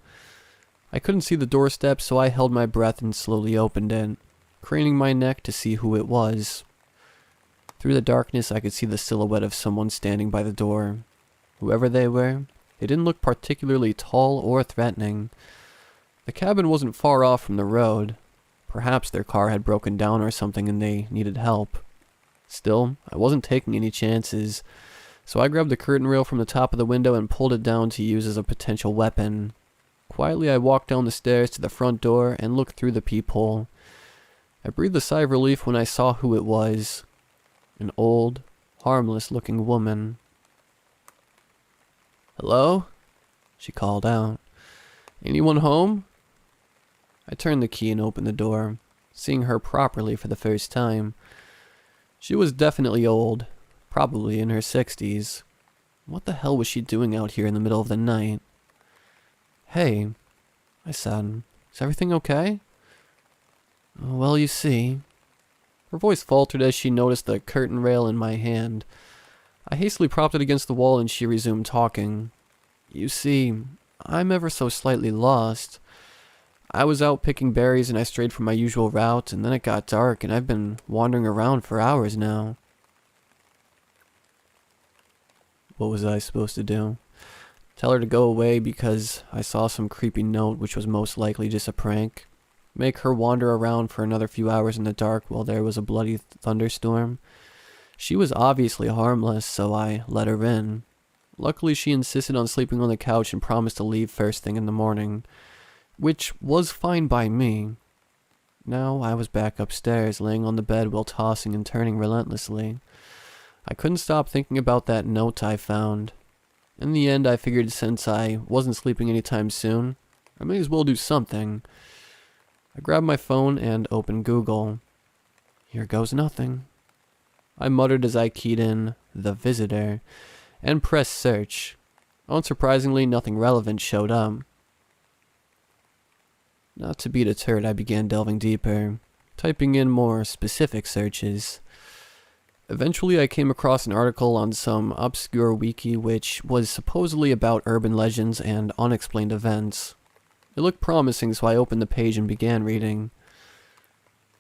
I couldn't see the doorstep, so I held my breath and slowly opened it, craning my neck to see who it was. Through the darkness, I could see the silhouette of someone standing by the door. Whoever they were, they didn't look particularly tall or threatening. The cabin wasn't far off from the road. Perhaps their car had broken down or something and they needed help. Still, I wasn't taking any chances, so I grabbed the curtain rail from the top of the window and pulled it down to use as a potential weapon. Quietly, I walked down the stairs to the front door and looked through the peephole. I breathed a sigh of relief when I saw who it was. An old, harmless-looking woman. "Hello?" she called out. "Anyone home?" I turned the key and opened the door, seeing her properly for the first time. She was definitely old, probably in her 60s. What the hell was she doing out here in the middle of the night? "Hey," I said, "is everything okay?" "Well, you see..." Her voice faltered as she noticed the curtain rail in my hand. I hastily propped it against the wall and she resumed talking. "You see, I'm ever so slightly lost. I was out picking berries and I strayed from my usual route, and then it got dark and I've been wandering around for hours now." What was I supposed to do? Tell her to go away because I saw some creepy note which was most likely just a prank? Make her wander around for another few hours in the dark while there was a bloody thunderstorm? She was obviously harmless, so I let her in. Luckily, she insisted on sleeping on the couch and promised to leave first thing in the morning, which was fine by me. Now I was back upstairs, laying on the bed while tossing and turning relentlessly. I couldn't stop thinking about that note I found. In the end, I figured since I wasn't sleeping anytime soon, I may as well do something. I grabbed my phone and opened Google. Here goes nothing. I muttered as I keyed in "the visitor" and pressed search. Unsurprisingly, nothing relevant showed up. Not to be deterred, I began delving deeper, typing in more specific searches. Eventually, I came across an article on some obscure wiki which was supposedly about urban legends and unexplained events. It looked promising, so I opened the page and began reading.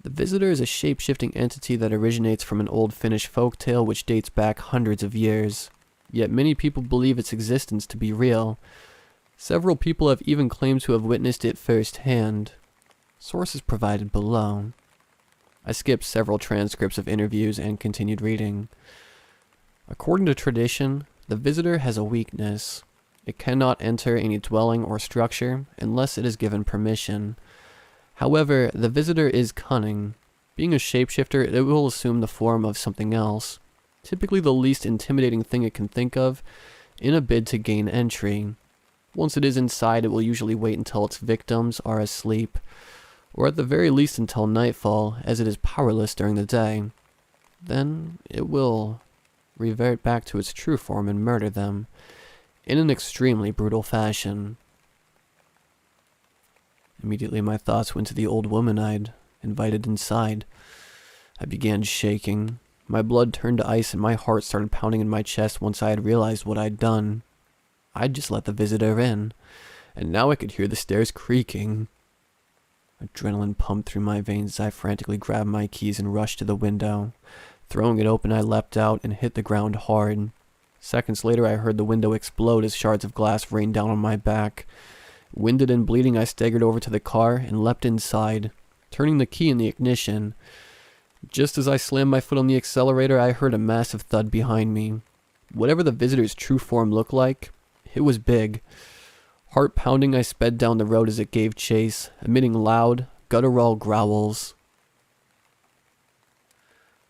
The visitor is a shape-shifting entity that originates from an old Finnish folktale which dates back hundreds of years. Yet many people believe its existence to be real. Several people have even claimed to have witnessed it firsthand. Sources provided below. I skipped several transcripts of interviews and continued reading. According to tradition, the visitor has a weakness. It cannot enter any dwelling or structure unless it is given permission. However, the visitor is cunning. Being a shapeshifter, it will assume the form of something else, typically the least intimidating thing it can think of, in a bid to gain entry. Once it is inside, it will usually wait until its victims are asleep, or at the very least until nightfall, as it is powerless during the day. Then it will revert back to its true form and murder them, in an extremely brutal fashion. Immediately my thoughts went to the old woman I'd invited inside. I began shaking. My blood turned to ice and my heart started pounding in my chest once I had realized what I'd done. I'd just let the visitor in, and now I could hear the stairs creaking. Adrenaline pumped through my veins as I frantically grabbed my keys and rushed to the window. Throwing it open, I leapt out and hit the ground hard. Seconds later, I heard the window explode as shards of glass rained down on my back. Winded and bleeding, I staggered over to the car and leapt inside, turning the key in the ignition. Just as I slammed my foot on the accelerator, I heard a massive thud behind me. Whatever the visitor's true form looked like, it was big. Heart pounding, I sped down the road as it gave chase, emitting loud, guttural growls.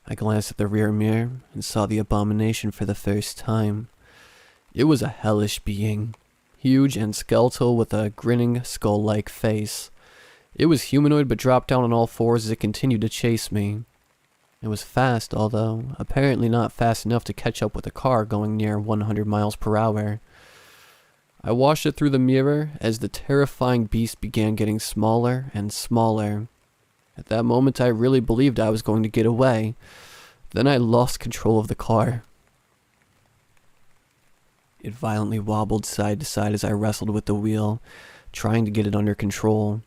I glanced at the rear mirror and saw the abomination for the first time. It was a hellish being, huge and skeletal with a grinning, skull-like face. It was humanoid but dropped down on all fours as it continued to chase me. It was fast, although apparently not fast enough to catch up with a car going near 100 miles per hour. I watched it through the mirror as the terrifying beast began getting smaller and smaller. At that moment, I really believed I was going to get away. Then I lost control of the car. It violently wobbled side to side as I wrestled with the wheel, trying to get it under control.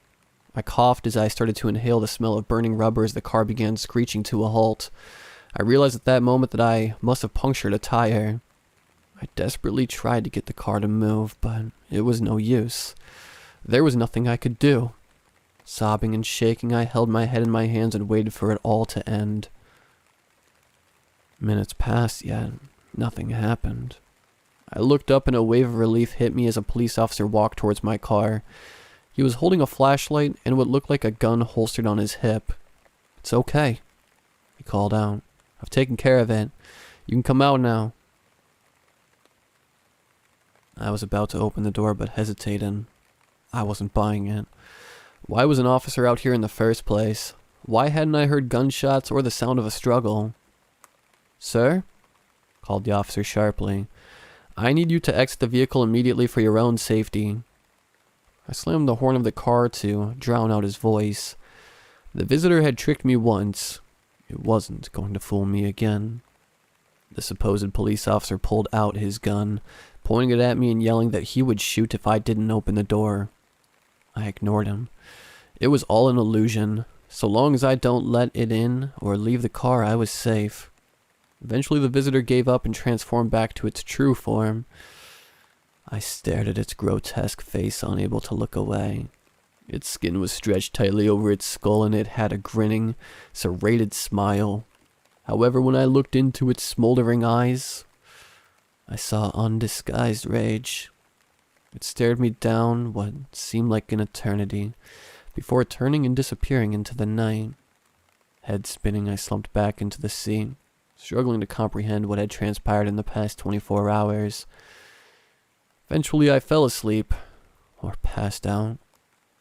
I coughed as I started to inhale the smell of burning rubber as the car began screeching to a halt. I realized at that moment that I must have punctured a tire. I desperately tried to get the car to move, but it was no use. There was nothing I could do. Sobbing and shaking, I held my head in my hands and waited for it all to end. Minutes passed, yet nothing happened. I looked up and a wave of relief hit me as a police officer walked towards my car. He was holding a flashlight and what looked like a gun holstered on his hip. "It's okay," he called out. "I've taken care of it. You can come out now." I was about to open the door but hesitated. I wasn't buying it. Why was an officer out here in the first place? Why hadn't I heard gunshots or the sound of a struggle? "Sir?" called the officer sharply. "I need you to exit the vehicle immediately for your own safety." I slammed the horn of the car to drown out his voice. The visitor had tricked me once. It wasn't going to fool me again. The supposed police officer pulled out his gun, pointing it at me and yelling that he would shoot if I didn't open the door. I ignored him. It was all an illusion. So long as I don't let it in or leave the car, I was safe. Eventually the visitor gave up and transformed back to its true form. I stared at its grotesque face, unable to look away. Its skin was stretched tightly over its skull and it had a grinning, serrated smile. However, when I looked into its smoldering eyes, I saw undisguised rage. It stared me down what seemed like an eternity, before turning and disappearing into the night. Head spinning, I slumped back into the seat, struggling to comprehend what had transpired in the past 24 hours. Eventually I fell asleep, or passed out.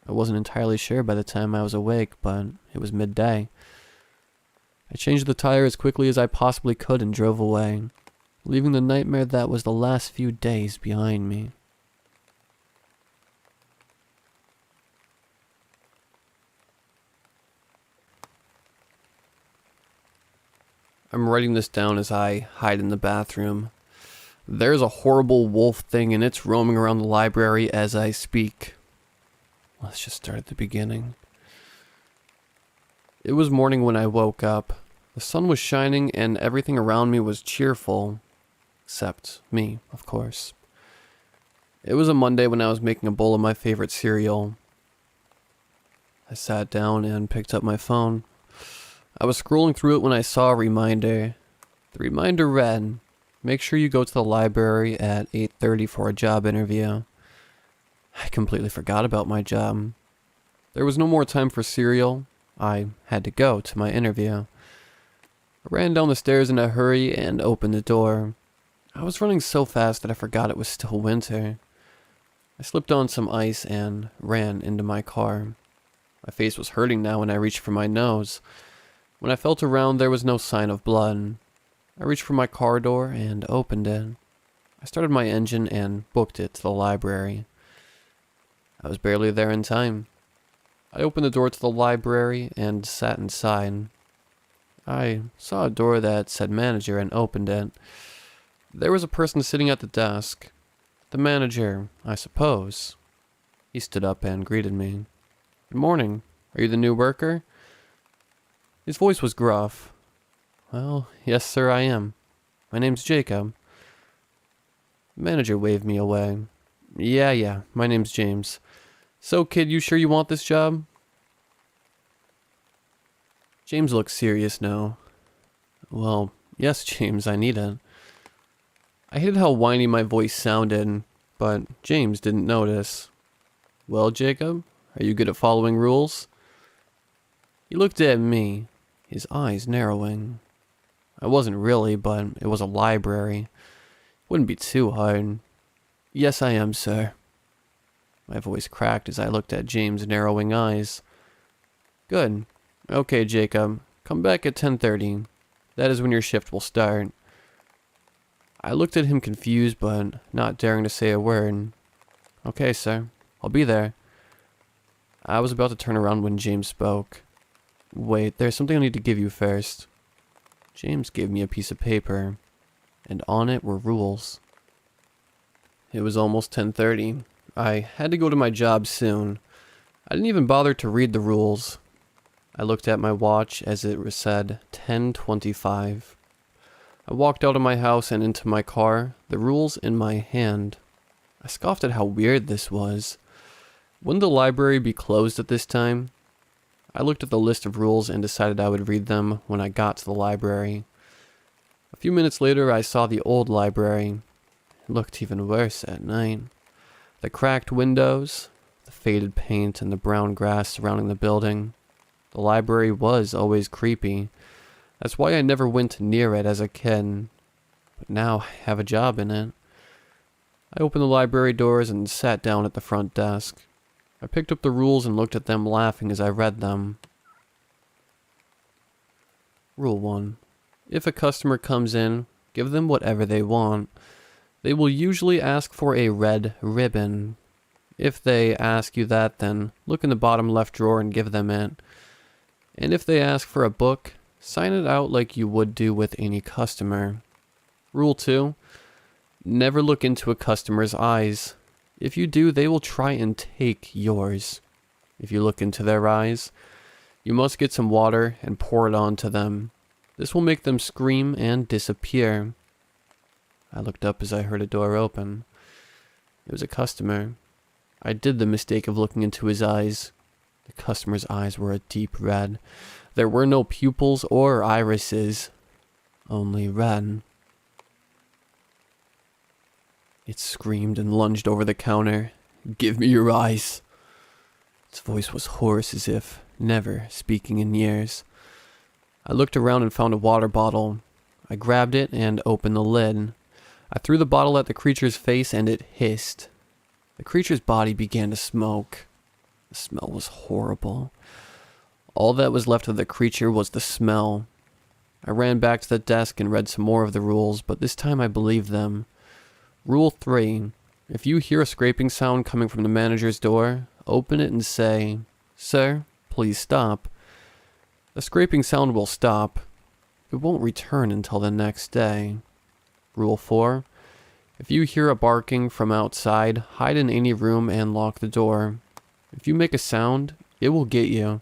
I wasn't entirely sure by the time I was awake, but it was midday. I changed the tire as quickly as I possibly could and drove away, leaving the nightmare that was the last few days behind me. I'm writing this down as I hide in the bathroom. There's a horrible wolf thing and it's roaming around the library as I speak. Let's just start at the beginning. It was morning when I woke up. The sun was shining and everything around me was cheerful. Except me, of course. It was a Monday when I was making a bowl of my favorite cereal. I sat down and picked up my phone. I was scrolling through it when I saw a reminder. The reminder read, make sure you go to the library at 8:30 for a job interview. I completely forgot about my job. There was no more time for cereal. I had to go to my interview. I ran down the stairs in a hurry and opened the door. I was running so fast that I forgot it was still winter. I slipped on some ice and ran into my car. My face was hurting now when I reached for my nose. When I felt around, there was no sign of blood. I reached for my car door and opened it. I started my engine and booked it to the library. I was barely there in time. I opened the door to the library and sat inside. I saw a door that said manager and opened it. There was a person sitting at the desk. The manager, I suppose. He stood up and greeted me. Good morning. Are you the new worker? His voice was gruff. Well, yes sir, I am. My name's Jacob. The manager waved me away. Yeah, my name's James. So kid, you sure you want this job? James looked serious now. Well, yes James, I need it. I hated how whiny my voice sounded, but James didn't notice. Well, Jacob, are you good at following rules? He looked at me, his eyes narrowing. I wasn't really, but it was a library. Wouldn't be too hard. Yes, I am, sir. My voice cracked as I looked at James' narrowing eyes. Good. Okay, Jacob. Come back at 10:30. That is when your shift will start. I looked at him confused, but not daring to say a word. Okay, sir. I'll be there. I was about to turn around when James spoke. Wait, there's something I need to give you first. James gave me a piece of paper, and on it were rules. It was almost 10:30. I had to go to my job soon. I didn't even bother to read the rules. I looked at my watch as it said 10:25. I walked out of my house and into my car, the rules in my hand. I scoffed at how weird this was. Wouldn't the library be closed at this time? I looked at the list of rules and decided I would read them when I got to the library. A few minutes later, I saw the old library. It looked even worse at night. The cracked windows, the faded paint, and the brown grass surrounding the building. The library was always creepy. That's why I never went near it as a kid. But now I have a job in it. I opened the library doors and sat down at the front desk. I picked up the rules and looked at them laughing as I read them. Rule 1. If a customer comes in, give them whatever they want. They will usually ask for a red ribbon. If they ask you that, then look in the bottom left drawer and give them it. And if they ask for a book, sign it out like you would do with any customer. Rule 2. Never look into a customer's eyes. If you do, they will try and take yours. If you look into their eyes, you must get some water and pour it onto them. This will make them scream and disappear. I looked up as I heard a door open. It was a customer. I did the mistake of looking into his eyes. The customer's eyes were a deep red. There were no pupils or irises, only red. It screamed and lunged over the counter. Give me your eyes. Its voice was hoarse as if never speaking in years. I looked around and found a water bottle. I grabbed it and opened the lid. I threw the bottle at the creature's face and it hissed. The creature's body began to smoke. The smell was horrible. All that was left of the creature was the smell. I ran back to the desk and read some more of the rules, but this time I believed them. Rule 3. If you hear a scraping sound coming from the manager's door, open it and say, "Sir, please stop." The scraping sound will stop. It won't return until the next day. Rule 4. If you hear a barking from outside, hide in any room and lock the door. If you make a sound, it will get you.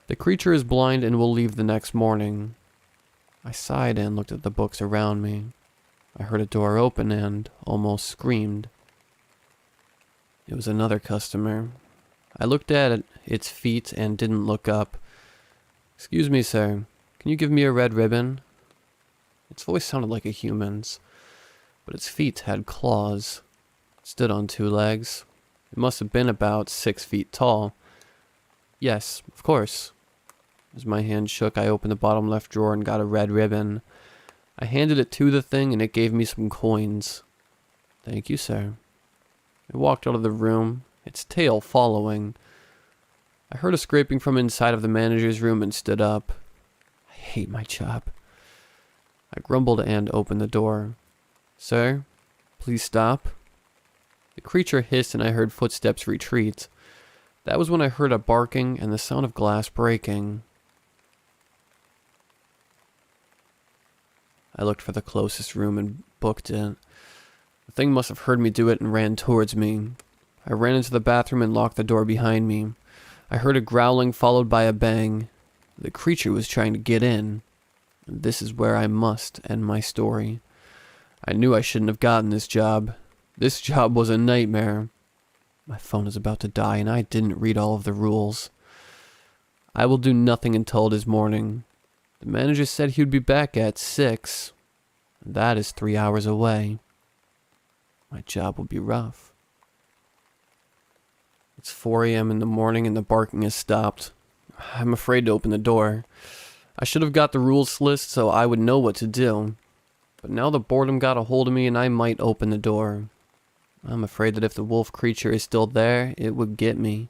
The creature is blind and will leave the next morning. I sighed and looked at the books around me. I heard a door open and almost screamed. It was another customer. I looked at its feet and didn't look up. "Excuse me, sir. Can you give me a red ribbon? Its voice sounded like a human's, but its feet had claws. It stood on 2 legs. It must have been about 6 feet tall. Yes, of course. As my hand shook, I opened the bottom left drawer and got a red ribbon. I handed it to the thing and it gave me some coins. Thank you, sir. It walked out of the room, its tail following. I heard a scraping from inside of the manager's room and stood up. I hate my job. I grumbled and opened the door. Sir, please stop. The creature hissed and I heard footsteps retreat. That was when I heard a barking and the sound of glass breaking. I looked for the closest room and booked it. The thing must have heard me do it and ran towards me. I ran into the bathroom and locked the door behind me. I heard a growling followed by a bang. The creature was trying to get in. And this is where I must end my story. I knew I shouldn't have gotten this job. This job was a nightmare. My phone is about to die and I didn't read all of the rules. I will do nothing until it is morning. The manager said he would be back at 6. That is 3 hours away. My job will be rough. It's 4 a.m. in the morning and the barking has stopped. I'm afraid to open the door. I should have got the rules list so I would know what to do. But now the boredom got a hold of me and I might open the door. I'm afraid that if the wolf creature is still there, it would get me.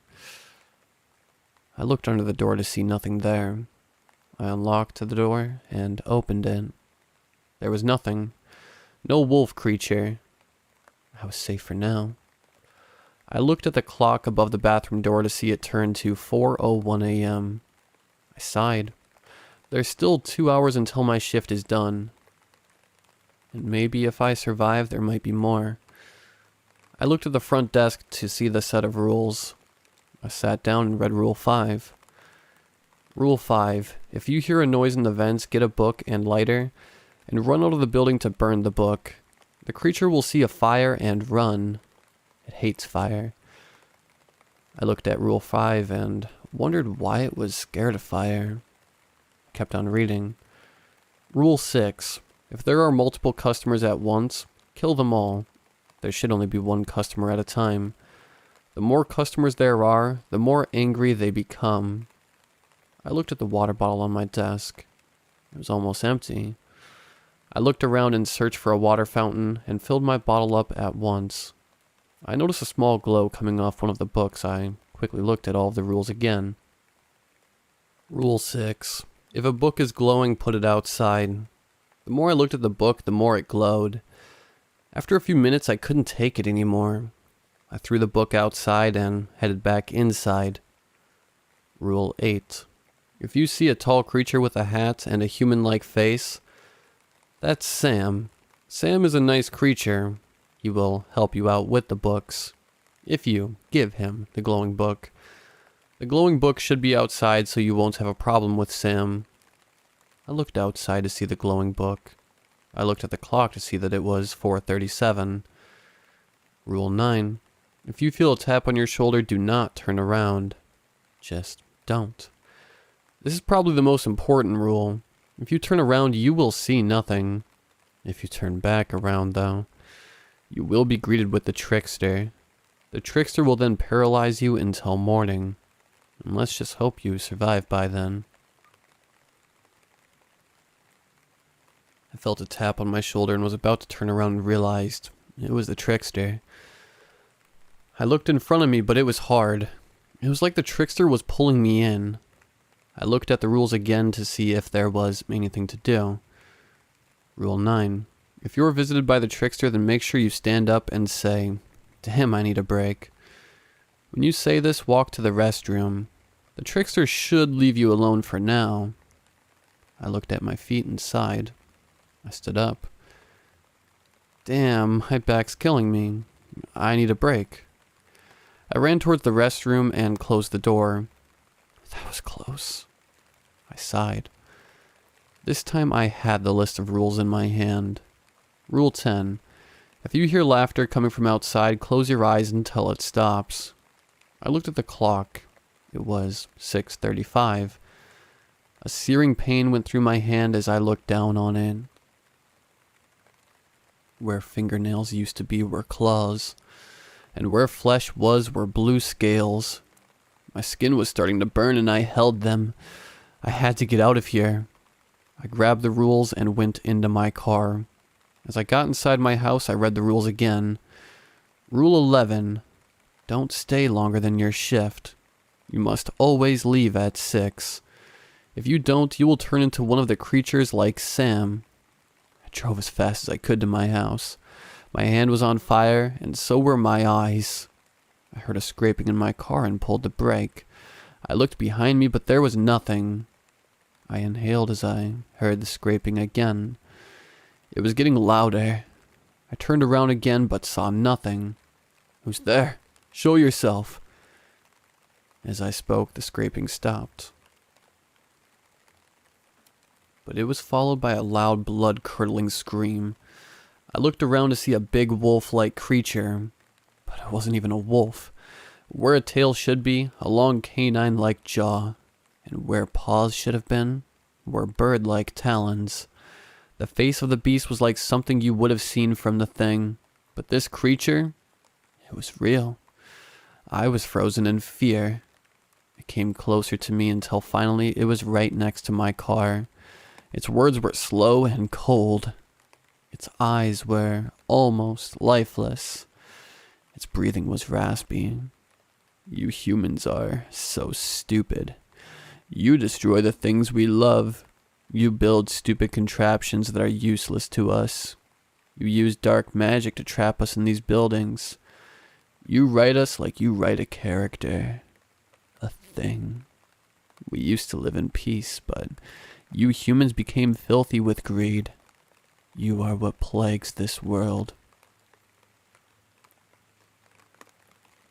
I looked under the door to see nothing there. I unlocked the door and opened it. There was nothing. No wolf creature. I was safe for now. I looked at the clock above the bathroom door to see it turn to 4:01 a.m. I sighed. There's still 2 hours until my shift is done. And maybe if I survive, there might be more. I looked at the front desk to see the set of rules. I sat down and read Rule 5. Rule 5. If you hear a noise in the vents, get a book and lighter, and run out of the building to burn the book. The creature will see a fire and run. It hates fire. I looked at Rule 5 and wondered why it was scared of fire. I kept on reading. Rule 6. If there are multiple customers at once, kill them all. There should only be one customer at a time. The more customers there are, the more angry they become. I looked at the water bottle on my desk. It was almost empty. I looked around and searched for a water fountain and filled my bottle up at once. I noticed a small glow coming off one of the books. I quickly looked at all of the rules again. Rule 6. If a book is glowing, put it outside. The more I looked at the book, the more it glowed. After a few minutes, I couldn't take it anymore. I threw the book outside and headed back inside. Rule 8. If you see a tall creature with a hat and a human-like face, that's Sam. Sam is a nice creature. He will help you out with the books, if you give him the glowing book. The glowing book should be outside so you won't have a problem with Sam. I looked outside to see the glowing book. I looked at the clock to see that it was 4:37. Rule 9. If you feel a tap on your shoulder, do not turn around. Just don't. This is probably the most important rule. If you turn around, you will see nothing. If you turn back around, though, you will be greeted with the trickster. The trickster will then paralyze you until morning. And let's just hope you survive by then. I felt a tap on my shoulder and was about to turn around and realized it was the trickster. I looked in front of me, but it was hard. It was like the trickster was pulling me in. I looked at the rules again to see if there was anything to do. Rule 9. If you are visited by the trickster, then make sure you stand up and say, "Damn, I need a break." When you say this, walk to the restroom. The trickster should leave you alone for now. I looked at my feet and sighed. I stood up. Damn, my back's killing me. I need a break. I ran towards the restroom and closed the door. That was close. I sighed. This time I had the list of rules in my hand. Rule 10. If you hear laughter coming from outside, close your eyes until it stops. I looked at the clock. It was 6:35. A searing pain went through my hand as I looked down on it. Where fingernails used to be were claws, and where flesh was were blue scales. My skin was starting to burn and I held them. I had to get out of here. I grabbed the rules and went into my car. As I got inside my house, I read the rules again. Rule 11. Don't stay longer than your shift. You must always leave at 6. If you don't, you will turn into one of the creatures like Sam. I drove as fast as I could to my house. My hand was on fire, and so were my eyes. I heard a scraping in my car and pulled the brake. I looked behind me, but there was nothing. I inhaled as I heard the scraping again. It was getting louder. I turned around again, but saw nothing. Who's there? Show yourself. As I spoke, the scraping stopped. But it was followed by a loud, blood-curdling scream. I looked around to see a big wolf-like creature, but it wasn't even a wolf. Where a tail should be, a long canine-like jaw, and where paws should have been, were bird-like talons. The face of the beast was like something you would have seen from The Thing, but this creature, it was real. I was frozen in fear. It came closer to me until finally it was right next to my car. Its words were slow and cold. Its eyes were almost lifeless. Its breathing was raspy. You humans are so stupid. You destroy the things we love. You build stupid contraptions that are useless to us. You use dark magic to trap us in these buildings. You write us like you write a character. A thing. We used to live in peace, but you humans became filthy with greed. You are what plagues this world.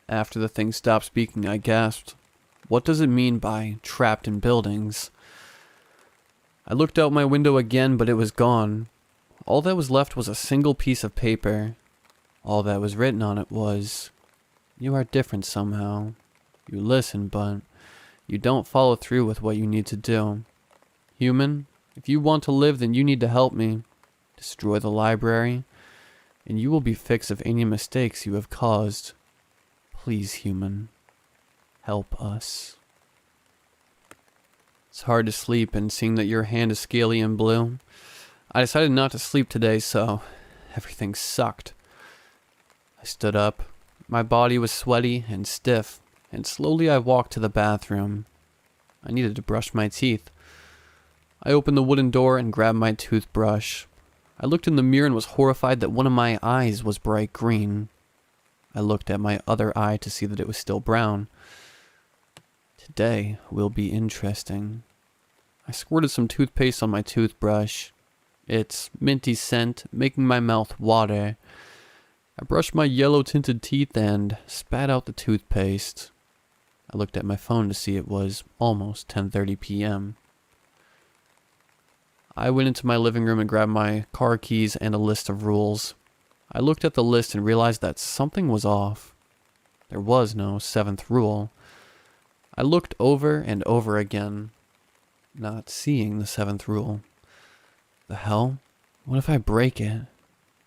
After the thing stopped speaking, I gasped. What does it mean by trapped in buildings? I looked out my window again, but it was gone. All that was left was a single piece of paper. All that was written on it was, "You are different somehow. You listen, but you don't follow through with what you need to do. Human, if you want to live, then you need to help me. Destroy the library, and you will be fixed of any mistakes you have caused. Please, human, help us." It's hard to sleep, and seeing that your hand is scaly and blue, I decided not to sleep today, so everything sucked. I stood up. My body was sweaty and stiff, and slowly I walked to the bathroom. I needed to brush my teeth. I opened the wooden door and grabbed my toothbrush. I looked in the mirror and was horrified that one of my eyes was bright green. I looked at my other eye to see that it was still brown. Today will be interesting. I squirted some toothpaste on my toothbrush. Its minty scent making my mouth water. I brushed my yellow-tinted teeth and spat out the toothpaste. I looked at my phone to see it was almost 10:30 p.m. I went into my living room and grabbed my car keys and a list of rules. I looked at the list and realized that something was off. There was no 7th rule. I looked over and over again, not seeing the 7th rule. The hell? What if I break it?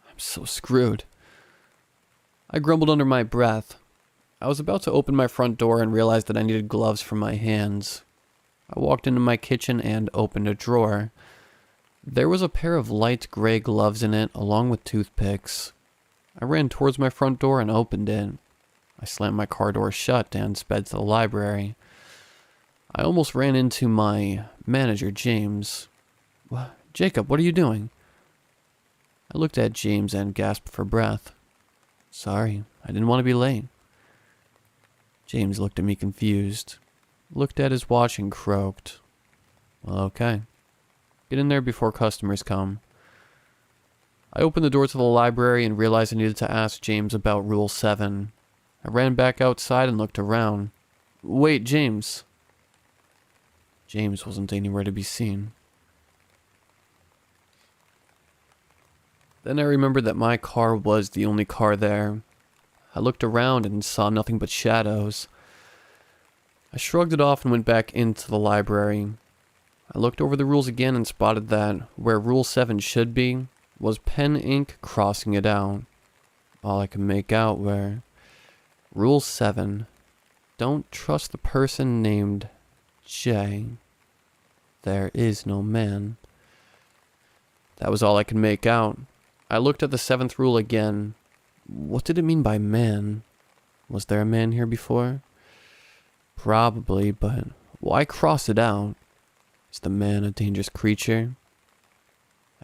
I'm so screwed. I grumbled under my breath. I was about to open my front door and realized that I needed gloves for my hands. I walked into my kitchen and opened a drawer. There was a pair of light gray gloves in it, along with toothpicks. I ran towards my front door and opened it. I slammed my car door shut and sped to the library. I almost ran into my manager, James. Jacob, what are you doing? I looked at James and gasped for breath. Sorry, I didn't want to be late. James looked at me confused, looked at his watch and croaked. Well, okay. Get in there before customers come. I opened the door to the library and realized I needed to ask James about Rule 7. I ran back outside and looked around. Wait, James. James wasn't anywhere to be seen. Then I remembered that my car was the only car there. I looked around and saw nothing but shadows. I shrugged it off and went back into the library. I looked over the rules again and spotted that where Rule 7 should be was pen ink crossing it out. All I could make out were Rule 7, don't trust the person named J. There is no man. That was all I could make out. I looked at the 7th rule again. What did it mean by man? Was there a man here before? Probably, but why cross it out? Is the man a dangerous creature?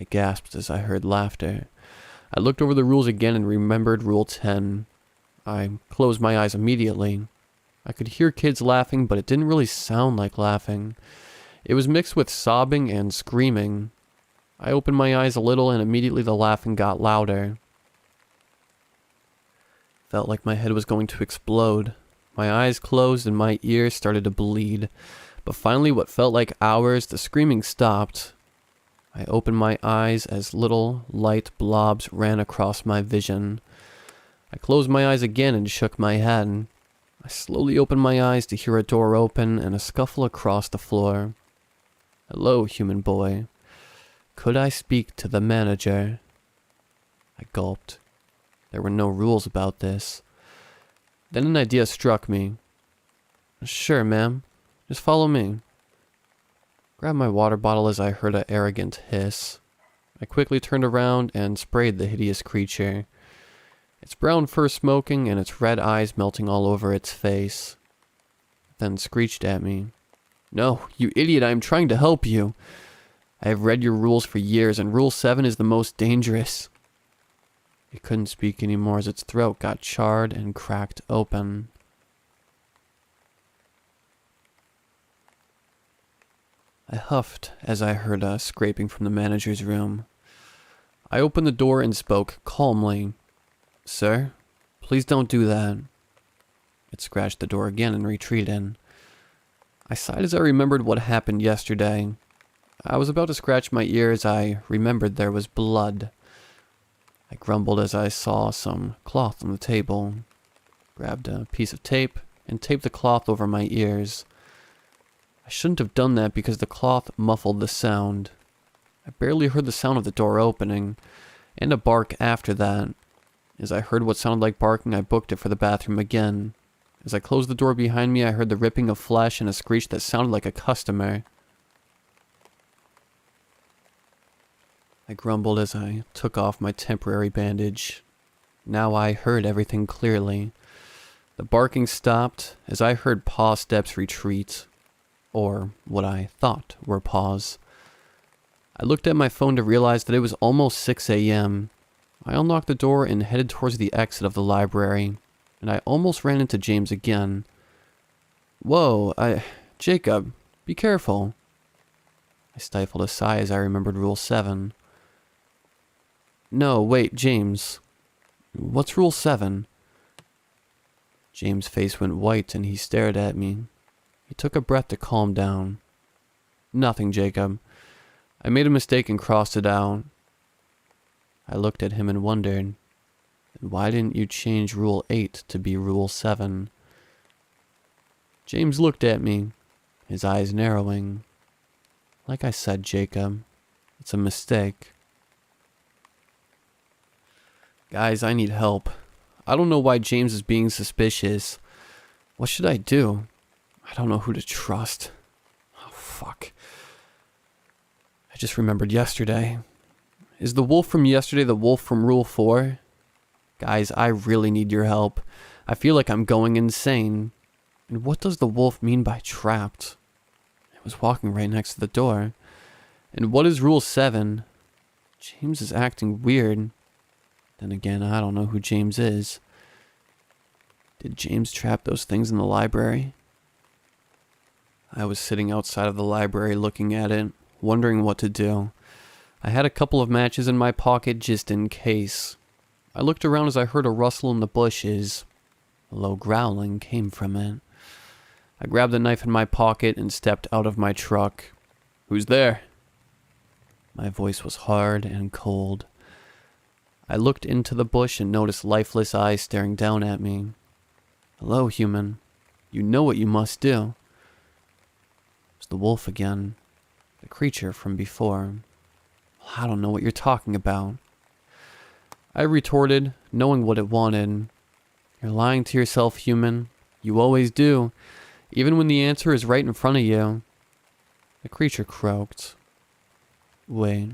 I gasped as I heard laughter. I looked over the rules again and remembered Rule 10. I closed my eyes immediately. I could hear kids laughing, but it didn't really sound like laughing. It was mixed with sobbing and screaming. I opened my eyes a little and immediately the laughing got louder. Felt like my head was going to explode. My eyes closed and my ears started to bleed. But finally, what felt like hours, the screaming stopped. I opened my eyes as little light blobs ran across my vision. I closed my eyes again and shook my head. I slowly opened my eyes to hear a door open and a scuffle across the floor. Hello, human boy. Could I speak to the manager? I gulped. There were no rules about this. Then an idea struck me. Sure, ma'am. Just follow me. Grabbed my water bottle as I heard an arrogant hiss. I quickly turned around and sprayed the hideous creature. Its brown fur smoking and its red eyes melting all over its face. It then screeched at me. No, you idiot, I am trying to help you. I have read your rules for years, and Rule 7 is the most dangerous. It couldn't speak anymore as its throat got charred and cracked open. I huffed as I heard a scraping from the manager's room. I opened the door and spoke calmly. Sir, please don't do that. It scratched the door again and retreated. I sighed as I remembered what happened yesterday. I was about to scratch my ear as I remembered there was blood. I grumbled as I saw some cloth on the table, grabbed a piece of tape, and taped the cloth over my ears. I shouldn't have done that because the cloth muffled the sound. I barely heard the sound of the door opening, and a bark after that. As I heard what sounded like barking, I booked it for the bathroom again. As I closed the door behind me, I heard the ripping of flesh and a screech that sounded like a customer. I grumbled as I took off my temporary bandage. Now I heard everything clearly. The barking stopped as I heard paw steps retreat, or what I thought were paws. I looked at my phone to realize that it was almost 6 a.m. I unlocked the door and headed towards the exit of the library, and I almost ran into James again. Whoa, Jacob, be careful. I stifled a sigh as I remembered Rule 7. No, wait, James. What's Rule 7? James' face went white and he stared at me. He took a breath to calm down. Nothing, Jacob. I made a mistake and crossed it out. I looked at him and wondered, why didn't you change Rule 8 to be Rule 7? James looked at me, his eyes narrowing. Like I said, Jacob, it's a mistake. Guys, I need help. I don't know why James is being suspicious. What should I do? I don't know who to trust. Oh, fuck. I just remembered yesterday. Is the wolf from yesterday the wolf from Rule 4? Guys, I really need your help. I feel like I'm going insane. And what does the wolf mean by trapped? It was walking right next to the door. And what is Rule 7? James is acting weird. Then again, I don't know who James is. Did James trap those things in the library? I was sitting outside of the library looking at it, wondering what to do. I had a couple of matches in my pocket just in case. I looked around as I heard a rustle in the bushes. A low growling came from it. I grabbed the knife in my pocket and stepped out of my truck. Who's there? My voice was hard and cold. I looked into the bush and noticed lifeless eyes staring down at me. Hello, human. You know what you must do. It's the wolf again. The creature from before. I don't know what you're talking about. I retorted, knowing what it wanted. You're lying to yourself, human. You always do, even when the answer is right in front of you. The creature croaked. Wait,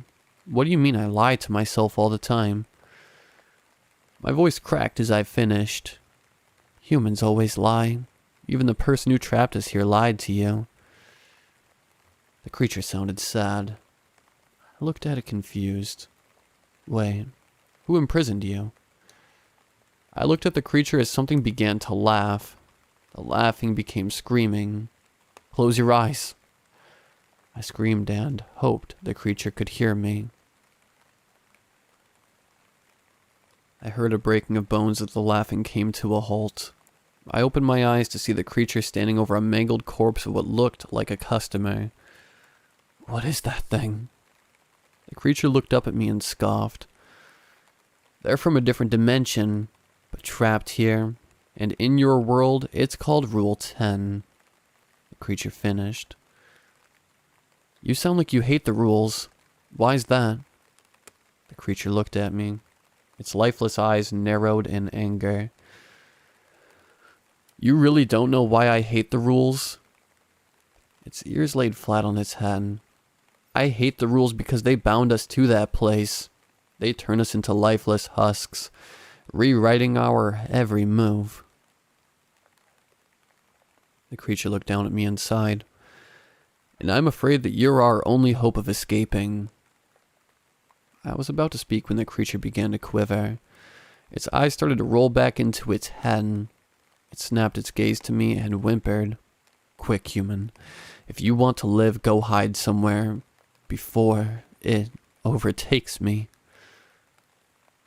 what do you mean I lie to myself all the time? My voice cracked as I finished. Humans always lie. Even the person who trapped us here lied to you. The creature sounded sad. I looked at it confused. Wait, who imprisoned you? I looked at the creature as something began to laugh. The laughing became screaming. Close your eyes. I screamed and hoped the creature could hear me. I heard a breaking of bones as the laughing came to a halt. I opened my eyes to see the creature standing over a mangled corpse of what looked like a customer. What is that thing? The creature looked up at me and scoffed. They're from a different dimension, but trapped here, and in your world, it's called Rule 10. The creature finished. You sound like you hate the rules. Why's that? The creature looked at me. Its lifeless eyes narrowed in anger. You really don't know why I hate the rules? Its ears laid flat on its head. I hate the rules because they bound us to that place. They turn us into lifeless husks, rewriting our every move. The creature looked down at me and sighed. And I'm afraid that you're our only hope of escaping. I was about to speak when the creature began to quiver. Its eyes started to roll back into its head. It snapped its gaze to me and whimpered. Quick, human. If you want to live, go hide somewhere before it overtakes me.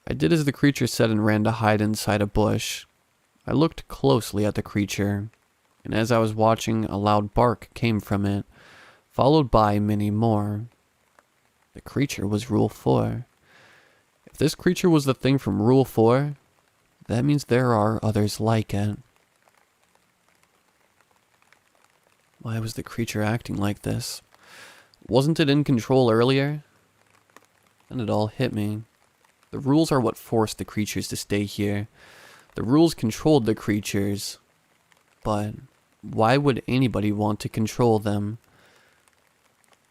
I did as the creature said and ran to hide inside a bush. I looked closely at the creature, and as I was watching, a loud bark came from it, followed by many more. The creature was Rule 4. If this creature was the thing from Rule 4, that means there are others like it. Why was the creature acting like this? Wasn't it in control earlier? Then it all hit me. The rules are what forced the creatures to stay here. The rules controlled the creatures. But why would anybody want to control them?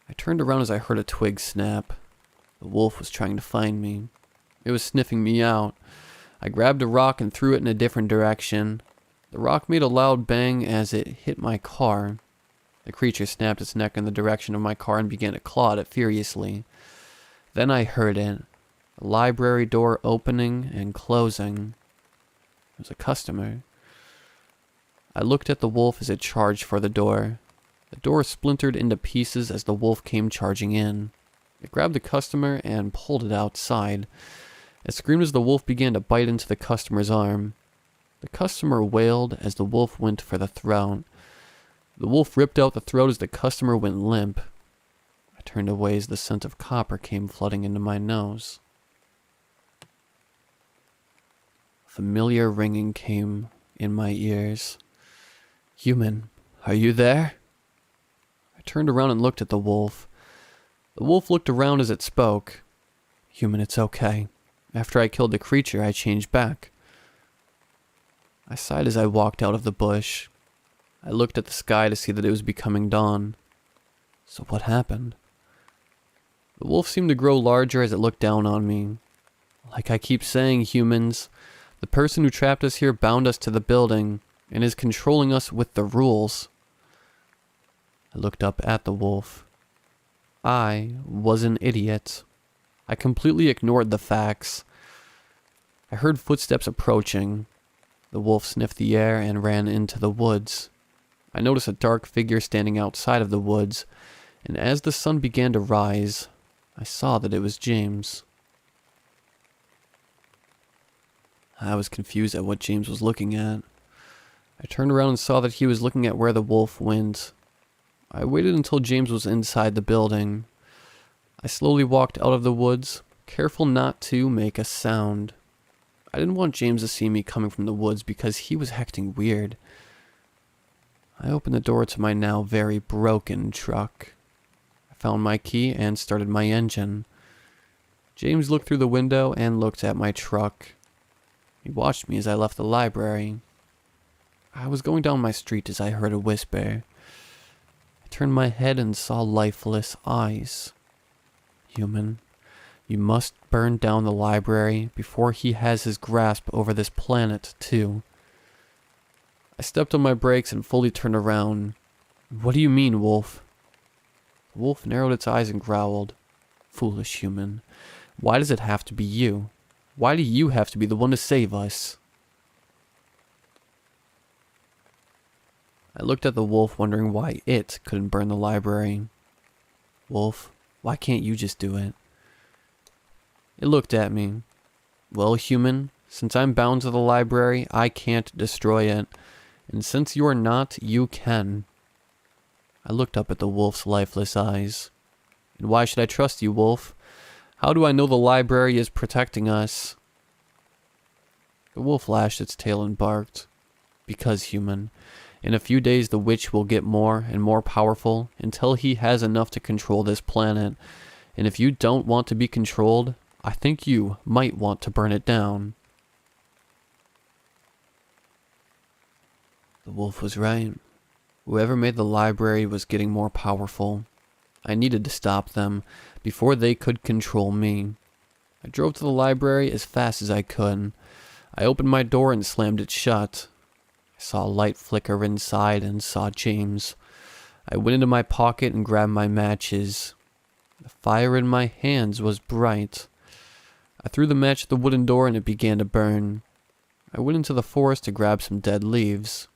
I turned around as I heard a twig snap. The wolf was trying to find me. It was sniffing me out. I grabbed a rock and threw it in a different direction. The rock made a loud bang as it hit my car. The creature snapped its neck in the direction of my car and began to claw at it furiously. Then I heard it. The library door opening and closing. It was a customer. I looked at the wolf as it charged for the door. The door splintered into pieces as the wolf came charging in. It grabbed the customer and pulled it outside. It screamed as the wolf began to bite into the customer's arm. The customer wailed as the wolf went for the throat. The wolf ripped out the throat as the customer went limp. I turned away as the scent of copper came flooding into my nose. Familiar ringing came in my ears. Human, are you there? I turned around and looked at the wolf. The wolf looked around as it spoke. Human, it's okay. After I killed the creature, I changed back. I sighed as I walked out of the bush. I looked at the sky to see that it was becoming dawn. So what happened? The wolf seemed to grow larger as it looked down on me. Like I keep saying, humans, the person who trapped us here bound us to the building and is controlling us with the rules. I looked up at the wolf. I was an idiot. I completely ignored the facts. I heard footsteps approaching. The wolf sniffed the air and ran into the woods. I noticed a dark figure standing outside of the woods, and as the sun began to rise, I saw that it was James. I was confused at what James was looking at. I turned around and saw that he was looking at where the wolf went. I waited until James was inside the building. I slowly walked out of the woods, careful not to make a sound. I didn't want James to see me coming from the woods because he was acting weird. I opened the door to my now very broken truck. I found my key, and started my engine. James looked through the window and looked at my truck. He watched me as I left the library. I was going down my street as I heard a whisper. I turned my head and saw lifeless eyes. Human, you must burn down the library before he has his grasp over this planet, too. I stepped on my brakes and fully turned around. What do you mean, Wolf? The wolf narrowed its eyes and growled. Foolish human. Why does it have to be you? Why do you have to be the one to save us? I looked at the wolf, wondering why it couldn't burn the library. Wolf, why can't you just do it? It looked at me. Well, human, since I'm bound to the library, I can't destroy it. And since you're not, you can. I looked up at the wolf's lifeless eyes. And why should I trust you, wolf? How do I know the library is protecting us? The wolf lashed its tail and barked. Because, human, in a few days the witch will get more and more powerful until he has enough to control this planet. And if you don't want to be controlled, I think you might want to burn it down. The wolf was right. Whoever made the library was getting more powerful. I needed to stop them before they could control me. I drove to the library as fast as I could. I opened my door and slammed it shut. I saw a light flicker inside and saw James. I went into my pocket and grabbed my matches. The fire in my hands was bright. I threw the match at the wooden door and it began to burn. I went into the forest to grab some dead leaves.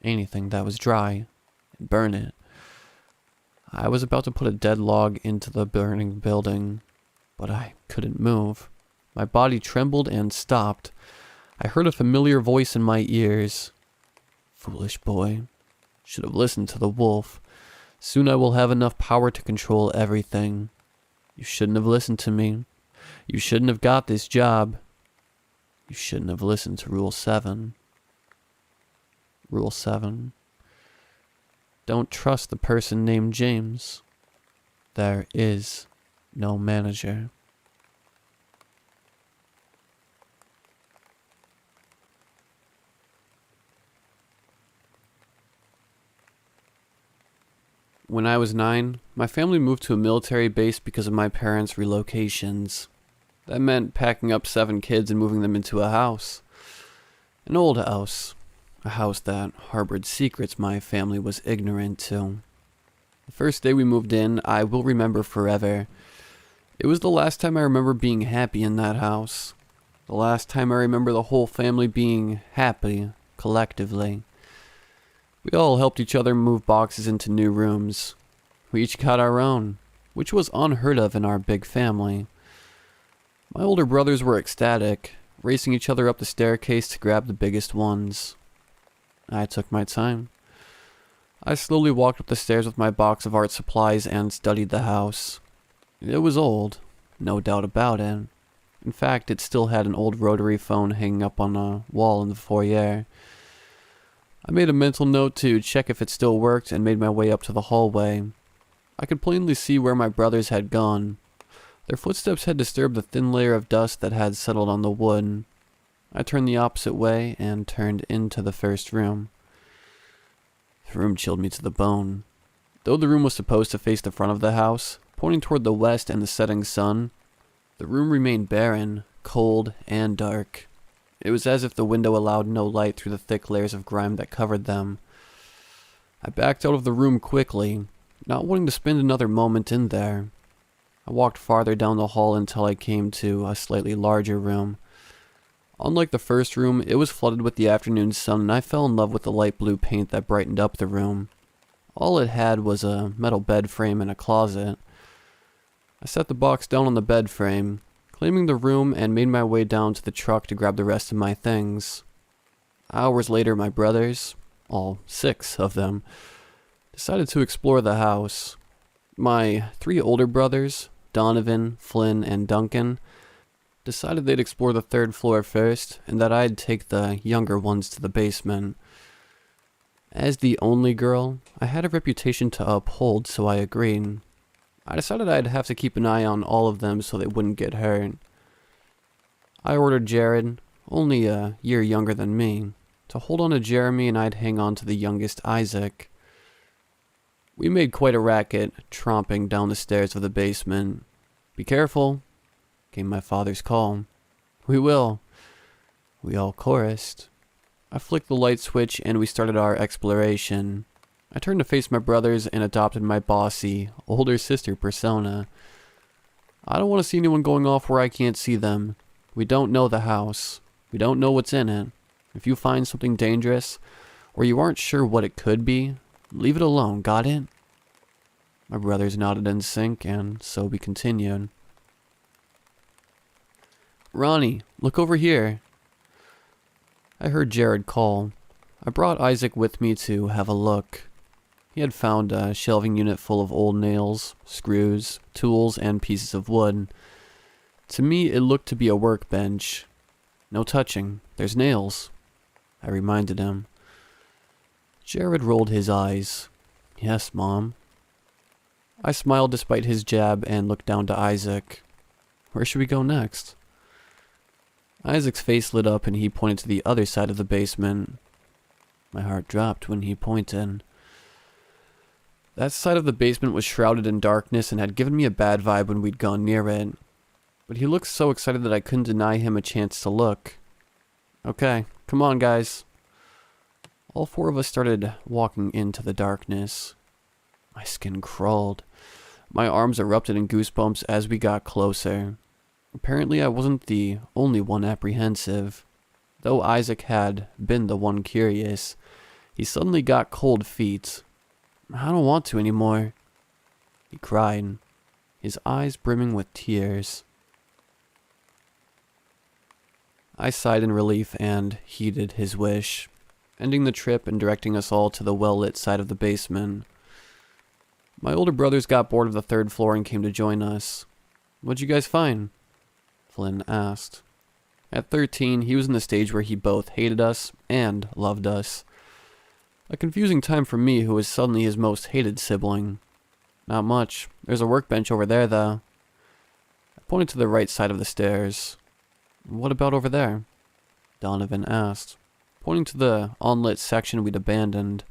Anything that was dry, and burn it. I was about to put a dead log into the burning building, but I couldn't move. My body trembled and stopped. I heard a familiar voice in my ears. Foolish boy. Should have listened to the wolf. Soon I will have enough power to control everything. You shouldn't have listened to me. You shouldn't have got this job. You shouldn't have listened to Rule 7. Rule 7. Don't trust the person named James. There is no manager. When I was 9, my family moved to a military base because of my parents' relocations. That meant packing up 7 kids and moving them into a house. An old house. A house that harbored secrets my family was ignorant to. The first day we moved in, I will remember forever. It was the last time I remember being happy in that house. The last time I remember the whole family being happy, collectively. We all helped each other move boxes into new rooms. We each got our own, which was unheard of in our big family. My older brothers were ecstatic, racing each other up the staircase to grab the biggest ones. I took my time. I slowly walked up the stairs with my box of art supplies and studied the house. It was old, no doubt about it. In fact, it still had an old rotary phone hanging up on a wall in the foyer. I made a mental note to check if it still worked and made my way up to the hallway. I could plainly see where my brothers had gone. Their footsteps had disturbed the thin layer of dust that had settled on the wood. I turned the opposite way and turned into the first room. The room chilled me to the bone. Though the room was supposed to face the front of the house, pointing toward the west and the setting sun, the room remained barren, cold, and dark. It was as if the window allowed no light through the thick layers of grime that covered them. I backed out of the room quickly, not wanting to spend another moment in there. I walked farther down the hall until I came to a slightly larger room. Unlike the first room, it was flooded with the afternoon sun, and I fell in love with the light blue paint that brightened up the room. All it had was a metal bed frame and a closet. I set the box down on the bed frame, claiming the room, and made my way down to the truck to grab the rest of my things. Hours later, my brothers, all 6 of them, decided to explore the house. My 3 older brothers, Donovan, Flynn, and Duncan, decided they'd explore the 3rd floor first, and that I'd take the younger ones to the basement. As the only girl, I had a reputation to uphold, so I agreed. I decided I'd have to keep an eye on all of them so they wouldn't get hurt. I ordered Jared, only a year younger than me, to hold on to Jeremy and I'd hang on to the youngest Isaac. We made quite a racket, tromping down the stairs of the basement. "Be careful," came my father's call. "We will," we all chorused. I flicked the light switch and we started our exploration. I turned to face my brothers and adopted my bossy, older sister persona. I don't want to see anyone going off where I can't see them. We don't know the house. We don't know what's in it. If you find something dangerous, or you aren't sure what it could be, leave it alone, got it? My brothers nodded in sync, and so we continued. "Ronnie, look over here." I heard Jared call. I brought Isaac with me to have a look. He had found a shelving unit full of old nails, screws, tools, and pieces of wood. To me, it looked to be a workbench. "No touching. There's nails," I reminded him. Jared rolled his eyes. "Yes, Mom." I smiled despite his jab and looked down to Isaac. "Where should we go next?" Isaac's face lit up and he pointed to the other side of the basement. My heart dropped when he pointed. That side of the basement was shrouded in darkness and had given me a bad vibe when we'd gone near it. But he looked so excited that I couldn't deny him a chance to look. "Okay, come on, guys." All four of us started walking into the darkness. My skin crawled. My arms erupted in goosebumps as we got closer. Apparently I wasn't the only one apprehensive. Though Isaac had been the one curious, he suddenly got cold feet. "I don't want to anymore," he cried, his eyes brimming with tears. I sighed in relief and heeded his wish, ending the trip and directing us all to the well-lit side of the basement. My older brothers got bored of the third floor and came to join us. "What'd you guys find?" Flynn asked. At 13, he was in the stage where he both hated us and loved us. A confusing time for me, who was suddenly his most hated sibling. "Not much. There's a workbench over there, though." I pointed to the right side of the stairs. "What about over there?" Donovan asked, pointing to the unlit section we'd abandoned.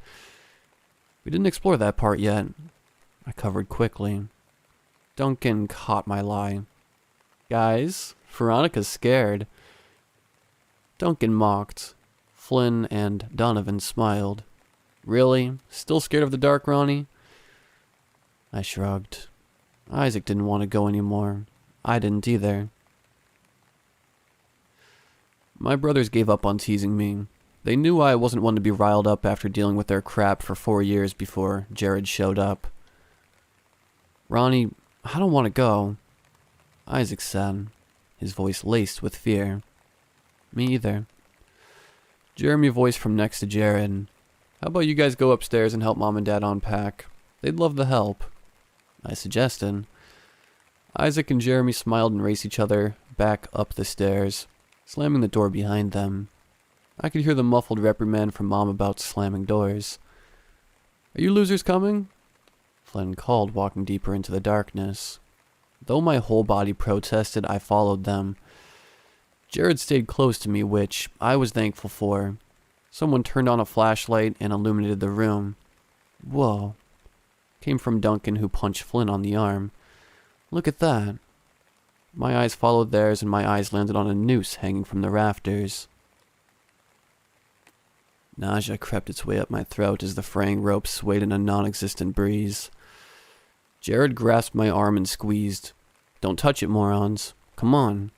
"We didn't explore that part yet," I covered quickly. Duncan caught my lie. "Guys, Veronica's scared." Duncan mocked. Flynn and Donovan smiled. "Really? Still scared of the dark, Ronnie?" I shrugged. Isaac didn't want to go anymore. I didn't either. My brothers gave up on teasing me. They knew I wasn't one to be riled up after dealing with their crap for 4 years before Jared showed up. "Ronnie, I don't want to go," Isaac said, his voice laced with fear. "Me either." Jeremy voiced from next to Jared. "How about you guys go upstairs and help Mom and Dad unpack? They'd love the help," I suggested. Isaac and Jeremy smiled and raced each other back up the stairs, slamming the door behind them. I could hear the muffled reprimand from Mom about slamming doors. "Are you losers coming?" Flynn called, walking deeper into the darkness. Though my whole body protested, I followed them. Jared stayed close to me, which I was thankful for. Someone turned on a flashlight and illuminated the room. "Whoa," came from Duncan, who punched Flynn on the arm. "Look at that." My eyes followed theirs, and my eyes landed on a noose hanging from the rafters. Nausea crept its way up my throat as the fraying rope swayed in a non-existent breeze. Jared grasped my arm and squeezed. "Don't touch it, morons. Come on,"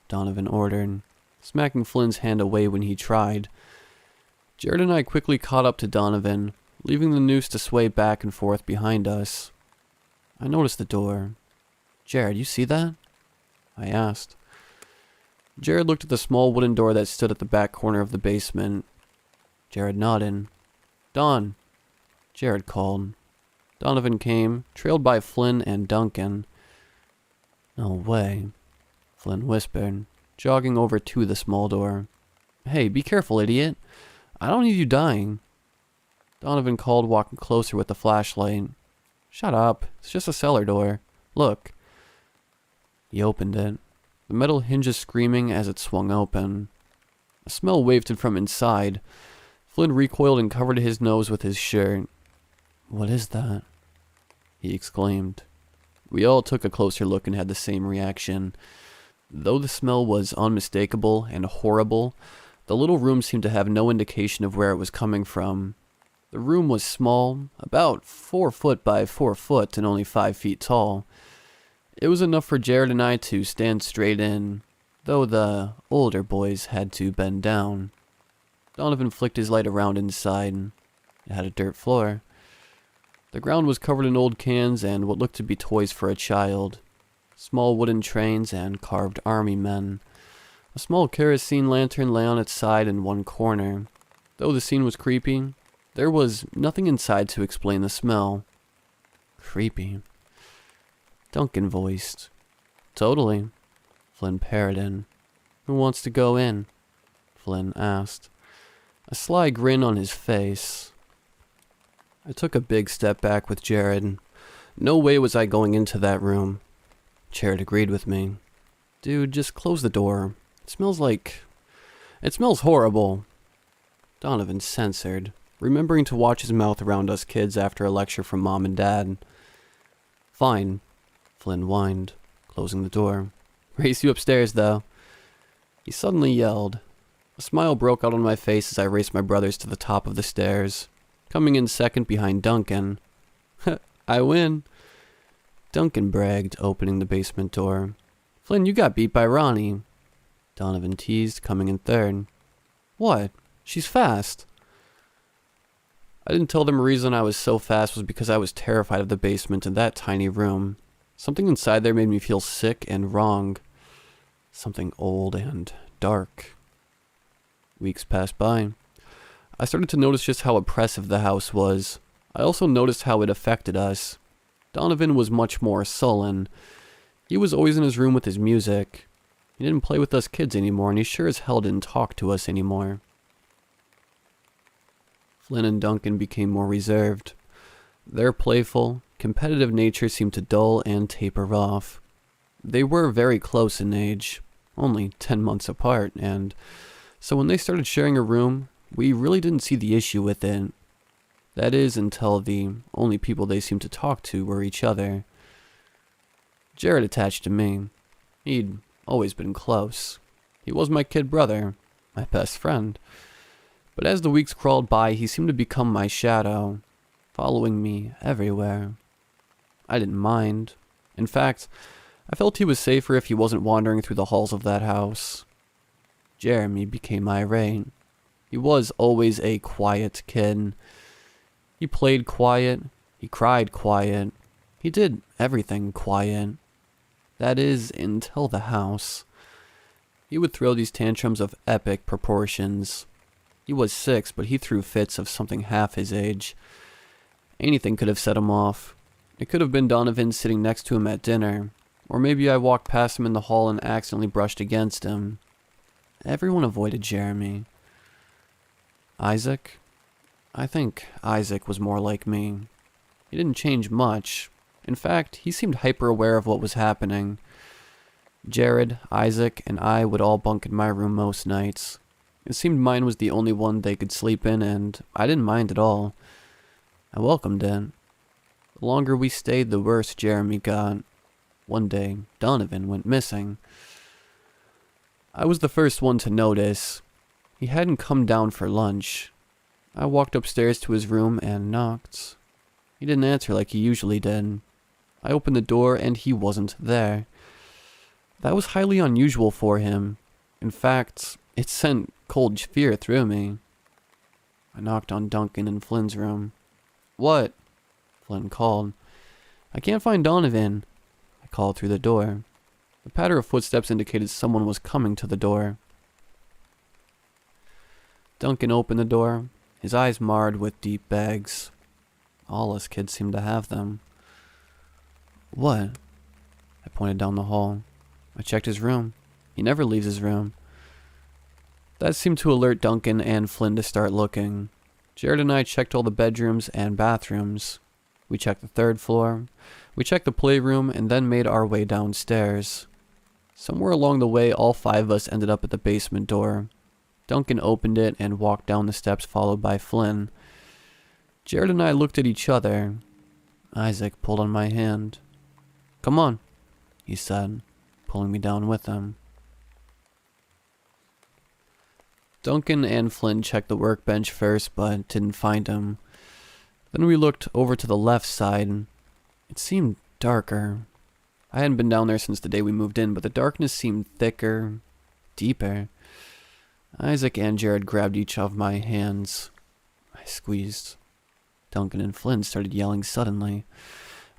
Donovan ordered, smacking Flynn's hand away when he tried. Jared and I quickly caught up to Donovan, leaving the noose to sway back and forth behind us. I noticed the door. "Jared, you see that?" I asked. Jared looked at the small wooden door that stood at the back corner of the basement. Jared nodded. "Don," Jared called. Donovan came, trailed by Flynn and Duncan. "No way," Flynn whispered, jogging over to the small door. "Hey, be careful, idiot. I don't need you dying," Donovan called, walking closer with the flashlight. Shut up. It's just a cellar door. Look. He opened it, the metal hinges screaming as it swung open. A smell wafted from inside. Flynn recoiled and covered his nose with his shirt. "What is that?" he exclaimed. We all took a closer look and had the same reaction. Though the smell was unmistakable and horrible, the little room seemed to have no indication of where it was coming from. The room was small, about 4 foot by 4 foot and only 5 feet tall. It was enough for Jared and I to stand straight in, though the older boys had to bend down. Donovan flicked his light around inside. It had a dirt floor. The ground was covered in old cans and what looked to be toys for a child. Small wooden trains and carved army men. A small kerosene lantern lay on its side in one corner. Though the scene was creepy, there was nothing inside to explain the smell. Creepy. Duncan voiced. "Totally," Flynn parroted. "Who wants to go in?" Flynn asked, a sly grin on his face. I took a big step back with Jared. No way was I going into that room. Jared agreed with me. "Dude, just close the door. It smells horrible." Donovan censored, remembering to watch his mouth around us kids after a lecture from Mom and Dad. "Fine," Flynn whined, closing the door. "Race you upstairs, though." He suddenly yelled. A smile broke out on my face as I raced my brothers to the top of the stairs, coming in second behind Duncan. "I win," Duncan bragged, opening the basement door. "Flynn, you got beat by Ronnie," Donovan teased, coming in third. "What? She's fast." I didn't tell them the reason I was so fast was because I was terrified of the basement and that tiny room. Something inside there made me feel sick and wrong. Something old and dark. Weeks passed by. I started to notice just how oppressive the house was. I also noticed how it affected us. Donovan was much more sullen. He was always in his room with his music. He didn't play with us kids anymore, and he sure as hell didn't talk to us anymore. Flynn and Duncan became more reserved. Their playful, competitive nature seemed to dull and taper off. They were very close in age, only 10 months apart, and so when they started sharing a room, we really didn't see the issue with it. That is, until the only people they seemed to talk to were each other. Jared attached to me. He'd always been close. He was my kid brother, my best friend. But as the weeks crawled by, he seemed to become my shadow, following me everywhere. I didn't mind. In fact, I felt he was safer if he wasn't wandering through the halls of that house. Jeremy became irate. He was always a quiet kid. He played quiet. He cried quiet. He did everything quiet. That is, until the house. He would throw these tantrums of epic proportions. He was 6, but he threw fits of something half his age. Anything could have set him off. It could have been Donovan sitting next to him at dinner, or maybe I walked past him in the hall and accidentally brushed against him. Everyone avoided Jeremy. Isaac? I think Isaac was more like me. He didn't change much. In fact, he seemed hyper-aware of what was happening. Jared, Isaac, and I would all bunk in my room most nights. It seemed mine was the only one they could sleep in, and I didn't mind at all. I welcomed it. The longer we stayed, the worse Jeremy got. One day, Donovan went missing. I was the first one to notice. He hadn't come down for lunch. I walked upstairs to his room and knocked. He didn't answer like he usually did. I opened the door and he wasn't there. That was highly unusual for him. In fact, it sent cold fear through me. I knocked on Duncan and Flynn's room. "What?" Flynn called. "I can't find Donovan," I called through the door. The patter of footsteps indicated someone was coming to the door. Duncan opened the door, his eyes marred with deep bags. All us kids seemed to have them. "What?" I pointed down the hall. I checked his room. He never leaves his room. That seemed to alert Duncan and Flynn to start looking. Jared and I checked all the bedrooms and bathrooms. We checked the third floor. We checked the playroom and then made our way downstairs. Somewhere along the way, all 5 of us ended up at the basement door. Duncan opened it and walked down the steps, followed by Flynn. Jared and I looked at each other. Isaac pulled on my hand. "Come on," he said, pulling me down with him. Duncan and Flynn checked the workbench first, but didn't find him. Then we looked over to the left side. It seemed darker. I hadn't been down there since the day we moved in, but the darkness seemed thicker, deeper. Isaac and Jared grabbed each of my hands. I squeezed. Duncan and Flynn started yelling suddenly.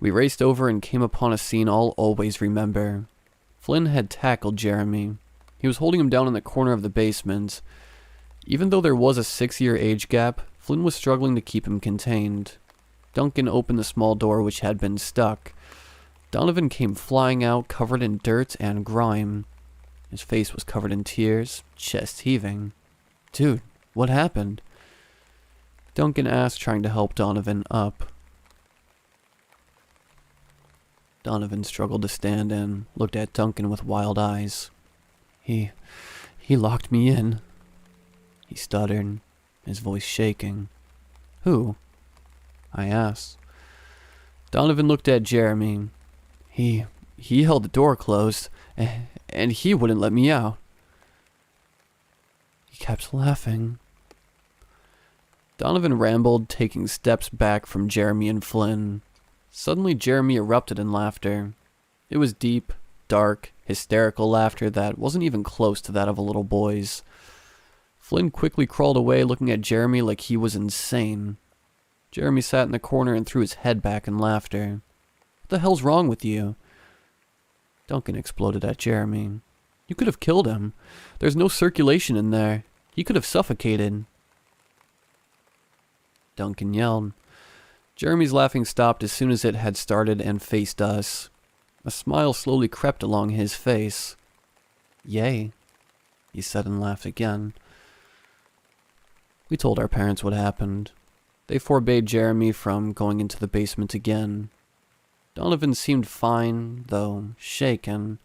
We raced over and came upon a scene I'll always remember. Flynn had tackled Jeremy. He was holding him down in the corner of the basement. Even though there was a 6-year age gap, Flynn was struggling to keep him contained. Duncan opened the small door which had been stuck. Donovan came flying out, covered in dirt and grime. His face was covered in tears, chest heaving. "Dude, what happened?" Duncan asked, trying to help Donovan up. Donovan struggled to stand and looked at Duncan with wild eyes. He locked me in," he stuttered, his voice shaking. "Who?" I asked. Donovan looked at Jeremy. He held the door closed, and he wouldn't let me out. He kept laughing. Donovan rambled, taking steps back from Jeremy and Flynn. Suddenly Jeremy erupted in laughter. It was deep, dark, hysterical laughter that wasn't even close to that of a little boy's. Flynn quickly crawled away, looking at Jeremy like he was insane. Jeremy sat in the corner and threw his head back in laughter. "What the hell's wrong with you?" Duncan exploded at Jeremy. "You could have killed him. There's no circulation in there. He could have suffocated." Duncan yelled. Jeremy's laughing stopped as soon as it had started and faced us. A smile slowly crept along his face. "Yay," he said and laughed again. We told our parents what happened. They forbade Jeremy from going into the basement again. Donovan seemed fine, though shaken.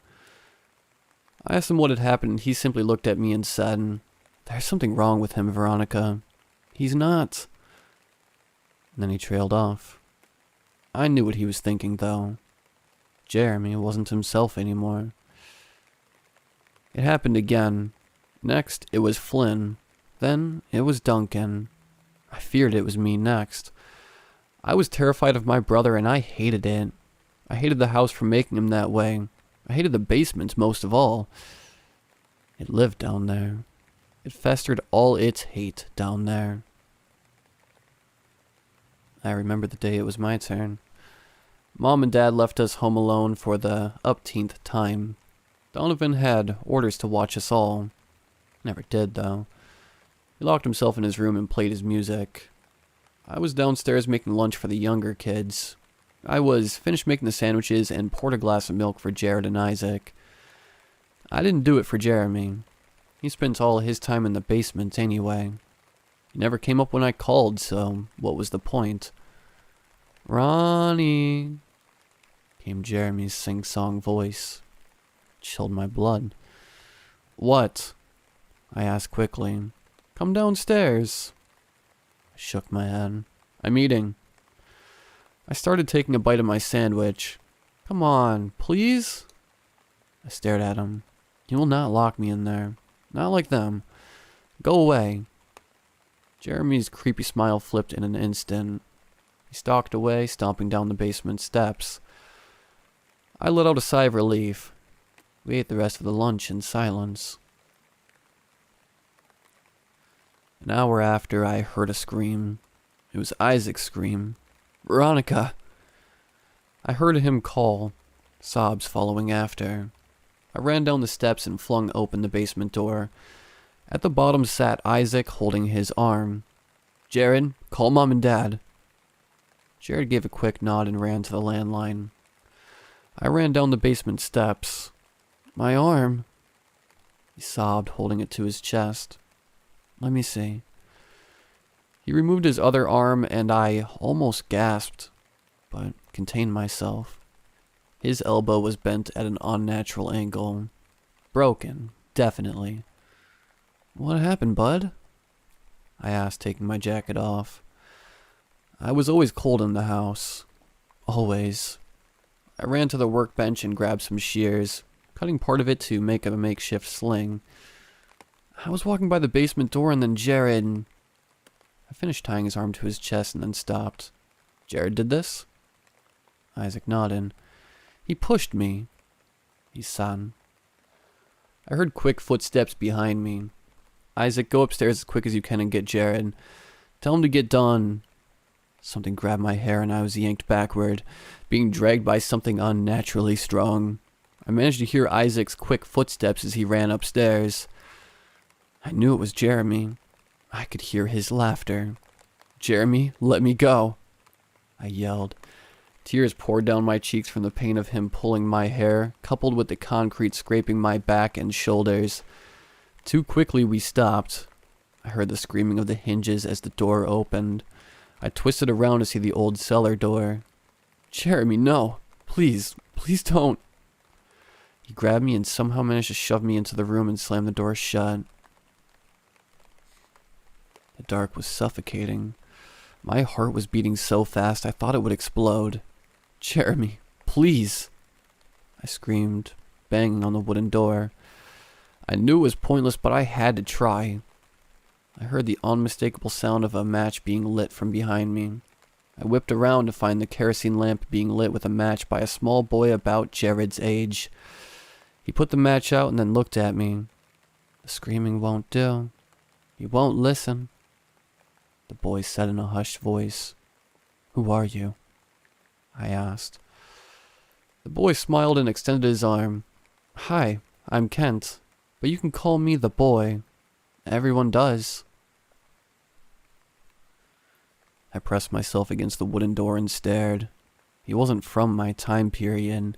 I asked him what had happened, and he simply looked at me and said, "There's something wrong with him, Veronica. He's not..." And then he trailed off. I knew what he was thinking, though. Jeremy wasn't himself anymore. It happened again. Next, it was Flynn. Then, it was Duncan. I feared it was me next. I was terrified of my brother, and I hated it. I hated the house for making him that way. I hated the basement most of all. It lived down there. It festered all its hate down there. I remember the day it was my turn. Mom and Dad left us home alone for the upteenth time. Donovan had orders to watch us all. Never did, though. He locked himself in his room and played his music. I was downstairs making lunch for the younger kids. I was finished making the sandwiches and poured a glass of milk for Jared and Isaac. I didn't do it for Jeremy. He spent all his time in the basement anyway. He never came up when I called, so what was the point? "Ronnie," came Jeremy's sing-song voice. It chilled my blood. "What?" I asked quickly. "Come downstairs." I shook my head. "I'm eating." I started taking a bite of my sandwich. "Come on, please?" I stared at him. "You will not lock me in there. Not like them. Go away." Jeremy's creepy smile flipped in an instant. He stalked away, stomping down the basement steps. I let out a sigh of relief. We ate the rest of the lunch in silence. An hour after, I heard a scream. It was Isaac's scream. "Veronica!" I heard him call, sobs following after. I ran down the steps and flung open the basement door. At the bottom sat Isaac holding his arm. "Jared, call Mom and Dad." Jared gave a quick nod and ran to the landline. I ran down the basement steps. "My arm," he sobbed, holding it to his chest. "Let me see." He removed his other arm, and I almost gasped. but contained myself. His elbow was bent at an unnatural angle. Broken, definitely. "What happened, bud?" I asked, taking my jacket off. I was always cold in the house. Always. I ran to the workbench and grabbed some shears, cutting part of it to make a makeshift sling. I was walking by the basement door and then Jared... I finished tying his arm to his chest and then stopped. "Jared did this?" Isaac nodded. "He pushed me," he said. I heard quick footsteps behind me. "Isaac, go upstairs as quick as you can and get Jared. Tell him to get done." Something grabbed my hair and I was yanked backward, being dragged by something unnaturally strong. I managed to hear Isaac's quick footsteps as he ran upstairs. I knew it was Jeremy. I could hear his laughter. "Jeremy, let me go," I yelled. Tears poured down my cheeks from the pain of him pulling my hair, coupled with the concrete scraping my back and shoulders. Too quickly we stopped. I heard the screaming of the hinges as the door opened. I twisted around to see the old cellar door. "Jeremy, no. Please, please don't." He grabbed me and somehow managed to shove me into the room and slam the door shut. The dark was suffocating. My heart was beating so fast I thought it would explode. "Jeremy, please," I screamed, banging on the wooden door. I knew it was pointless, but I had to try. I heard the unmistakable sound of a match being lit from behind me. I whipped around to find the kerosene lamp being lit with a match by a small boy about Jared's age. He put the match out and then looked at me. "The screaming won't do. He won't listen," the boy said in a hushed voice. "Who are you?" I asked. The boy smiled and extended his arm. "Hi, I'm Kent, but you can call me the boy. Everyone does." I pressed myself against the wooden door and stared. He wasn't from my time period.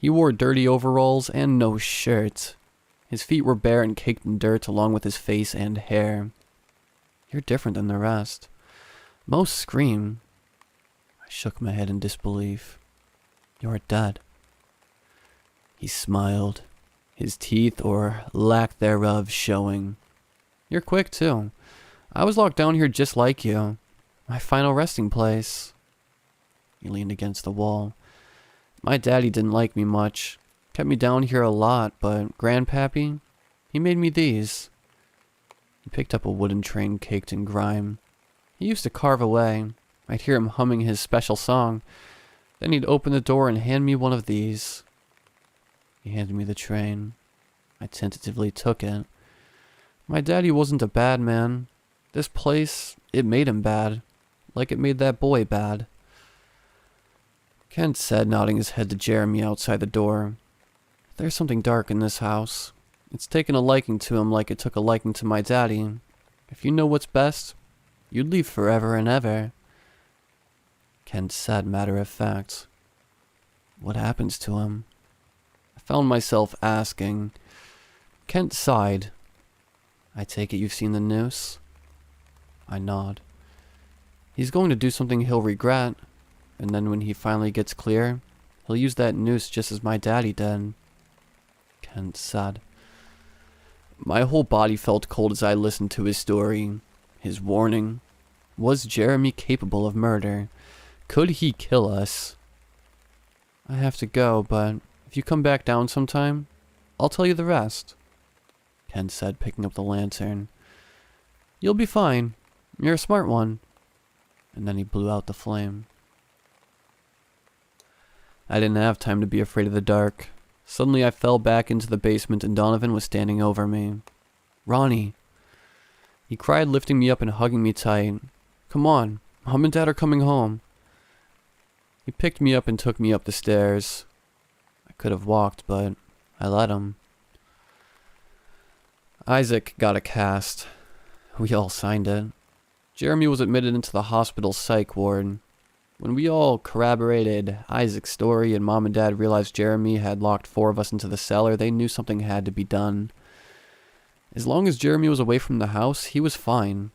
He wore dirty overalls and no shirt. His feet were bare and caked in dirt along with his face and hair. "You're different than the rest. Most scream." I shook my head in disbelief. "You're dead." He smiled, his teeth, or lack thereof, showing. "You're quick, too. I was locked down here just like you. My final resting place." He leaned against the wall. "My daddy didn't like me much. Kept me down here a lot, but Grandpappy, he made me these." He picked up a wooden train caked in grime. He used to carve away. I'd hear him humming his special song. Then he'd open the door and hand me one of these. He handed me the train. I tentatively took it. My daddy wasn't a bad man. This place, it made him bad. Like it made that boy bad. Kent said, nodding his head to Jeremy outside the door. "There's something dark in this house. It's taken a liking to him like it took a liking to my daddy. If you know what's best, you'd leave forever and ever." Kent said, matter of fact. "What happens to him?" I found myself asking. Kent sighed. "I take it you've seen the news?" I nod. "He's going to do something he'll regret, and then when he finally gets clear, he'll use that noose just as my daddy did," Kent said. My whole body felt cold as I listened to his story, his warning. Was Jeremy capable of murder? Could he kill us? "I have to go, but if you come back down sometime, I'll tell you the rest," Kent said, picking up the lantern. "You'll be fine. You're a smart one." And then he blew out the flame. I didn't have time to be afraid of the dark. Suddenly I fell back into the basement and Donovan was standing over me. "Ronnie," he cried, lifting me up and hugging me tight. "Come on, Mom and Dad are coming home." He picked me up and took me up the stairs. I could have walked, but I let him. Isaac got a cast. We all signed it. Jeremy was admitted into the hospital psych ward. When we all corroborated Isaac's story and Mom and Dad realized Jeremy had locked 4 of us into the cellar, they knew something had to be done. As long as Jeremy was away from the house, he was fine.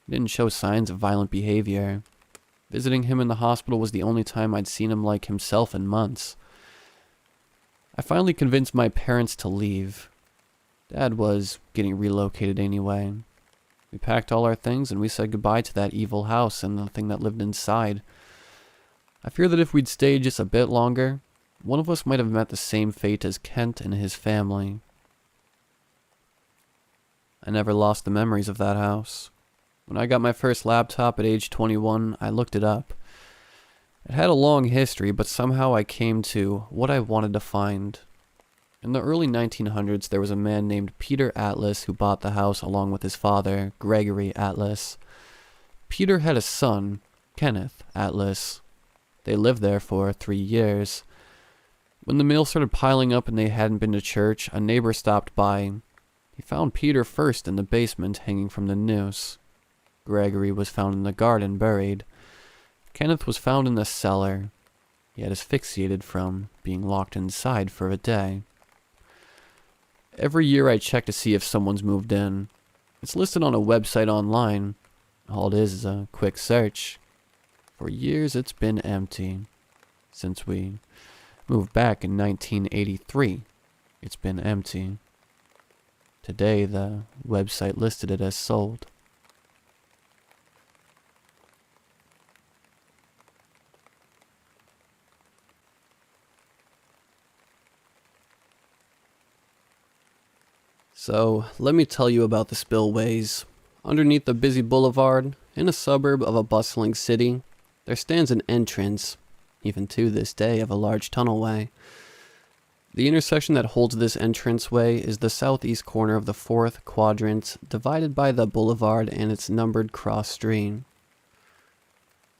He didn't show signs of violent behavior. Visiting him in the hospital was the only time I'd seen him like himself in months. I finally convinced my parents to leave. Dad was getting relocated anyway. We packed all our things and we said goodbye to that evil house and the thing that lived inside. I fear that if we'd stayed just a bit longer, one of us might have met the same fate as Kent and his family. I never lost the memories of that house. When I got my first laptop at age 21, I looked it up. It had a long history, but somehow I came to what I wanted to find. In the early 1900s, there was a man named Peter Atlas who bought the house along with his father, Gregory Atlas. Peter had a son, Kenneth Atlas. They lived there for 3 years. When the mail started piling up and they hadn't been to church, a neighbor stopped by. He found Peter first in the basement, hanging from the noose. Gregory was found in the garden, buried. Kenneth was found in the cellar. He had asphyxiated from being locked inside for a day. Every year I check to see if someone's moved in. It's listed on a website online. All it is a quick search. For years it's been empty. Since we moved back in 1983, it's been empty. Today the website listed it as sold. So, let me tell you about the spillways. Underneath the busy boulevard, in a suburb of a bustling city, there stands an entrance, even to this day, of a large tunnelway. The intersection that holds this entranceway is the southeast corner of the 4th quadrant, divided by the boulevard and its numbered cross street.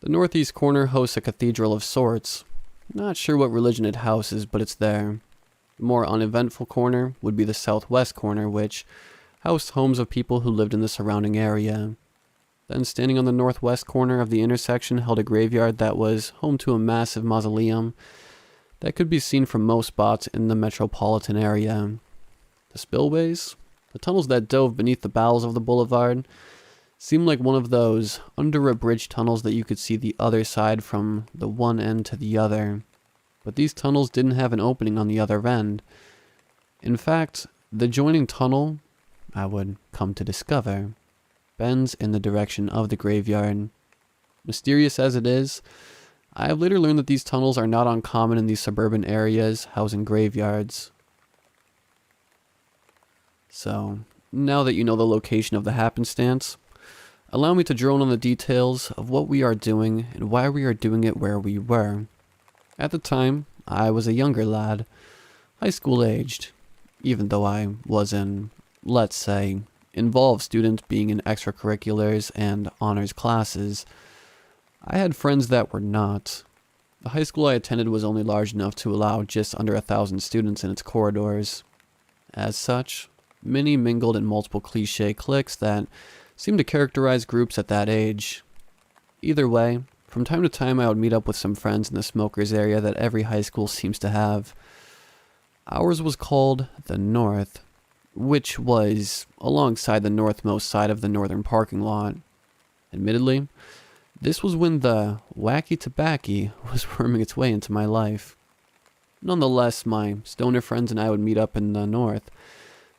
The northeast corner hosts a cathedral of sorts. Not sure what religion it houses, but it's there. The more uneventful corner would be the southwest corner, which housed homes of people who lived in the surrounding area. Then standing on the northwest corner of the intersection held a graveyard that was home to a massive mausoleum that could be seen from most spots in the metropolitan area. The spillways, the tunnels that dove beneath the bowels of the boulevard, seemed like one of those under a bridge tunnels that you could see the other side from the one end to the other. But these tunnels didn't have an opening on the other end. In fact, the joining tunnel, I would come to discover, bends in the direction of the graveyard. Mysterious as it is, I have later learned that these tunnels are not uncommon in these suburban areas housing graveyards. So, now that you know the location of the happenstance, allow me to drone on the details of what we are doing and why we are doing it where we were. At the time, I was a younger lad, high school aged, even though I was an, let's say, involved student being in extracurriculars and honors classes. I had friends that were not. The high school I attended was only large enough to allow just under 1,000 students in its corridors. As such, many mingled in multiple cliché cliques that seemed to characterize groups at that age. Either way, from time to time I would meet up with some friends in the smokers area that every high school seems to have. Ours was called the North, which was alongside the northmost side of the northern parking lot. Admittedly, this was when the wacky tobacco was worming its way into my life. Nonetheless, my stoner friends and I would meet up in the North,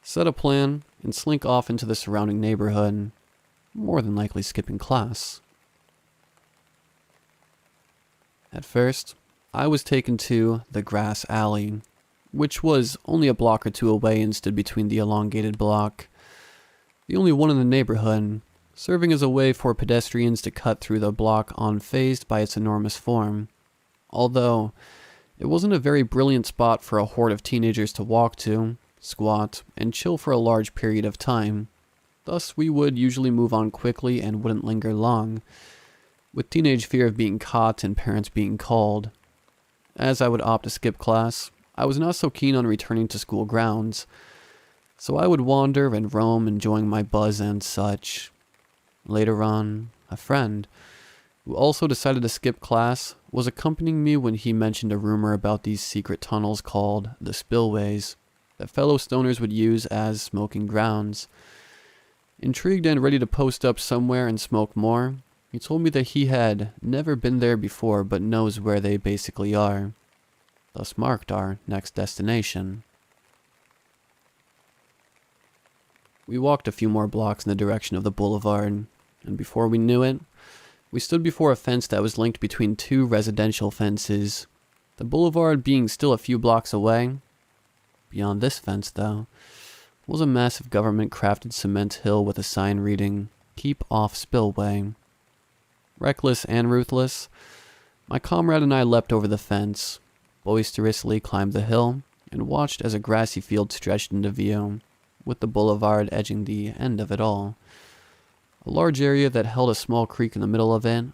set a plan, and slink off into the surrounding neighborhood, more than likely skipping class. At first, I was taken to the Grass Alley, which was only a block or two away and stood between the elongated block, the only one in the neighborhood, serving as a way for pedestrians to cut through the block unfazed by its enormous form. Although, it wasn't a very brilliant spot for a horde of teenagers to walk to, squat, and chill for a large period of time. Thus, we would usually move on quickly and wouldn't linger long, with teenage fear of being caught and parents being called. As I would opt to skip class, I was not so keen on returning to school grounds, so I would wander and roam enjoying my buzz and such. Later on, a friend, who also decided to skip class, was accompanying me when he mentioned a rumor about these secret tunnels called the spillways that fellow stoners would use as smoking grounds. Intrigued and ready to post up somewhere and smoke more, He told me that he had never been there before but knows where they basically are, thus marked our next destination. We walked a few more blocks in the direction of the boulevard, and before we knew it, we stood before a fence that was linked between two residential fences, the boulevard being still a few blocks away. Beyond this fence, though, was a massive government-crafted cement hill with a sign reading, "Keep off Spillway." Reckless and ruthless, my comrade and I leapt over the fence, boisterously climbed the hill, and watched as a grassy field stretched into view, with the boulevard edging the end of it all. A large area that held a small creek in the middle of it.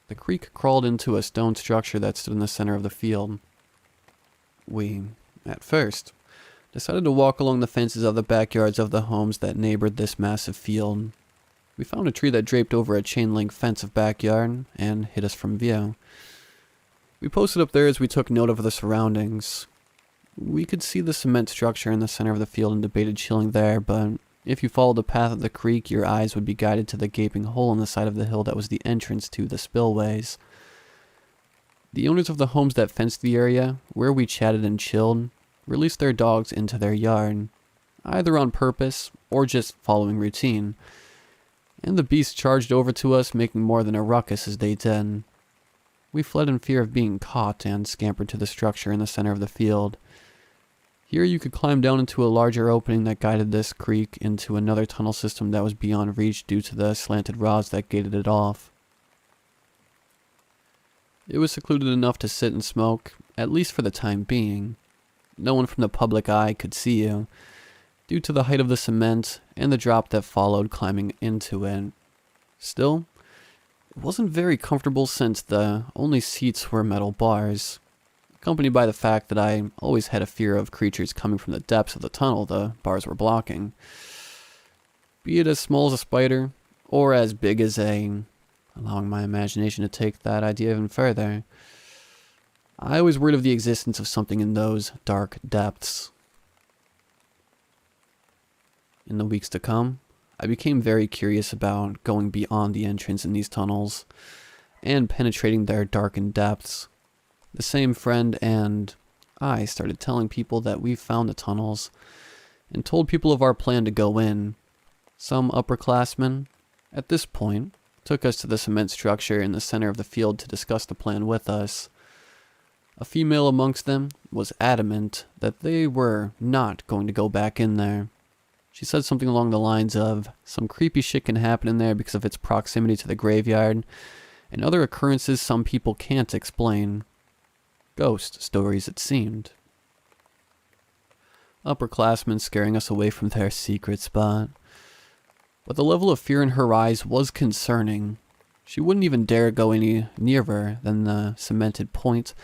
The creek crawled into a stone structure that stood in the center of the field. We, at first, decided to walk along the fences of the backyards of the homes that neighbored this massive field. We found a tree that draped over a chain-link fence of backyard and hid us from view. We posted up there as we took note of the surroundings. We could see the cement structure in the center of the field and debated chilling there, but if you followed the path of the creek, your eyes would be guided to the gaping hole in the side of the hill that was the entrance to the spillways. The owners of the homes that fenced the area, where we chatted and chilled, released their dogs into their yard, either on purpose or just following routine. And the beasts charged over to us, making more than a ruckus as they did. We fled in fear of being caught and scampered to the structure in the center of the field. Here you could climb down into a larger opening that guided this creek into another tunnel system that was beyond reach due to the slanted rods that gated it off. It was secluded enough to sit and smoke, at least for the time being. No one from the public eye could see you, due to the height of the cement and the drop that followed climbing into it. Still, it wasn't very comfortable since the only seats were metal bars, accompanied by the fact that I always had a fear of creatures coming from the depths of the tunnel the bars were blocking. Be it as small as a spider, or as big as allowing my imagination to take that idea even further. I was worried of the existence of something in those dark depths. In the weeks to come, I became very curious about going beyond the entrance in these tunnels and penetrating their darkened depths. The same friend and I started telling people that we found the tunnels and told people of our plan to go in. Some upperclassmen, at this point, took us to the cement structure in the center of the field to discuss the plan with us. A female amongst them was adamant that they were not going to go back in there. She said something along the lines of, some creepy shit can happen in there because of its proximity to the graveyard, and other occurrences some people can't explain. Ghost stories, it seemed. Upperclassmen scaring us away from their secret spot. But the level of fear in her eyes was concerning. She wouldn't even dare go any nearer than the cemented point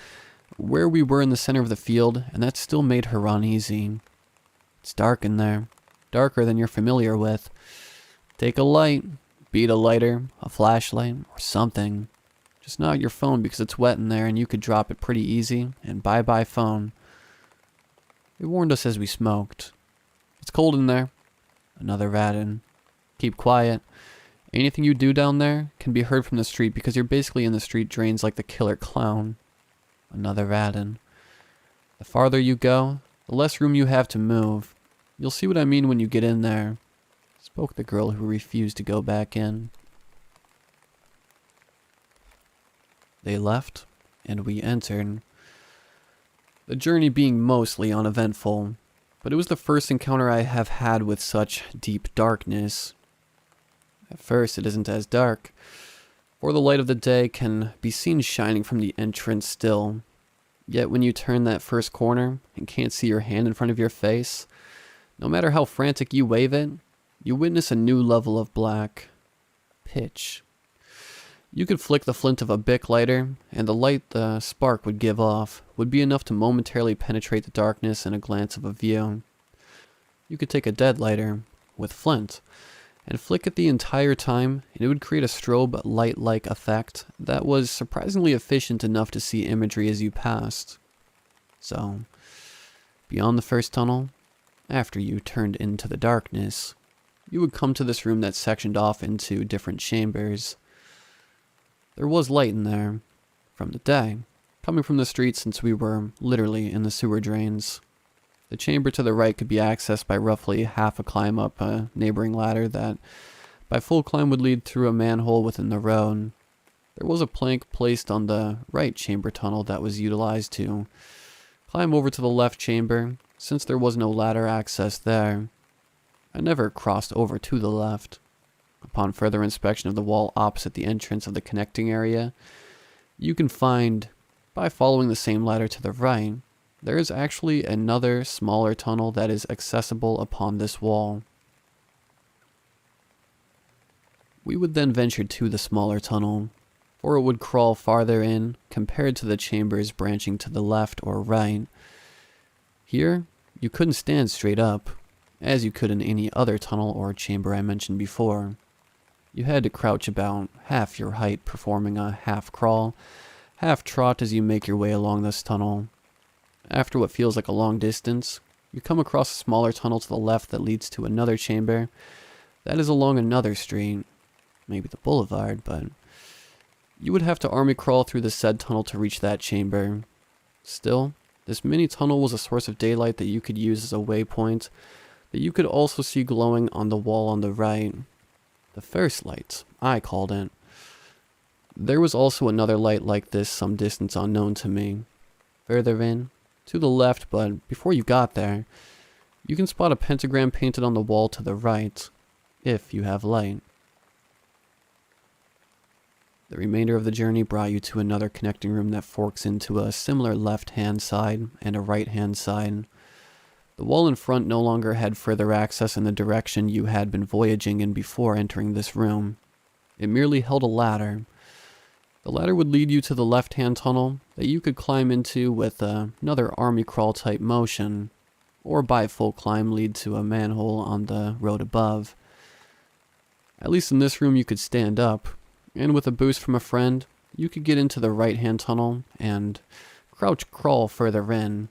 where we were in the center of the field, and that still made her uneasy. It's dark in there. Darker than you're familiar with. Take a light, beat a lighter, a flashlight, or something. Just not your phone because it's wet in there and you could drop it pretty easy, and bye-bye phone. They warned us as we smoked. It's cold in there. Another rat-in. Keep quiet. Anything you do down there can be heard from the street because you're basically in the street drains like the killer clown. Another rat-in. The farther you go, the less room you have to move. You'll see what I mean when you get in there, spoke the girl who refused to go back in. They left, and we entered. The journey being mostly uneventful, but it was the first encounter I have had with such deep darkness. At first it isn't as dark, for the light of the day can be seen shining from the entrance still. Yet when you turn that first corner and can't see your hand in front of your face, no matter how frantic you wave it, you witness a new level of black. Pitch. You could flick the flint of a Bic lighter, and the light the spark would give off would be enough to momentarily penetrate the darkness in a glance of a view. You could take a dead lighter, with flint, and flick it the entire time, and it would create a strobe light-like effect that was surprisingly efficient enough to see imagery as you passed. So, beyond the first tunnel, after you turned into the darkness, you would come to this room that's sectioned off into different chambers. There was light in there, from the day, coming from the street since we were literally in the sewer drains. The chamber to the right could be accessed by roughly half a climb up a neighboring ladder that, by full climb, would lead through a manhole within the road. There was a plank placed on the right chamber tunnel that was utilized to climb over to the left chamber, since there was no ladder access there. I never crossed over to the left. Upon further inspection of the wall opposite the entrance of the connecting area, you can find, by following the same ladder to the right, there is actually another smaller tunnel that is accessible upon this wall. We would then venture to the smaller tunnel, for it would crawl farther in compared to the chambers branching to the left or right. Here, you couldn't stand straight up, as you could in any other tunnel or chamber I mentioned before. You had to crouch about half your height, performing a half crawl, half trot as you make your way along this tunnel. After what feels like a long distance, you come across a smaller tunnel to the left that leads to another chamber that is along another street, maybe the boulevard, but you would have to army crawl through the said tunnel to reach that chamber. Still, this mini tunnel was a source of daylight that you could use as a waypoint that you could also see glowing on the wall on the right. The first light, I called it. There was also another light like this some distance unknown to me. Further in, to the left, but before you got there, you can spot a pentagram painted on the wall to the right, if you have light. The remainder of the journey brought you to another connecting room that forks into a similar left-hand side and a right-hand side. The wall in front no longer had further access in the direction you had been voyaging in before entering this room. It merely held a ladder. The ladder would lead you to the left-hand tunnel that you could climb into with another army crawl type motion, or by full climb lead to a manhole on the road above. At least in this room you could stand up, and with a boost from a friend, you could get into the right-hand tunnel and crouch crawl further in.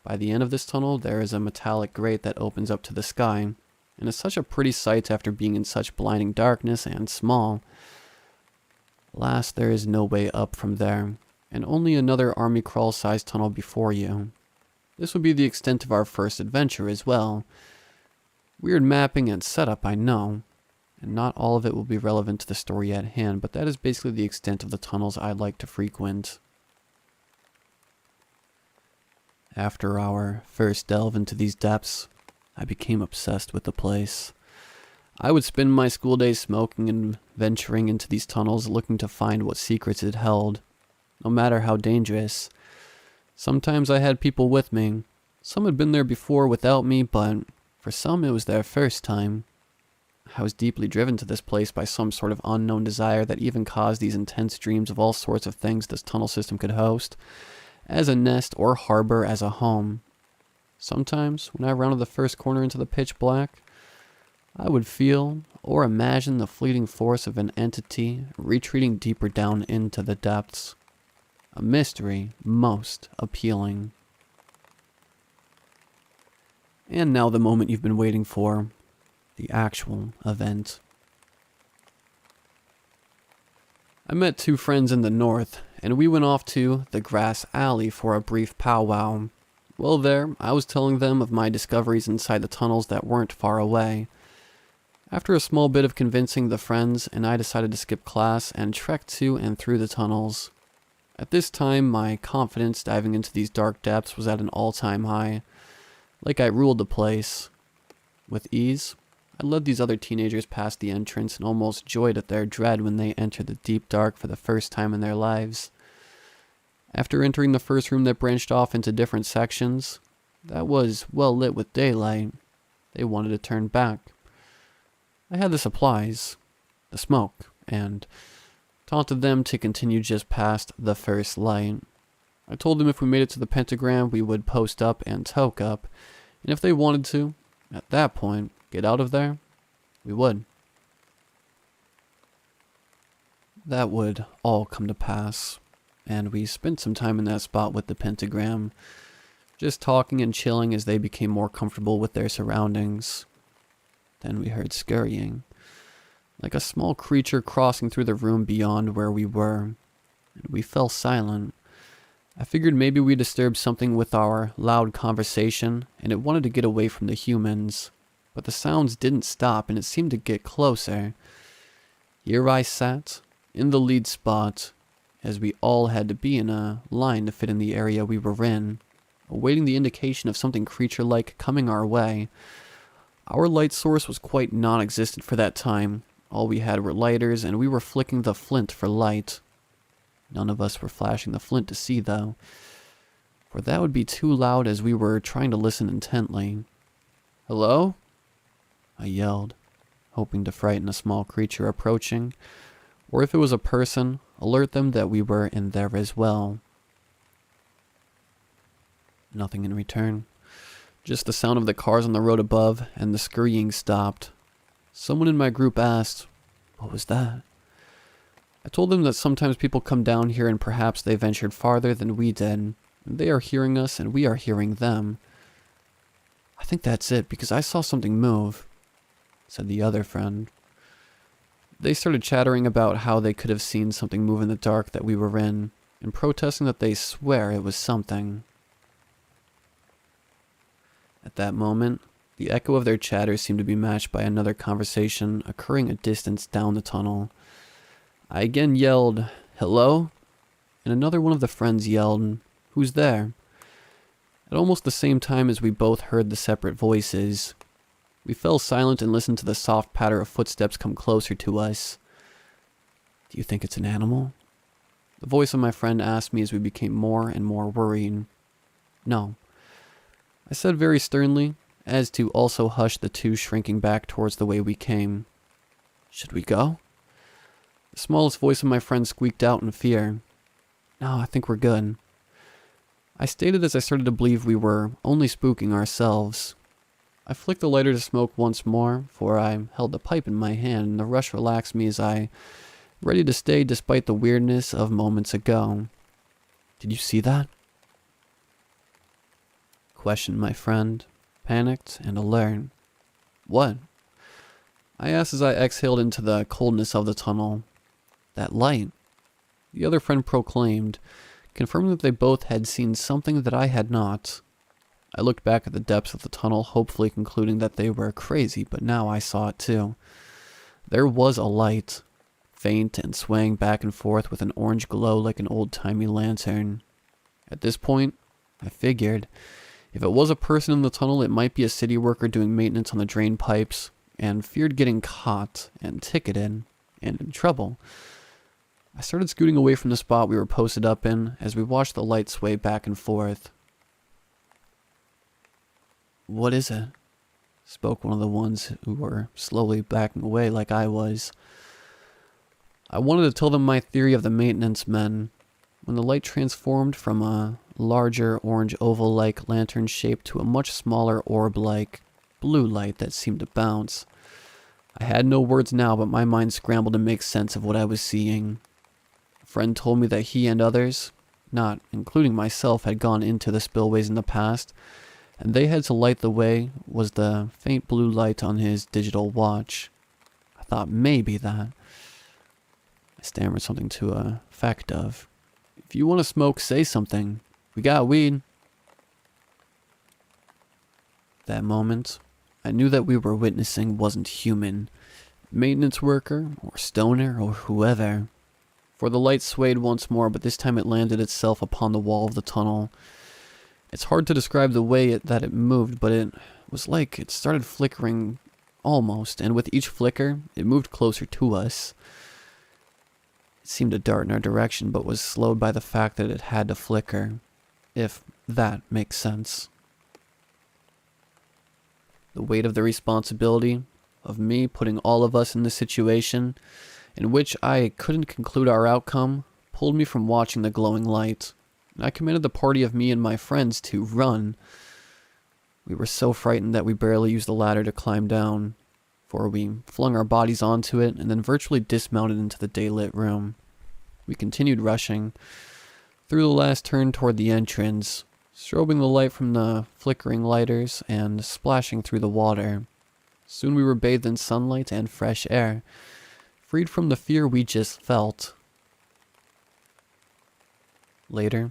By the end of this tunnel, there is a metallic grate that opens up to the sky, and is such a pretty sight after being in such blinding darkness and small. Alas, there is no way up from there, and only another army crawl sized tunnel before you. This would be the extent of our first adventure as well. Weird mapping and setup, I know, and not all of it will be relevant to the story at hand, but that is basically the extent of the tunnels I like to frequent. After our first delve into these depths, I became obsessed with the place. I would spend my school days smoking and venturing into these tunnels looking to find what secrets it held, no matter how dangerous. Sometimes I had people with me. Some had been there before without me, but for some it was their first time. I was deeply driven to this place by some sort of unknown desire that even caused these intense dreams of all sorts of things this tunnel system could host, as a nest or harbor as a home. Sometimes, when I rounded the first corner into the pitch black, I would feel or imagine the fleeting force of an entity retreating deeper down into the depths. A mystery most appealing. And now the moment you've been waiting for, the actual event. I met two friends in the north, and we went off to the grass alley for a brief powwow. Well, there, I was telling them of my discoveries inside the tunnels that weren't far away. After a small bit of convincing the friends, and I decided to skip class and trek to and through the tunnels. At this time, my confidence diving into these dark depths was at an all-time high. Like I ruled the place. With ease, I led these other teenagers past the entrance and almost joyed at their dread when they entered the deep dark for the first time in their lives. After entering the first room that branched off into different sections, that was well lit with daylight, they wanted to turn back. I had the supplies, the smoke, and taunted them to continue just past the first light. I told them if we made it to the pentagram, we would post up and toke up, and if they wanted to, at that point, get out of there, we would. That would all come to pass, and we spent some time in that spot with the pentagram, just talking and chilling as they became more comfortable with their surroundings. Then we heard scurrying. like a small creature crossing through the room beyond where we were, and we fell silent. I figured maybe we disturbed something with our loud conversation, and it wanted to get away from the humans, but the sounds didn't stop and it seemed to get closer. Here I sat, in the lead spot, as we all had to be in a line to fit in the area we were in, awaiting the indication of something creature-like coming our way. Our light source was quite non-existent for that time. All we had were lighters, and we were flicking the flint for light. None of us were flashing the flint to see, though, for that would be too loud as we were trying to listen intently. "Hello?" I yelled, hoping to frighten a small creature approaching, or if it was a person, alert them that we were in there as well. Nothing in return. Just the sound of the cars on the road above, and the scurrying stopped. Someone in my group asked, "What was that?" I told them that sometimes people come down here and perhaps they ventured farther than we did. They are hearing us and we are hearing them. "I think that's it, because I saw something move," said the other friend. They started chattering about how they could have seen something move in the dark that we were in, and protesting that they swear it was something. At that moment, the echo of their chatter seemed to be matched by another conversation occurring a distance down the tunnel. I again yelled, "Hello?" And another one of the friends yelled, "Who's there?" At almost the same time as we both heard the separate voices. We fell silent and listened to the soft patter of footsteps come closer to us. "Do you think it's an animal?" The voice of my friend asked me as we became more and more worried. "No," I said very sternly, as to also hush the two shrinking back towards the way we came. "Should we go?" The smallest voice of my friend squeaked out in fear. "No, I think we're good." I stated as I started to believe we were only spooking ourselves. I flicked the lighter to smoke once more, for I held the pipe in my hand, and the rush relaxed me as I, ready to stay despite the weirdness of moments ago. "Did you see that?" questioned my friend, panicked and alert. "What?" I asked as I exhaled into the coldness of the tunnel. "That light," the other friend proclaimed, confirming that they both had seen something that I had not. I looked back at the depths of the tunnel, hopefully concluding that they were crazy, but now I saw it too. There was a light, faint and swaying back and forth with an orange glow like an old-timey lantern. At this point, I figured, if it was a person in the tunnel, it might be a city worker doing maintenance on the drain pipes, and feared getting caught and ticketed and in trouble. I started scooting away from the spot we were posted up in as we watched the light sway back and forth. "What is it?" spoke one of the ones who were slowly backing away like I was. I wanted to tell them my theory of the maintenance men, when the light transformed from a larger orange oval-like lantern shape to a much smaller orb-like blue light that seemed to bounce. I had no words now, but my mind scrambled to make sense of what I was seeing. A friend told me that he and others, not including myself, had gone into the spillways in the past, and they had to light the way was the faint blue light on his digital watch. I thought maybe that. I stammered something to a effect of, "If you want to smoke, say something. We got weed." That moment, I knew that we were witnessing wasn't human, maintenance worker, or stoner, or whoever. For the light swayed once more, but this time it landed itself upon the wall of the tunnel. It's hard to describe the way that it moved, but it was like it started flickering almost, and with each flicker, it moved closer to us. It seemed to dart in our direction, but was slowed by the fact that it had to flicker, if that makes sense. The weight of the responsibility of me putting all of us in this situation, in which I couldn't conclude our outcome, pulled me from watching the glowing light. I commanded the party of me and my friends to run. We were so frightened that we barely used the ladder to climb down, for we flung our bodies onto it and then virtually dismounted into the daylit room. We continued rushing through the last turn toward the entrance, strobing the light from the flickering lighters and splashing through the water. Soon we were bathed in sunlight and fresh air. freed from the fear we just felt. Later,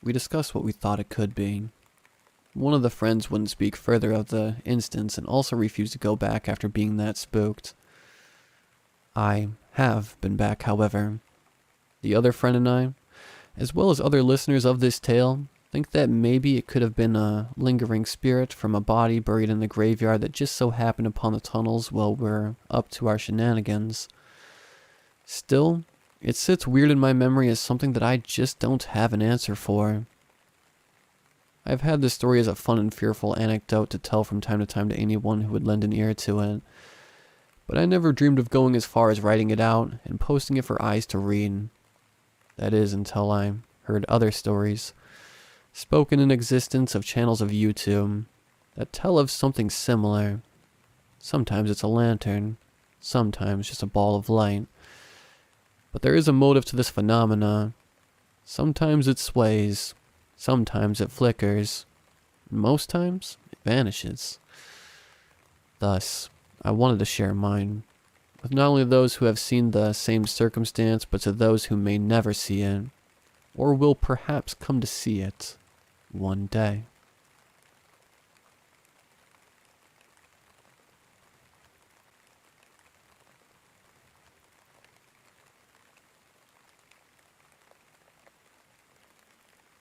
we discussed what we thought it could be. One of the friends wouldn't speak further of the instance and also refused to go back after being that spooked. I have been back, however. The other friend and I, as well as other listeners of this tale, think that maybe it could have been a lingering spirit from a body buried in the graveyard that just so happened upon the tunnels while we're up to our shenanigans. Still, it sits weird in my memory as something that I just don't have an answer for. I've had this story as a fun and fearful anecdote to tell from time to time to anyone who would lend an ear to it, but I never dreamed of going as far as writing it out and posting it for eyes to read. That is, until I heard other stories, spoken in existence of channels of YouTube, that tell of something similar. Sometimes it's a lantern, sometimes just a ball of light. But there is a motive to this phenomena. Sometimes it sways, sometimes it flickers, and most times it vanishes. Thus, I wanted to share mine, with not only those who have seen the same circumstance, but to those who may never see it, or will perhaps come to see it one day.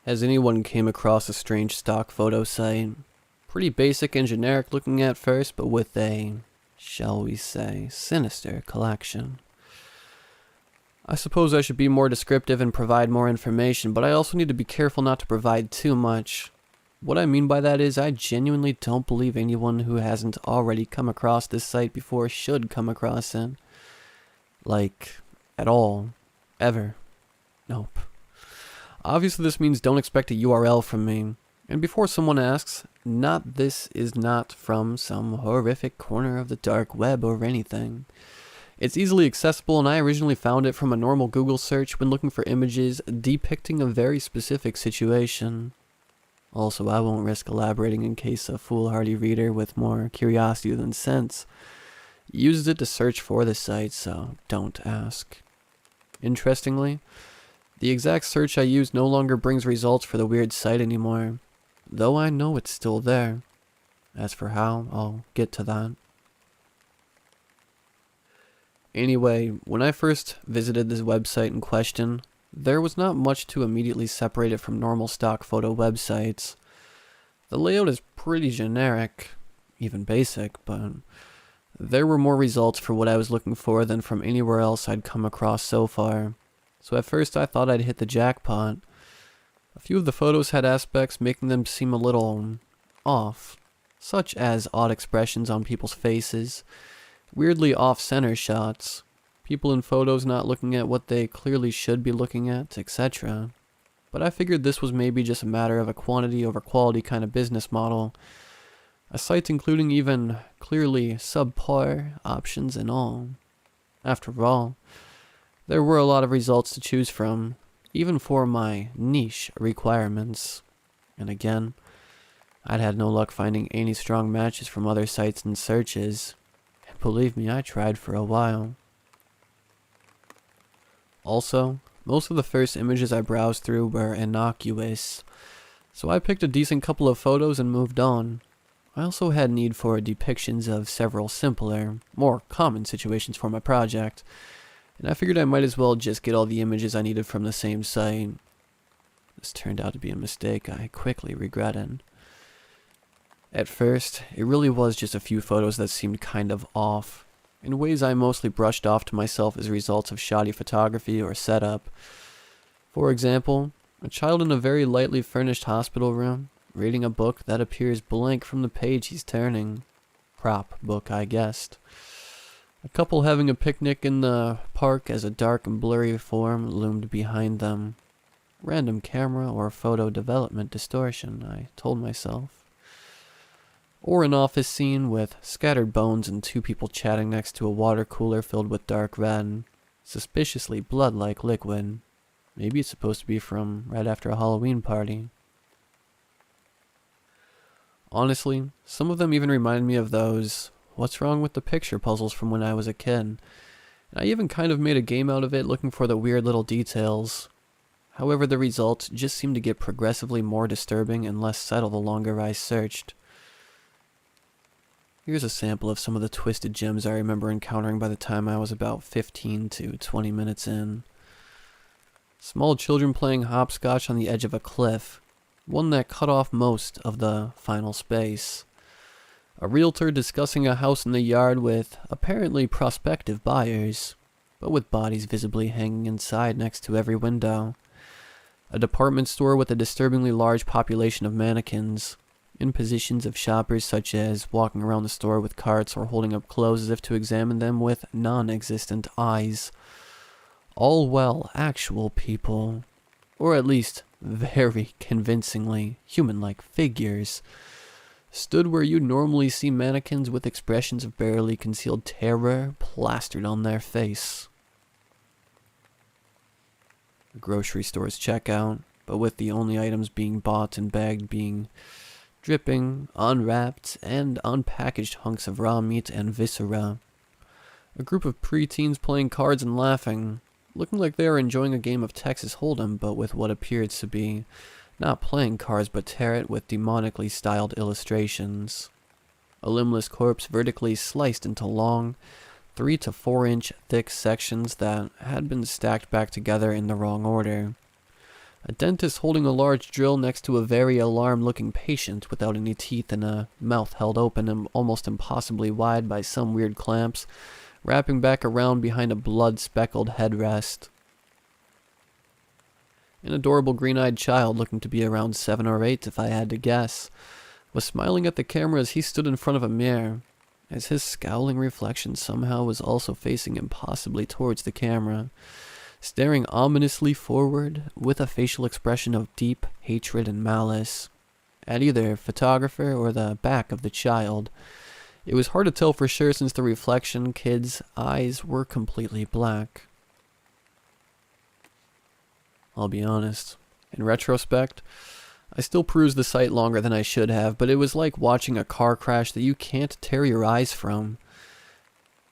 Has anyone came across a strange stock photo site? Pretty basic and generic looking at first, but with a, shall we say, sinister collection. I suppose I should be more descriptive and provide more information, but I also need to be careful not to provide too much. What I mean by that is I genuinely don't believe anyone who hasn't already come across this site before should come across it. Like, at all. Ever. Nope. Obviously this means don't expect a URL from me. And before someone asks, this is not from some horrific corner of the dark web or anything. It's easily accessible, and I originally found it from a normal Google search when looking for images depicting a very specific situation. Also, I won't risk elaborating in case a foolhardy reader with more curiosity than sense uses it to search for the site, so don't ask. Interestingly, the exact search I used no longer brings results for the weird site anymore, though I know it's still there. As for how, I'll get to that. Anyway, when I first visited this website in question, there was not much to immediately separate it from normal stock photo websites. The layout is pretty generic, even basic, but there were more results for what I was looking for than from anywhere else I'd come across so far. So at first I thought I'd hit the jackpot. A few of the photos had aspects making them seem a little off, such as odd expressions on people's faces, weirdly off-center shots, people in photos not looking at what they clearly should be looking at, etc. But I figured this was maybe just a matter of a quantity over quality kind of business model, a site including even clearly subpar options and all. After all, there were a lot of results to choose from, even for my niche requirements. And again, I'd had no luck finding any strong matches from other sites and searches. And believe me, I tried for a while. Also, most of the first images I browsed through were innocuous, so I picked a decent couple of photos and moved on. I also had need for depictions of several simpler, more common situations for my project, and I figured I might as well just get all the images I needed from the same site. This turned out to be a mistake I quickly regretted. At first, it really was just a few photos that seemed kind of off, in ways I mostly brushed off to myself as results of shoddy photography or setup. For example, a child in a very lightly furnished hospital room, reading a book that appears blank from the page he's turning. Prop book, I guessed. A couple having a picnic in the park as a dark and blurry form loomed behind them. Random camera or photo development distortion, I told myself. Or an office scene with scattered bones and two people chatting next to a water cooler filled with dark red, suspiciously blood-like liquid. Maybe it's supposed to be from right after a Halloween party. Honestly, some of them even reminded me of those "what's wrong with the picture" puzzles from when I was a kid. I even kind of made a game out of it looking for the weird little details. However, the results just seemed to get progressively more disturbing and less subtle the longer I searched. Here's a sample of some of the twisted gems I remember encountering by the time I was about 15 to 20 minutes in. Small children playing hopscotch on the edge of a cliff, one that cut off most of the final space. A realtor discussing a house in the yard with apparently prospective buyers, but with bodies visibly hanging inside next to every window. A department store with a disturbingly large population of mannequins, in positions of shoppers such as walking around the store with carts or holding up clothes as if to examine them with non-existent eyes. All well, actual people, or at least very convincingly human-like figures, stood where you'd normally see mannequins with expressions of barely concealed terror plastered on their face. The grocery store's checkout, but with the only items being bought and bagged being dripping, unwrapped, and unpackaged hunks of raw meat and viscera. A group of preteens playing cards and laughing, looking like they are enjoying a game of Texas Hold'em, but with what appears to be not playing cards but tarot with demonically styled illustrations. A limbless corpse vertically sliced into long, 3 to 4 inch thick sections that had been stacked back together in the wrong order. A dentist holding a large drill next to a very alarmed looking patient without any teeth and a mouth held open and almost impossibly wide by some weird clamps, wrapping back around behind a blood-speckled headrest. An adorable green-eyed child looking to be around 7 or 8 if I had to guess, was smiling at the camera as he stood in front of a mirror, as his scowling reflection somehow was also facing impossibly towards the camera, staring ominously forward with a facial expression of deep hatred and malice, at either photographer or the back of the child. It was hard to tell for sure since the reflection kid's eyes were completely black. I'll be honest, in retrospect, I still perused the site longer than I should have, but it was like watching a car crash that you can't tear your eyes from.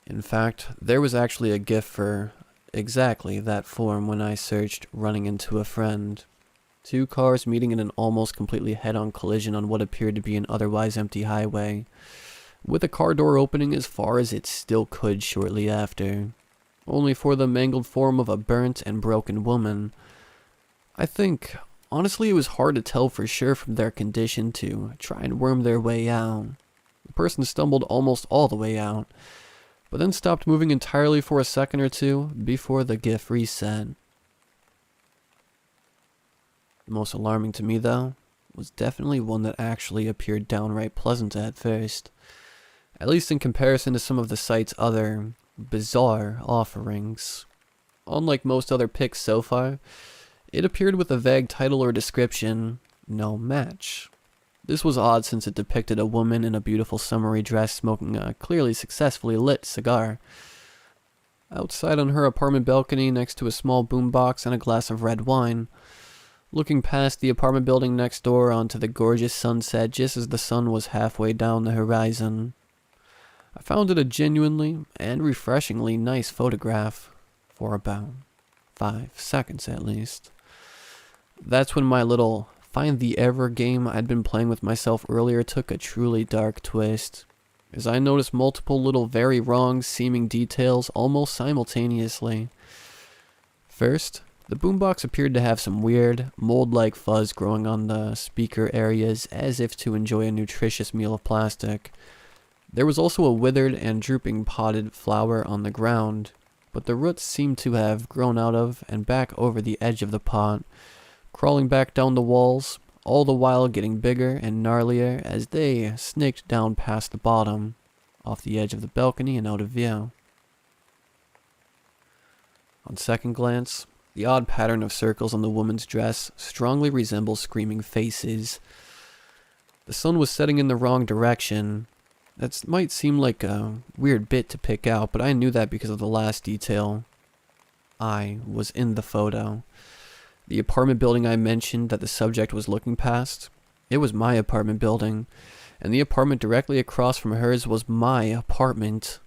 In fact, there was actually a GIF for exactly that form when I searched running into a friend. 2 cars meeting in an almost completely head-on collision on what appeared to be an otherwise empty highway, with a car door opening as far as it still could shortly after, only for the mangled form of a burnt and broken woman. I think, honestly, it was hard to tell for sure from their condition to try and worm their way out. The person stumbled almost all the way out, but then stopped moving entirely for a second or two before the GIF reset. The most alarming to me, though, was definitely one that actually appeared downright pleasant at first, at least in comparison to some of the site's other bizarre offerings. Unlike most other picks so far, it appeared with a vague title or description, "No Match." This was odd since it depicted a woman in a beautiful summery dress smoking a clearly successfully lit cigar. Outside on her apartment balcony next to a small boombox and a glass of red wine, looking past the apartment building next door onto the gorgeous sunset just as the sun was halfway down the horizon. I found it a genuinely and refreshingly nice photograph, for about 5 seconds at least. That's when my little Find the Ever game I'd been playing with myself earlier took a truly dark twist, as I noticed multiple little very wrong seeming details almost simultaneously. First, the boombox appeared to have some weird, mold-like fuzz growing on the speaker areas as if to enjoy a nutritious meal of plastic. There was also a withered and drooping potted flower on the ground, but the roots seemed to have grown out of and back over the edge of the pot, crawling back down the walls, all the while getting bigger and gnarlier as they snaked down past the bottom, off the edge of the balcony and out of view. On second glance, the odd pattern of circles on the woman's dress strongly resembles screaming faces. The sun was setting in the wrong direction. That might seem like a weird bit to pick out, but I knew that because of the last detail. I was in the photo. The apartment building I mentioned that the subject was looking past, it was my apartment building, and the apartment directly across from hers was my apartment.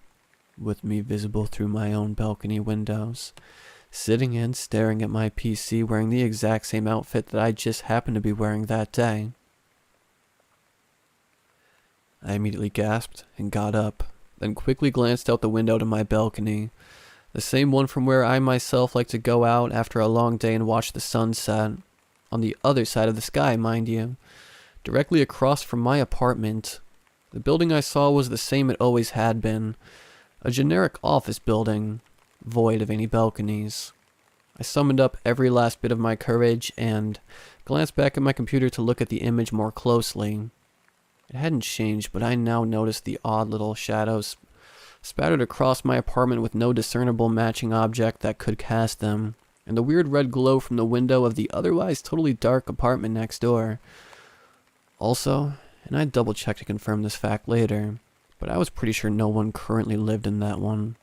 with me visible through my own balcony windows, sitting and staring at my PC wearing the exact same outfit that I just happened to be wearing that day. I immediately gasped and got up, then quickly glanced out the window to my balcony, the same one from where I myself like to go out after a long day and watch the sunset, on the other side of the sky, mind you, directly across from my apartment. The building I saw was the same it always had been, a generic office building, void of any balconies. I summoned up every last bit of my courage and glanced back at my computer to look at the image more closely. It hadn't changed, but I now noticed the odd little shadows spattered across my apartment with no discernible matching object that could cast them, and the weird red glow from the window of the otherwise totally dark apartment next door. Also, and I double-checked to confirm this fact later, but I was pretty sure no one currently lived in that one.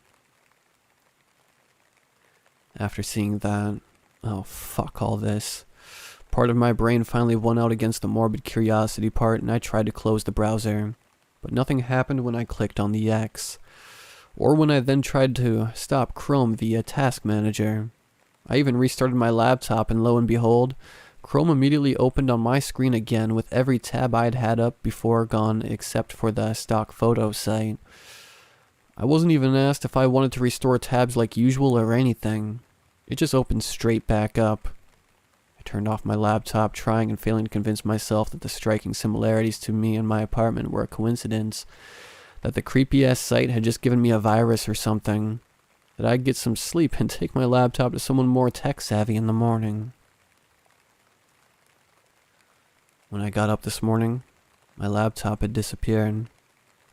After seeing that, oh fuck all this, part of my brain finally won out against the morbid curiosity part, and I tried to close the browser, but nothing happened when I clicked on the X, or when I then tried to stop Chrome via Task Manager. I even restarted my laptop, and lo and behold, Chrome immediately opened on my screen again with every tab I'd had up before gone except for the stock photo site. I wasn't even asked if I wanted to restore tabs like usual or anything. It just opened straight back up. I turned off my laptop, trying and failing to convince myself that the striking similarities to me and my apartment were a coincidence, that the creepy-ass site had just given me a virus or something, that I'd get some sleep and take my laptop to someone more tech-savvy in the morning. When I got up this morning, my laptop had disappeared.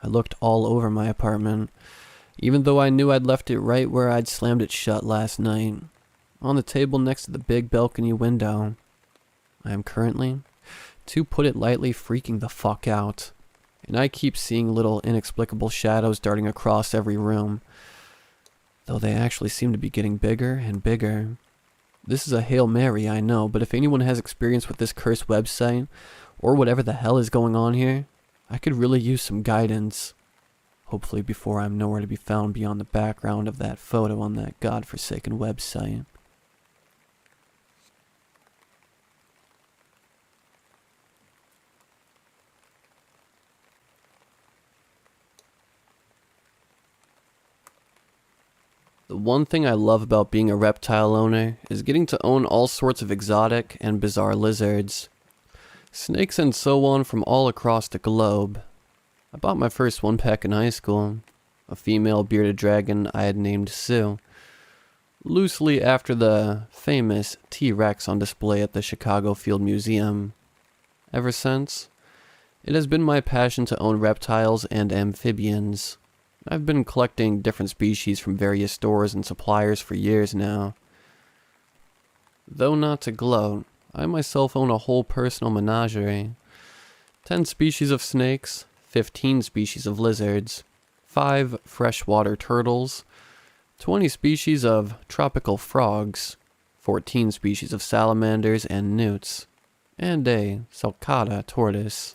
I looked all over my apartment, even though I knew I'd left it right where I'd slammed it shut last night, on the table next to the big balcony window. I am currently, to put it lightly, freaking the fuck out, and I keep seeing little inexplicable shadows darting across every room, though they actually seem to be getting bigger and bigger. This is a Hail Mary, I know, but if anyone has experience with this cursed website, or whatever the hell is going on here, I could really use some guidance. Hopefully before I'm nowhere to be found beyond the background of that photo on that godforsaken website. The one thing I love about being a reptile owner is getting to own all sorts of exotic and bizarre lizards. Snakes and so on from all across the globe. I bought my first one back in high school, a female bearded dragon I had named Sue, loosely after the famous T-Rex on display at the Chicago Field Museum. Ever since, it has been my passion to own reptiles and amphibians. I've been collecting different species from various stores and suppliers for years now. Though not to gloat, I myself own a whole personal menagerie. 10 species of snakes, 15 species of lizards, 5 freshwater turtles, 20 species of tropical frogs, 14 species of salamanders and newts, and a sulcata tortoise.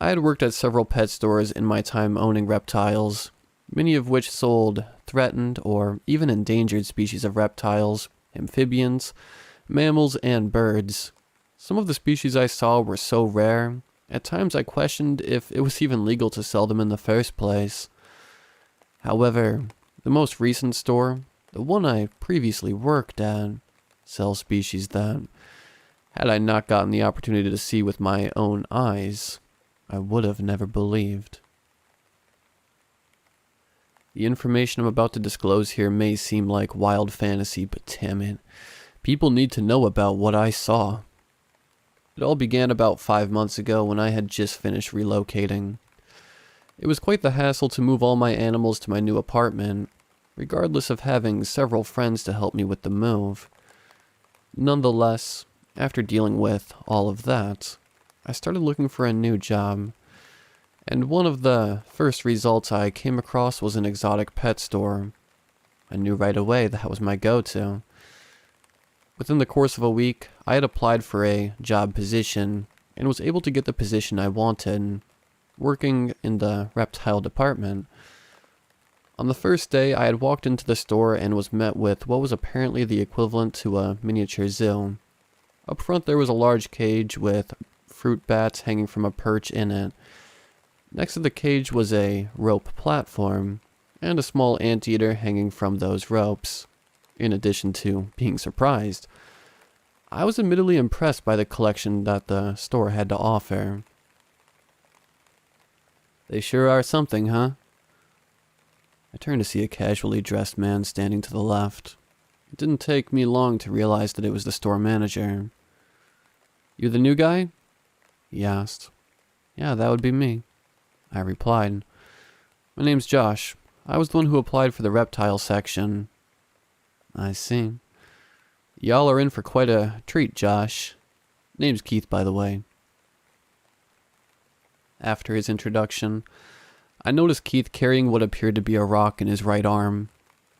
I had worked at several pet stores in my time owning reptiles, many of which sold threatened or even endangered species of reptiles, amphibians, mammals, and birds. Some of the species I saw were so rare, at times I questioned if it was even legal to sell them in the first place. However, the most recent store, the one I previously worked at, sells species that, had I not gotten the opportunity to see with my own eyes, I would have never believed. The information I'm about to disclose here may seem like wild fantasy, but damn it, people need to know about what I saw. It all began about 5 months ago when I had just finished relocating. It was quite the hassle to move all my animals to my new apartment, regardless of having several friends to help me with the move. Nonetheless, after dealing with all of that, I started looking for a new job, and one of the first results I came across was an exotic pet store. I knew right away that was my go-to. Within the course of a week, I had applied for a job position, and was able to get the position I wanted. working in the reptile department. On the first day, I had walked into the store and was met with what was apparently the equivalent to a miniature zoo. Up front there was a large cage with fruit bats hanging from a perch in it. Next to the cage was a rope platform, and a small anteater hanging from those ropes. In addition to being surprised, I was admittedly impressed by the collection that the store had to offer. They sure are something, huh? I turned to see a casually dressed man standing to the left. It didn't take me long to realize that it was the store manager. "You the new guy?" he asked. "Yeah, that would be me," I replied. "My name's Josh. I was the one who applied for the reptile section." "I see. Y'all are in for quite a treat, Josh. Name's Keith, by the way." After his introduction, I noticed Keith carrying what appeared to be a rock in his right arm.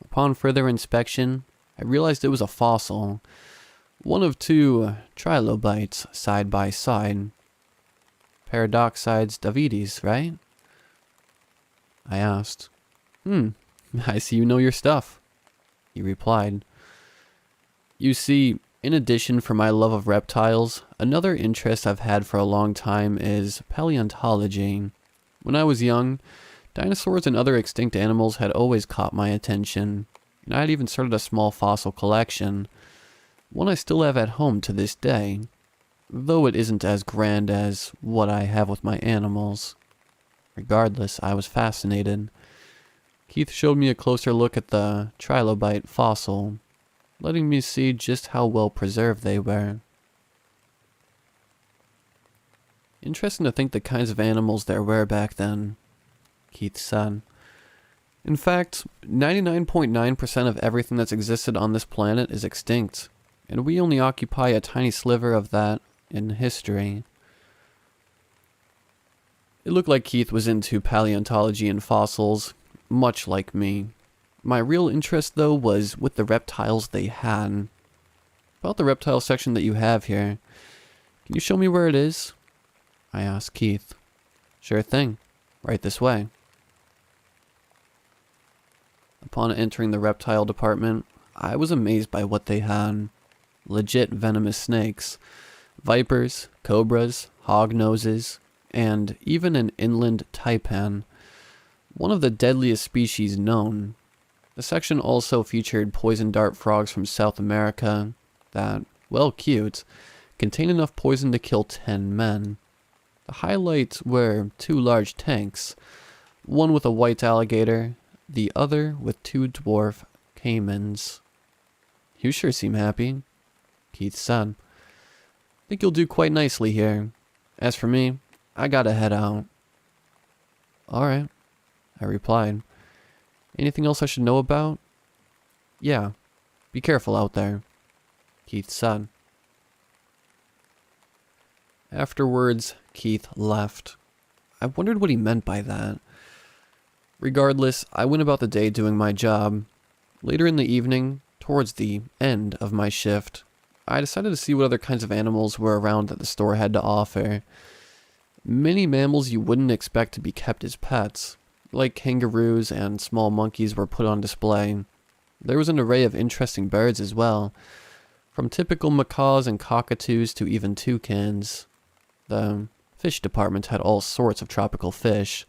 Upon further inspection, I realized it was a fossil, one of two trilobites side by side. Paradoxides Davidis, right? I asked. I see you know your stuff," he replied. "You see, in addition for my love of reptiles, another interest I've had for a long time is paleontology. When I was young, dinosaurs and other extinct animals had always caught my attention, and I had even started a small fossil collection, one I still have at home to this day, though it isn't as grand as what I have with my animals. Regardless, I was fascinated. Keith showed me a closer look at the trilobite fossil, letting me see just how well preserved they were. "Interesting to think the kinds of animals there were back then," Keith said. "In fact, 99.9% of everything that's existed on this planet is extinct, and we only occupy a tiny sliver of that in history." It looked like Keith was into paleontology and fossils, much like me. My real interest, though, was with the reptiles they had. "About the reptile section that you have here, can you show me where it is?" I asked Keith. "Sure thing. Right this way." Upon entering the reptile department, I was amazed by what they had. Legit venomous snakes, vipers, cobras, hognoses, and even an inland taipan, one of the deadliest species known. The section also featured poison dart frogs from South America that, well cute, contain enough poison to kill 10 men. The highlights were 2 large tanks, one with a white alligator, the other with 2 dwarf caimans. "You sure seem happy," Keith said. "Think you'll do quite nicely here. As for me, I gotta head out." "Alright," I replied. "Anything else I should know about?" "Yeah, be careful out there," Keith said. Afterwards, Keith left. I wondered what he meant by that. Regardless, I went about the day doing my job. Later in the evening, towards the end of my shift, I decided to see what other kinds of animals were around that the store had to offer. Many mammals you wouldn't expect to be kept as pets, like kangaroos and small monkeys, were put on display. There was an array of interesting birds as well, from typical macaws and cockatoos to even toucans. The fish department had all sorts of tropical fish,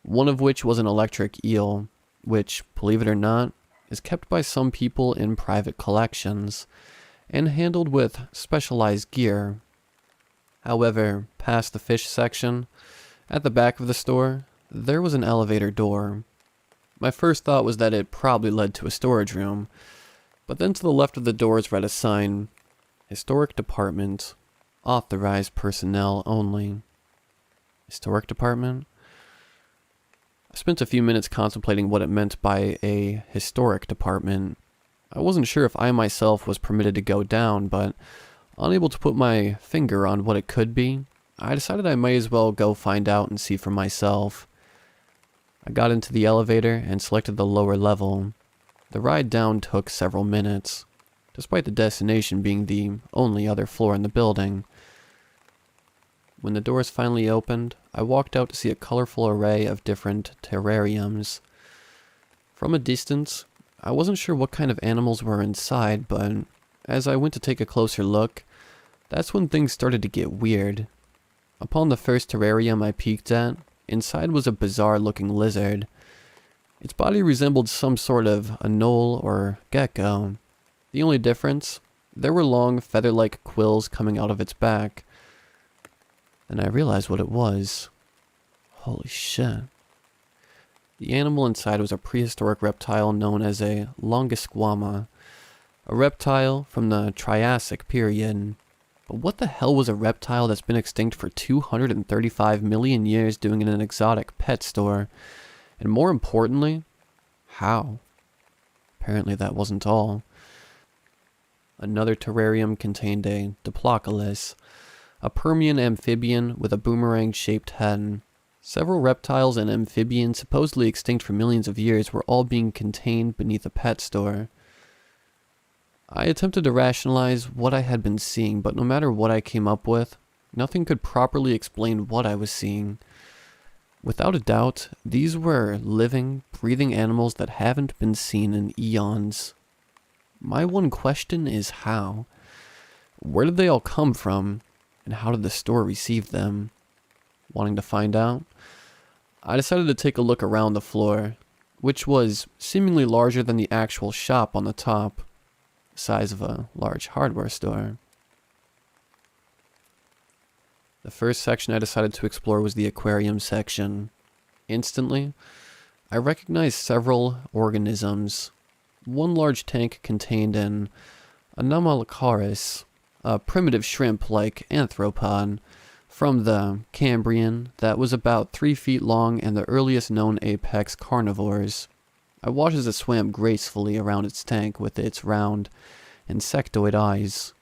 one of which was an electric eel, which, believe it or not, is kept by some people in private collections, and handled with specialized gear. However, past the fish section, at the back of the store, there was an elevator door. My first thought was that it probably led to a storage room, but then to the left of the doors read a sign, "Historic Department, Authorized Personnel Only." Historic Department? I spent a few minutes contemplating what it meant by a historic department. I wasn't sure if I myself was permitted to go down, but unable to put my finger on what it could be, I decided I might as well go find out and see for myself. I got into the elevator and selected the lower level. The ride down took several minutes, despite the destination being the only other floor in the building. When the doors finally opened, I walked out to see a colorful array of different terrariums. From a distance, I wasn't sure what kind of animals were inside, but as I went to take a closer look, that's when things started to get weird. Upon the first terrarium I peeked at, inside was a bizarre-looking lizard. Its body resembled some sort of a knoll or gecko. The only difference, there were long, feather-like quills coming out of its back. Then I realized what it was. Holy shit. The animal inside was a prehistoric reptile known as a longisquama, a reptile from the Triassic period. But what the hell was a reptile that's been extinct for 235 million years doing in an exotic pet store? And more importantly, how? Apparently that wasn't all. Another terrarium contained a Diplocalus, a Permian amphibian with a boomerang-shaped head. Several reptiles and amphibians supposedly extinct for millions of years were all being contained beneath a pet store. I attempted to rationalize what I had been seeing, but no matter what I came up with, nothing could properly explain what I was seeing. Without a doubt, these were living, breathing animals that haven't been seen in eons. My one question is how? Where did they all come from, and how did the store receive them? Wanting to find out, I decided to take a look around the floor, which was seemingly larger than the actual shop on the top, the size of a large hardware store. The first section I decided to explore was the aquarium section. Instantly, I recognized several organisms. One large tank contained an Anomalocaris, a primitive shrimp-like arthropod from the Cambrian that was about 3 feet long and the earliest known apex carnivores. I watched as it swam gracefully around its tank with its round, insectoid eyes.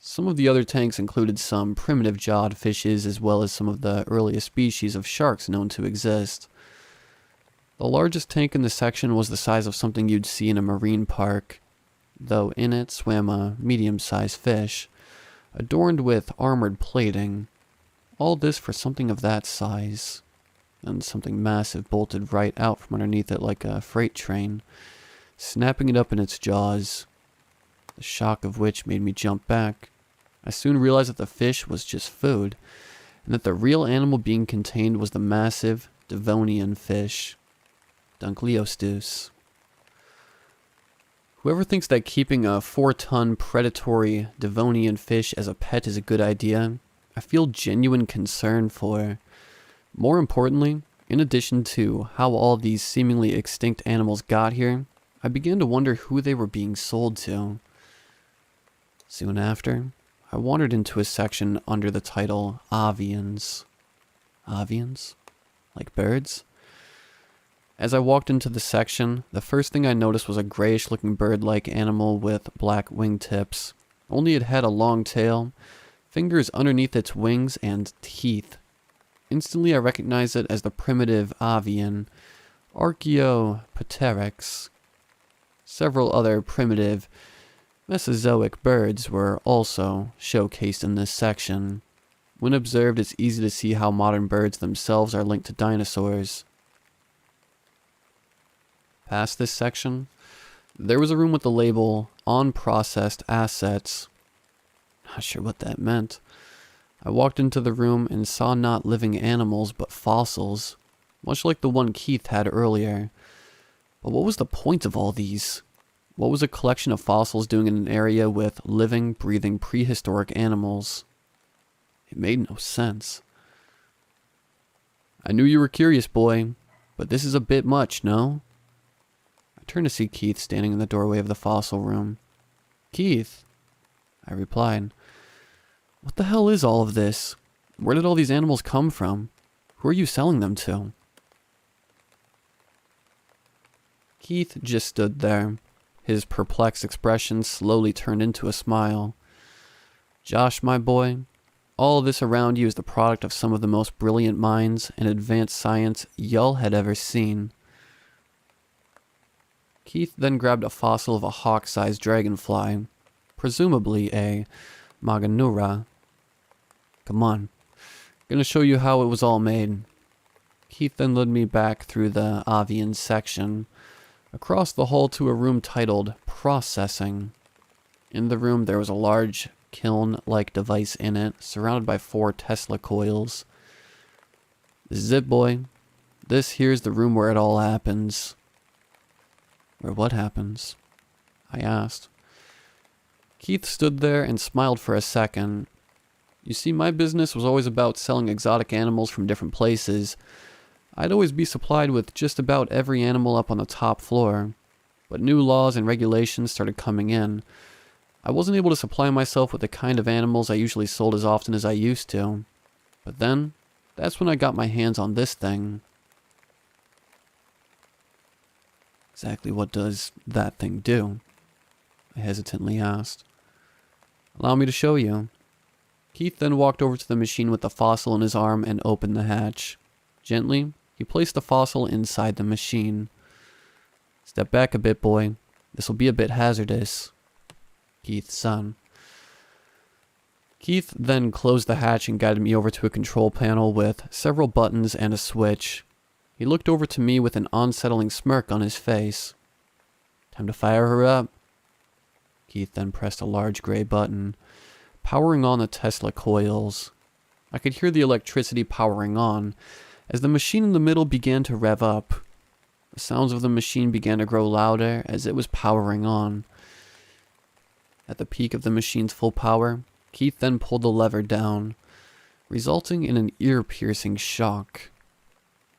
Some of the other tanks included some primitive jawed fishes as well as some of the earliest species of sharks known to exist. The largest tank in the section was the size of something you'd see in a marine park, though in it swam a medium-sized fish, adorned with armored plating. All this for something of that size, and something massive bolted right out from underneath it like a freight train, snapping it up in its jaws, the shock of which made me jump back. I soon realized that the fish was just food, and that the real animal being contained was the massive Devonian fish, Dunkleostus. Whoever thinks that keeping a 4-ton predatory Devonian fish as a pet is a good idea, I feel genuine concern for. More importantly, in addition to how all these seemingly extinct animals got here, I began to wonder who they were being sold to. Soon after, I wandered into a section under the title Avians. Avians? Like birds? As I walked into the section, the first thing I noticed was a grayish-looking bird-like animal with black wingtips. Only it had a long tail, fingers underneath its wings, and teeth. Instantly I recognized it as the primitive avian, Archaeopteryx. Several other primitive Mesozoic birds were also showcased in this section. When observed, it's easy to see how modern birds themselves are linked to dinosaurs. Past this section, there was a room with the label "Unprocessed Assets." Not sure what that meant. I walked into the room and saw not living animals but fossils, much like the one Keith had earlier. But what was the point of all these? What was a collection of fossils doing in an area with living, breathing prehistoric animals? It made no sense. I knew you were curious, boy, but this is a bit much, no? I turned to see Keith standing in the doorway of the fossil room. Keith, I replied. What the hell is all of this? Where did all these animals come from? Who are you selling them to? Keith just stood there. His perplexed expression slowly turned into a smile. Josh, my boy, all of this around you is the product of some of the most brilliant minds in advanced science y'all had ever seen. Keith then grabbed a fossil of a hawk-sized dragonfly, presumably a Maganura. Come on, Gonna show you how it was all made. Keith then led me back through the avian section, across the hall to a room titled Processing. In the room there was a large kiln-like device in it, surrounded by 4 Tesla coils. This is it, boy. This here's the room where it all happens. Where what happens? I asked. Keith stood there and smiled for a second. You see, my business was always about selling exotic animals from different places. I'd always be supplied with just about every animal up on the top floor. But new laws and regulations started coming in. I wasn't able to supply myself with the kind of animals I usually sold as often as I used to. But then, that's when I got my hands on this thing. Exactly what does that thing do? I hesitantly asked. Allow me to show you. Keith then walked over to the machine with the fossil in his arm and opened the hatch. Gently, he placed the fossil inside the machine. Step back a bit, boy. This will be a bit hazardous. Keith's son. Keith then closed the hatch and guided me over to a control panel with several buttons and a switch. He looked over to me with an unsettling smirk on his face. Time to fire her up. Keith then pressed a large gray button, powering on the Tesla coils. I could hear the electricity powering on as the machine in the middle began to rev up. The sounds of the machine began to grow louder as it was powering on. At the peak of the machine's full power, Keith then pulled the lever down, resulting in an ear-piercing shock.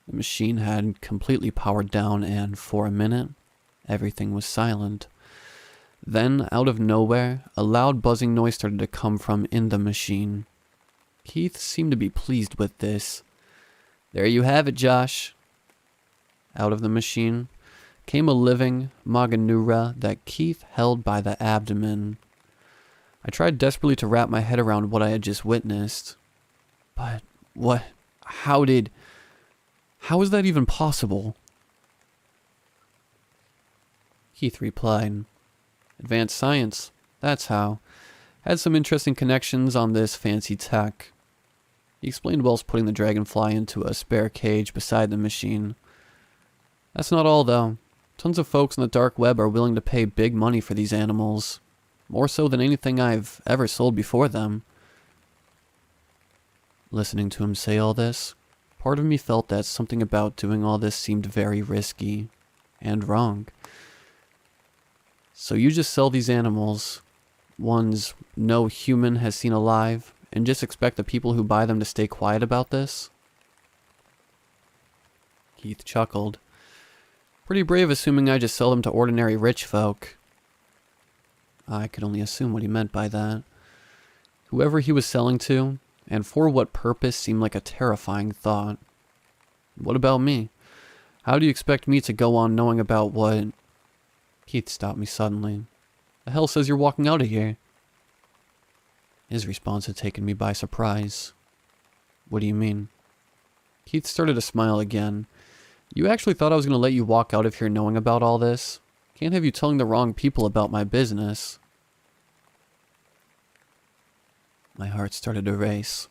The machine had completely powered down and, for a minute, everything was silent. Then, out of nowhere, a loud buzzing noise started to come from in the machine. Keith seemed to be pleased with this. There you have it, Josh. Out of the machine came a living Maganura that Keith held by the abdomen. I tried desperately to wrap my head around what I had just witnessed. But what? How is that even possible? Keith replied, Advanced science, that's how. Had some interesting connections on this fancy tech. He explained whilst putting the dragonfly into a spare cage beside the machine. That's not all, though. Tons of folks on the dark web are willing to pay big money for these animals. More so than anything I've ever sold before them. Listening to him say all this, part of me felt that something about doing all this seemed very risky and wrong. So you just sell these animals, ones no human has seen alive, and just expect the people who buy them to stay quiet about this? Keith chuckled. Pretty brave assuming I just sell them to ordinary rich folk. I could only assume what he meant by that. Whoever he was selling to, and for what purpose, seemed like a terrifying thought. What about me? How do you expect me to go on knowing about what... Keith stopped me suddenly. The hell says you're walking out of here? His response had taken me by surprise. What do you mean? Keith started to smile again. You actually thought I was going to let you walk out of here knowing about all this? Can't have you telling the wrong people about my business. My heart started to race.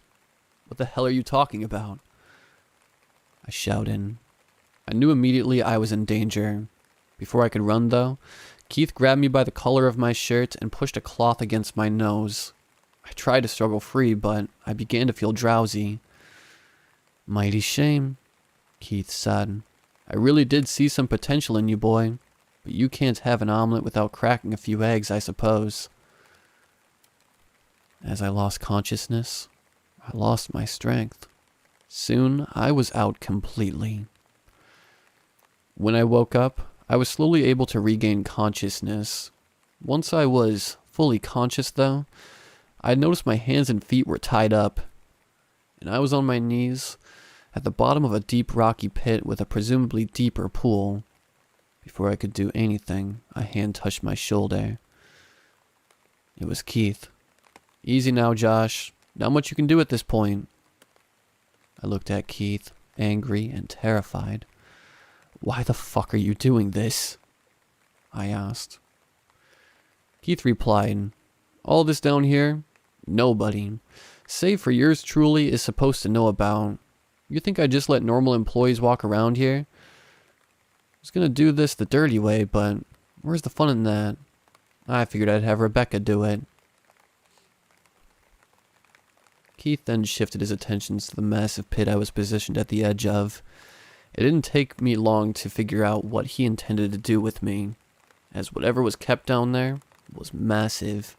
What the hell are you talking about? I shouted. I knew immediately I was in danger. Before I could run, though, Keith grabbed me by the collar of my shirt and pushed a cloth against my nose. I tried to struggle free, but I began to feel drowsy. Mighty shame, Keith said. I really did see some potential in you, boy, but you can't have an omelet without cracking a few eggs, I suppose. As I lost consciousness, I lost my strength. Soon, I was out completely. When I woke up, I was slowly able to regain consciousness. Once I was fully conscious, though, I had noticed my hands and feet were tied up, and I was on my knees at the bottom of a deep rocky pit with a presumably deeper pool. Before I could do anything, a hand touched my shoulder. It was Keith. Easy now, Josh. Not much you can do at this point. I looked at Keith, angry and terrified. Why the fuck are you doing this? I asked. Keith replied, all this down here? Nobody. save for yours truly is supposed to know about. You think I just let normal employees walk around here? I was gonna do this the dirty way, but where's the fun in that? I figured I'd have Rebecca do it. Keith then shifted his attentions to the massive pit I was positioned at the edge of. It didn't take me long to figure out what he intended to do with me, as whatever was kept down there was massive.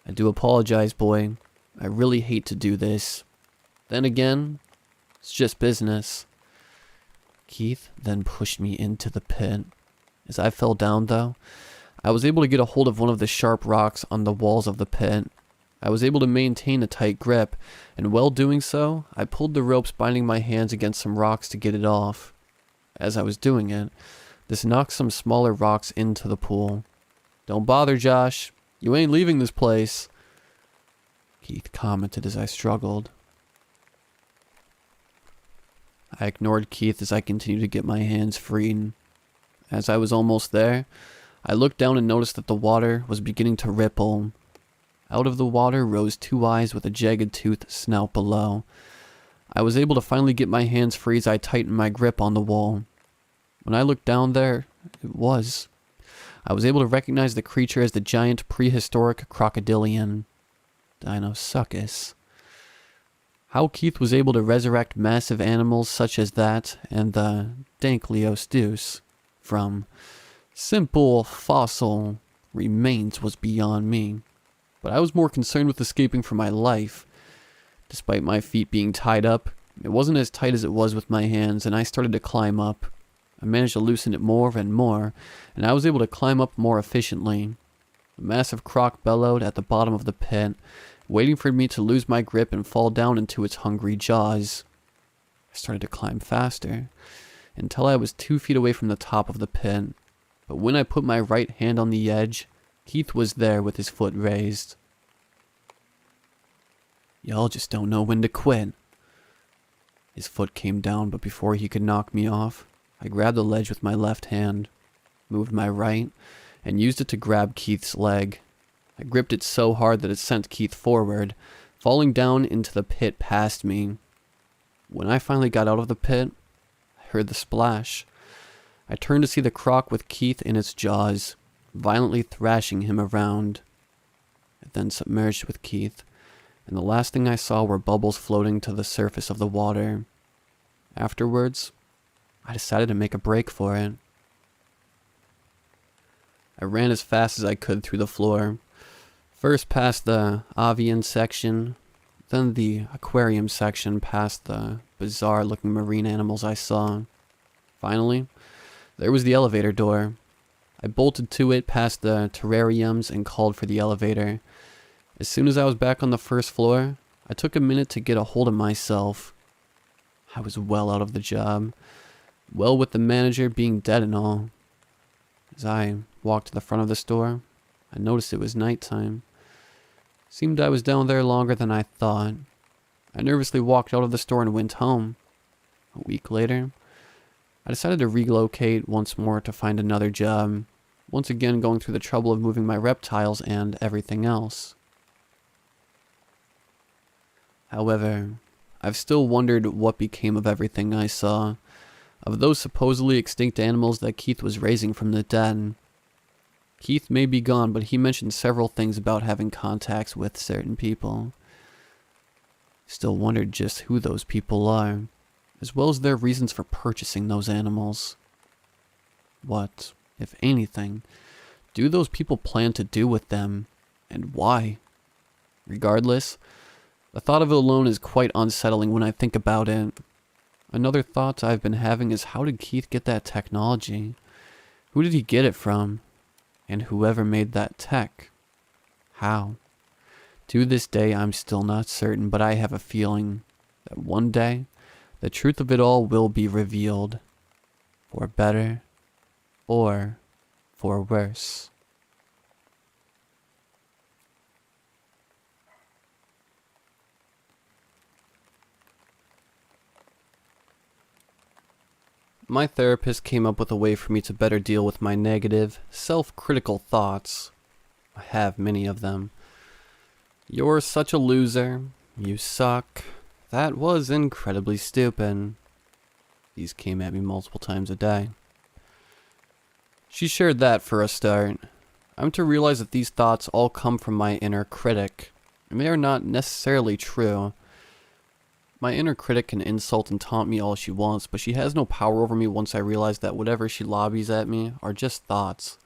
I do apologize, boy. I really hate to do this. Then again, it's just business. Keith then pushed me into the pit. As I fell down, though, I was able to get a hold of one of the sharp rocks on the walls of the pit. I was able to maintain a tight grip, and while doing so, I pulled the ropes binding my hands against some rocks to get it off. As I was doing it, this knocked some smaller rocks into the pool. "Don't bother, Josh. You ain't leaving this place," Keith commented as I struggled. I ignored Keith as I continued to get my hands freed. As I was almost there, I looked down and noticed that the water was beginning to ripple. Out of the water rose two eyes with a jagged toothed snout below. I was able to finally get my hands free as I tightened my grip on the wall. When I looked down there, I was able to recognize the creature as the giant prehistoric crocodilian, Dinosuchus. How Keith was able to resurrect massive animals such as that and the Dankleosdeus from simple fossil remains was beyond me. But I was more concerned with escaping for my life. Despite my feet being tied up, it wasn't as tight as it was with my hands, and I started to climb up. I managed to loosen it more and more, and I was able to climb up more efficiently. A massive croc bellowed at the bottom of the pit, waiting for me to lose my grip and fall down into its hungry jaws. I started to climb faster, until I was 2 feet away from the top of the pit. But when I put my right hand on the edge, Keith was there with his foot raised. "Y'all just don't know when to quit." His foot came down, but before he could knock me off, I grabbed the ledge with my left hand, moved my right, and used it to grab Keith's leg. I gripped it so hard that it sent Keith forward, falling down into the pit past me. When I finally got out of the pit, I heard the splash. I turned to see the croc with Keith in its jaws, violently thrashing him around. It then submerged with Keith, and the last thing I saw were bubbles floating to the surface of the water. Afterwards, I decided to make a break for it. I ran as fast as I could through the floor, first past the avian section, then the aquarium section past the bizarre-looking marine animals I saw. Finally, there was the elevator door. I bolted to it past the terrariums and called for the elevator. As soon as I was back on the first floor, I took a minute to get a hold of myself. I was well out of the job, well with the manager being dead and all. As I walked to the front of the store, I noticed it was nighttime. Seemed I was down there longer than I thought. I nervously walked out of the store and went home. A week later, I decided to relocate once more to find another job, once again going through the trouble of moving my reptiles and everything else. However, I've still wondered what became of everything I saw, of those supposedly extinct animals that Keith was raising from the dead. Keith may be gone, but he mentioned several things about having contacts with certain people. Still wondered just who those people are, as well as their reasons for purchasing those animals. What, if anything, do those people plan to do with them, and why? Regardless, the thought of it alone is quite unsettling when I think about it. Another thought I've been having is, how did Keith get that technology? Who did he get it from? And whoever made that tech? How? To this day, I'm still not certain, but I have a feeling that one day, the truth of it all will be revealed. For better, or for worse. My therapist came up with a way for me to better deal with my negative, self-critical thoughts. I have many of them. You're such a loser. You suck. That was incredibly stupid. These came at me multiple times a day. She shared that for a start. I'm to realize that these thoughts all come from my inner critic, and they are not necessarily true. My inner critic can insult and taunt me all she wants, but she has no power over me once I realize that whatever she lobbies at me are just thoughts.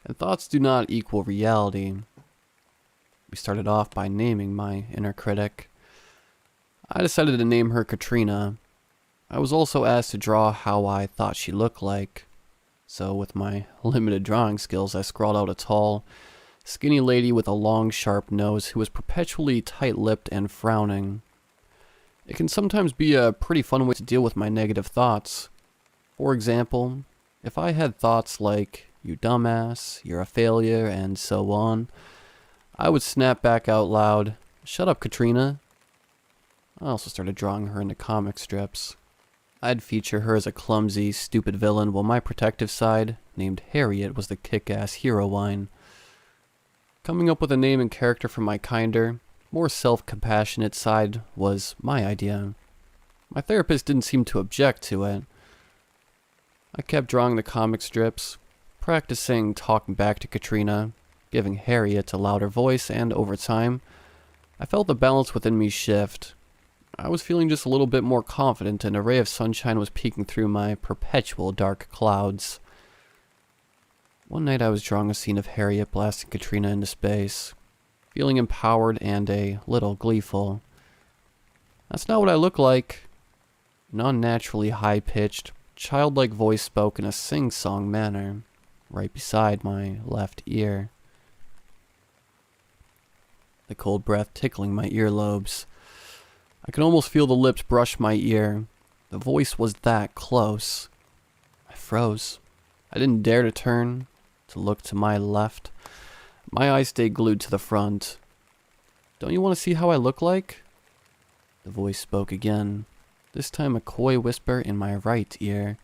And thoughts do not equal reality. We started off by naming my inner critic. I decided to name her Katrina. I was also asked to draw how I thought she looked like. So with my limited drawing skills, I scrawled out a tall, skinny lady with a long, sharp nose who was perpetually tight-lipped and frowning. It can sometimes be a pretty fun way to deal with my negative thoughts. For example, if I had thoughts like, "You dumbass," "You're a failure," and so on, I would snap back out loud, "Shut up, Katrina." I also started drawing her into comic strips. I'd feature her as a clumsy, stupid villain, while my protective side, named Harriet, was the kick-ass heroine. Coming up with a name and character for my kinder, more self-compassionate side was my idea. My therapist didn't seem to object to it. I kept drawing the comic strips, practicing talking back to Katrina, giving Harriet a louder voice, and over time, I felt the balance within me shift. I was feeling just a little bit more confident, and a ray of sunshine was peeking through my perpetual dark clouds. One night I was drawing a scene of Harriet blasting Katrina into space, feeling empowered and a little gleeful. That's not what I look like. An unnaturally high-pitched, childlike voice spoke in a sing-song manner, right beside my left ear. The cold breath tickling my earlobes. I could almost feel the lips brush my ear. The voice was that close. I froze. I didn't dare to turn, to look to my left. My eyes stayed glued to the front. "Don't you want to see how I look like?" The voice spoke again, this time a coy whisper in my right ear.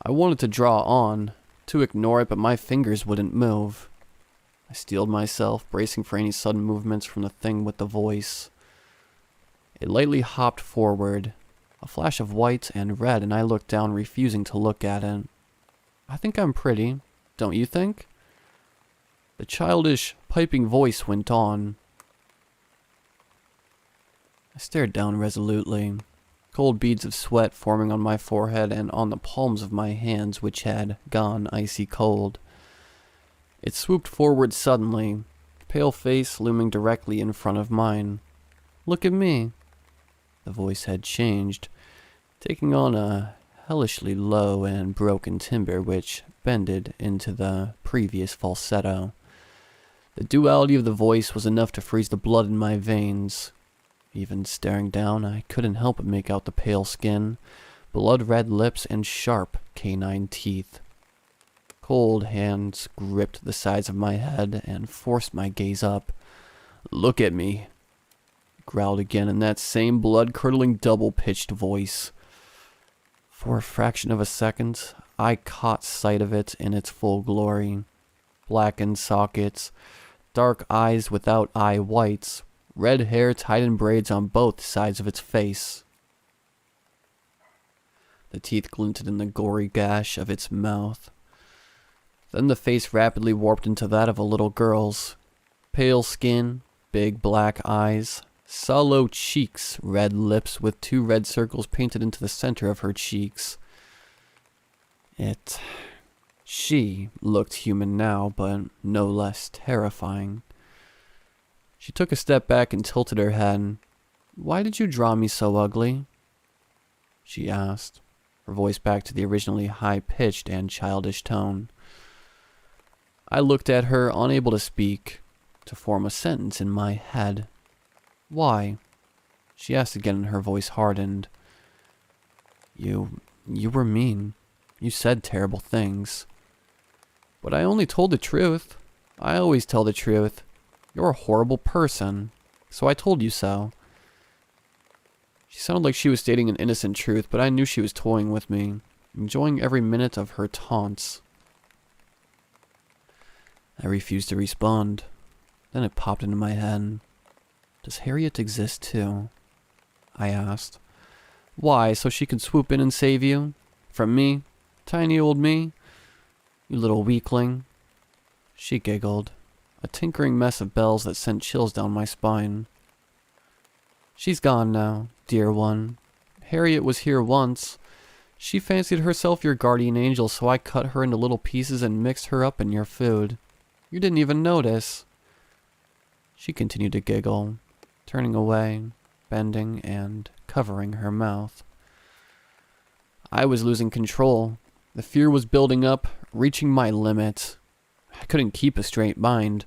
I wanted to draw on, to ignore it, but my fingers wouldn't move. I steeled myself, bracing for any sudden movements from the thing with the voice. It lightly hopped forward, a flash of white and red, and I looked down, refusing to look at it. "I think I'm pretty, don't you think?" The childish, piping voice went on. I stared down resolutely, cold beads of sweat forming on my forehead and on the palms of my hands, which had gone icy cold. It swooped forward suddenly, pale face looming directly in front of mine. "Look at me." The voice had changed, taking on a hellishly low and broken timbre which bended into the previous falsetto. The duality of the voice was enough to freeze the blood in my veins. Even staring down, I couldn't help but make out the pale skin, blood-red lips, and sharp canine teeth. Cold hands gripped the sides of my head and forced my gaze up. "Look at me," it growled again in that same blood-curdling double-pitched voice. For a fraction of a second, I caught sight of it in its full glory. Blackened sockets, dark eyes without eye whites, red hair tied in braids on both sides of its face. The teeth glinted in the gory gash of its mouth. Then the face rapidly warped into that of a little girl's. Pale skin, big black eyes, sallow cheeks, red lips with 2 red circles painted into the center of her cheeks. She looked human now, but no less terrifying. She took a step back and tilted her head. "Why did you draw me so ugly?" she asked, her voice back to the originally high-pitched and childish tone. I looked at her, unable to speak, to form a sentence in my head. "Why?" she asked again, and her voice hardened. You were mean. You said terrible things. But I only told the truth. I always tell the truth. You're a horrible person, so I told you so." She sounded like she was stating an innocent truth, but I knew she was toying with me, enjoying every minute of her taunts. I refused to respond. Then it popped into my head. Does Harriet exist too? I asked. Why, so she could swoop in and save you? From me? Tiny old me? You little weakling. She giggled, a tinkering mess of bells that sent chills down my spine. She's gone now, dear one. Harriet was here once. She fancied herself your guardian angel, so I cut her into little pieces and mixed her up in your food. You didn't even notice. She continued to giggle, turning away, bending, and covering her mouth. I was losing control. The fear was building up, reaching my limit. I couldn't keep a straight mind.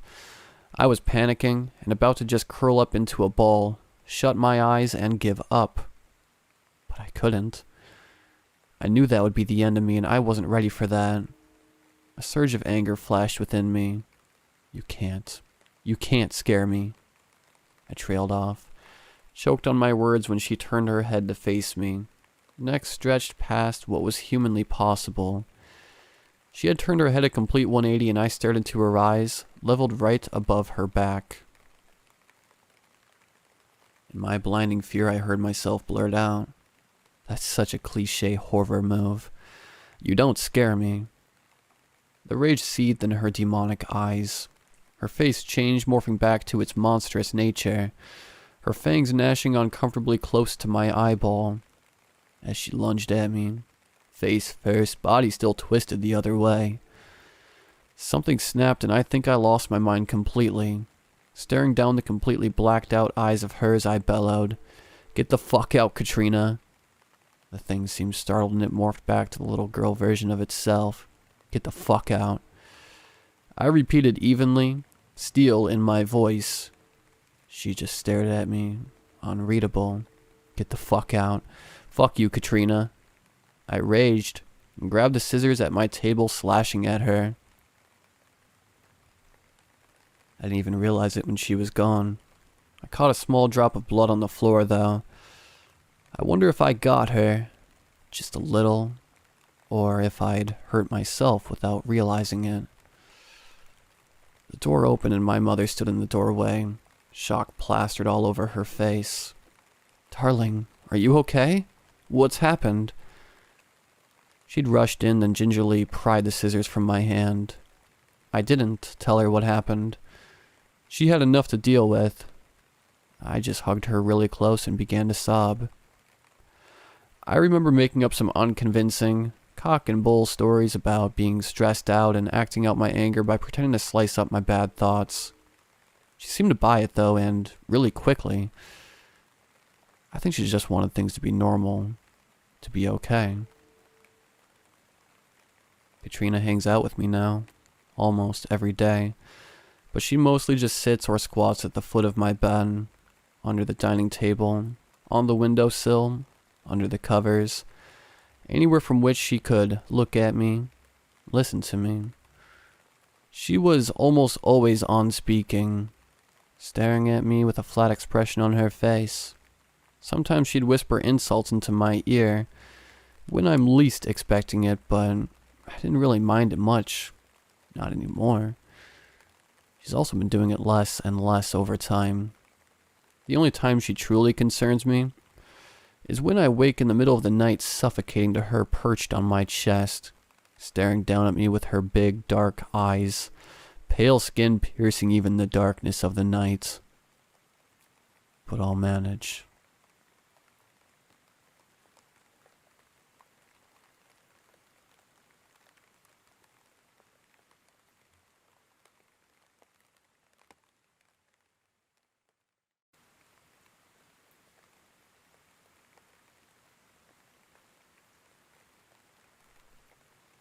I was panicking and about to just curl up into a ball, shut my eyes, and give up. But I couldn't. I knew that would be the end of me, and I wasn't ready for that. A surge of anger flashed within me. You can't scare me. I trailed off, choked on my words when she turned her head to face me, neck stretched past what was humanly possible. She had turned her head a complete 180, and I stared into her eyes, leveled right above her back. In my blinding fear, I heard myself blurt out, "That's such a cliché horror move. You don't scare me." The rage seethed in her demonic eyes. Her face changed, morphing back to its monstrous nature, her fangs gnashing uncomfortably close to my eyeball. As she lunged at me, face first, body still twisted the other way. Something snapped, and I think I lost my mind completely. Staring down the completely blacked out eyes of hers, I bellowed, "Get the fuck out, Katrina." The thing seemed startled, and it morphed back to the little girl version of itself. "Get the fuck out." I repeated evenly, steel in my voice. She just stared at me, unreadable. "Get the fuck out. Fuck you, Katrina." I raged and grabbed the scissors at my table, slashing at her. I didn't even realize it when she was gone. I caught a small drop of blood on the floor, though. I wonder if I got her, just a little, or if I'd hurt myself without realizing it. The door opened and my mother stood in the doorway, shock plastered all over her face. "Darling, are you okay? What's happened?" She'd rushed in, then gingerly pried the scissors from my hand. I didn't tell her what happened. She had enough to deal with. I just hugged her really close and began to sob. I remember making up some unconvincing, cock and bull stories about being stressed out and acting out my anger by pretending to slice up my bad thoughts. She seemed to buy it, though, and really quickly. I think she just wanted things to be normal, to be okay. Katrina hangs out with me now, almost every day, but she mostly just sits or squats at the foot of my bed, under the dining table, on the windowsill, under the covers, anywhere from which she could look at me, listen to me. She was almost always on speaking, staring at me with a flat expression on her face. Sometimes she'd whisper insults into my ear, when I'm least expecting it, but I didn't really mind it much. Not anymore. She's also been doing it less and less over time. The only time she truly concerns me is when I wake in the middle of the night suffocating to her perched on my chest, staring down at me with her big dark eyes, pale skin piercing even the darkness of the night. But I'll manage.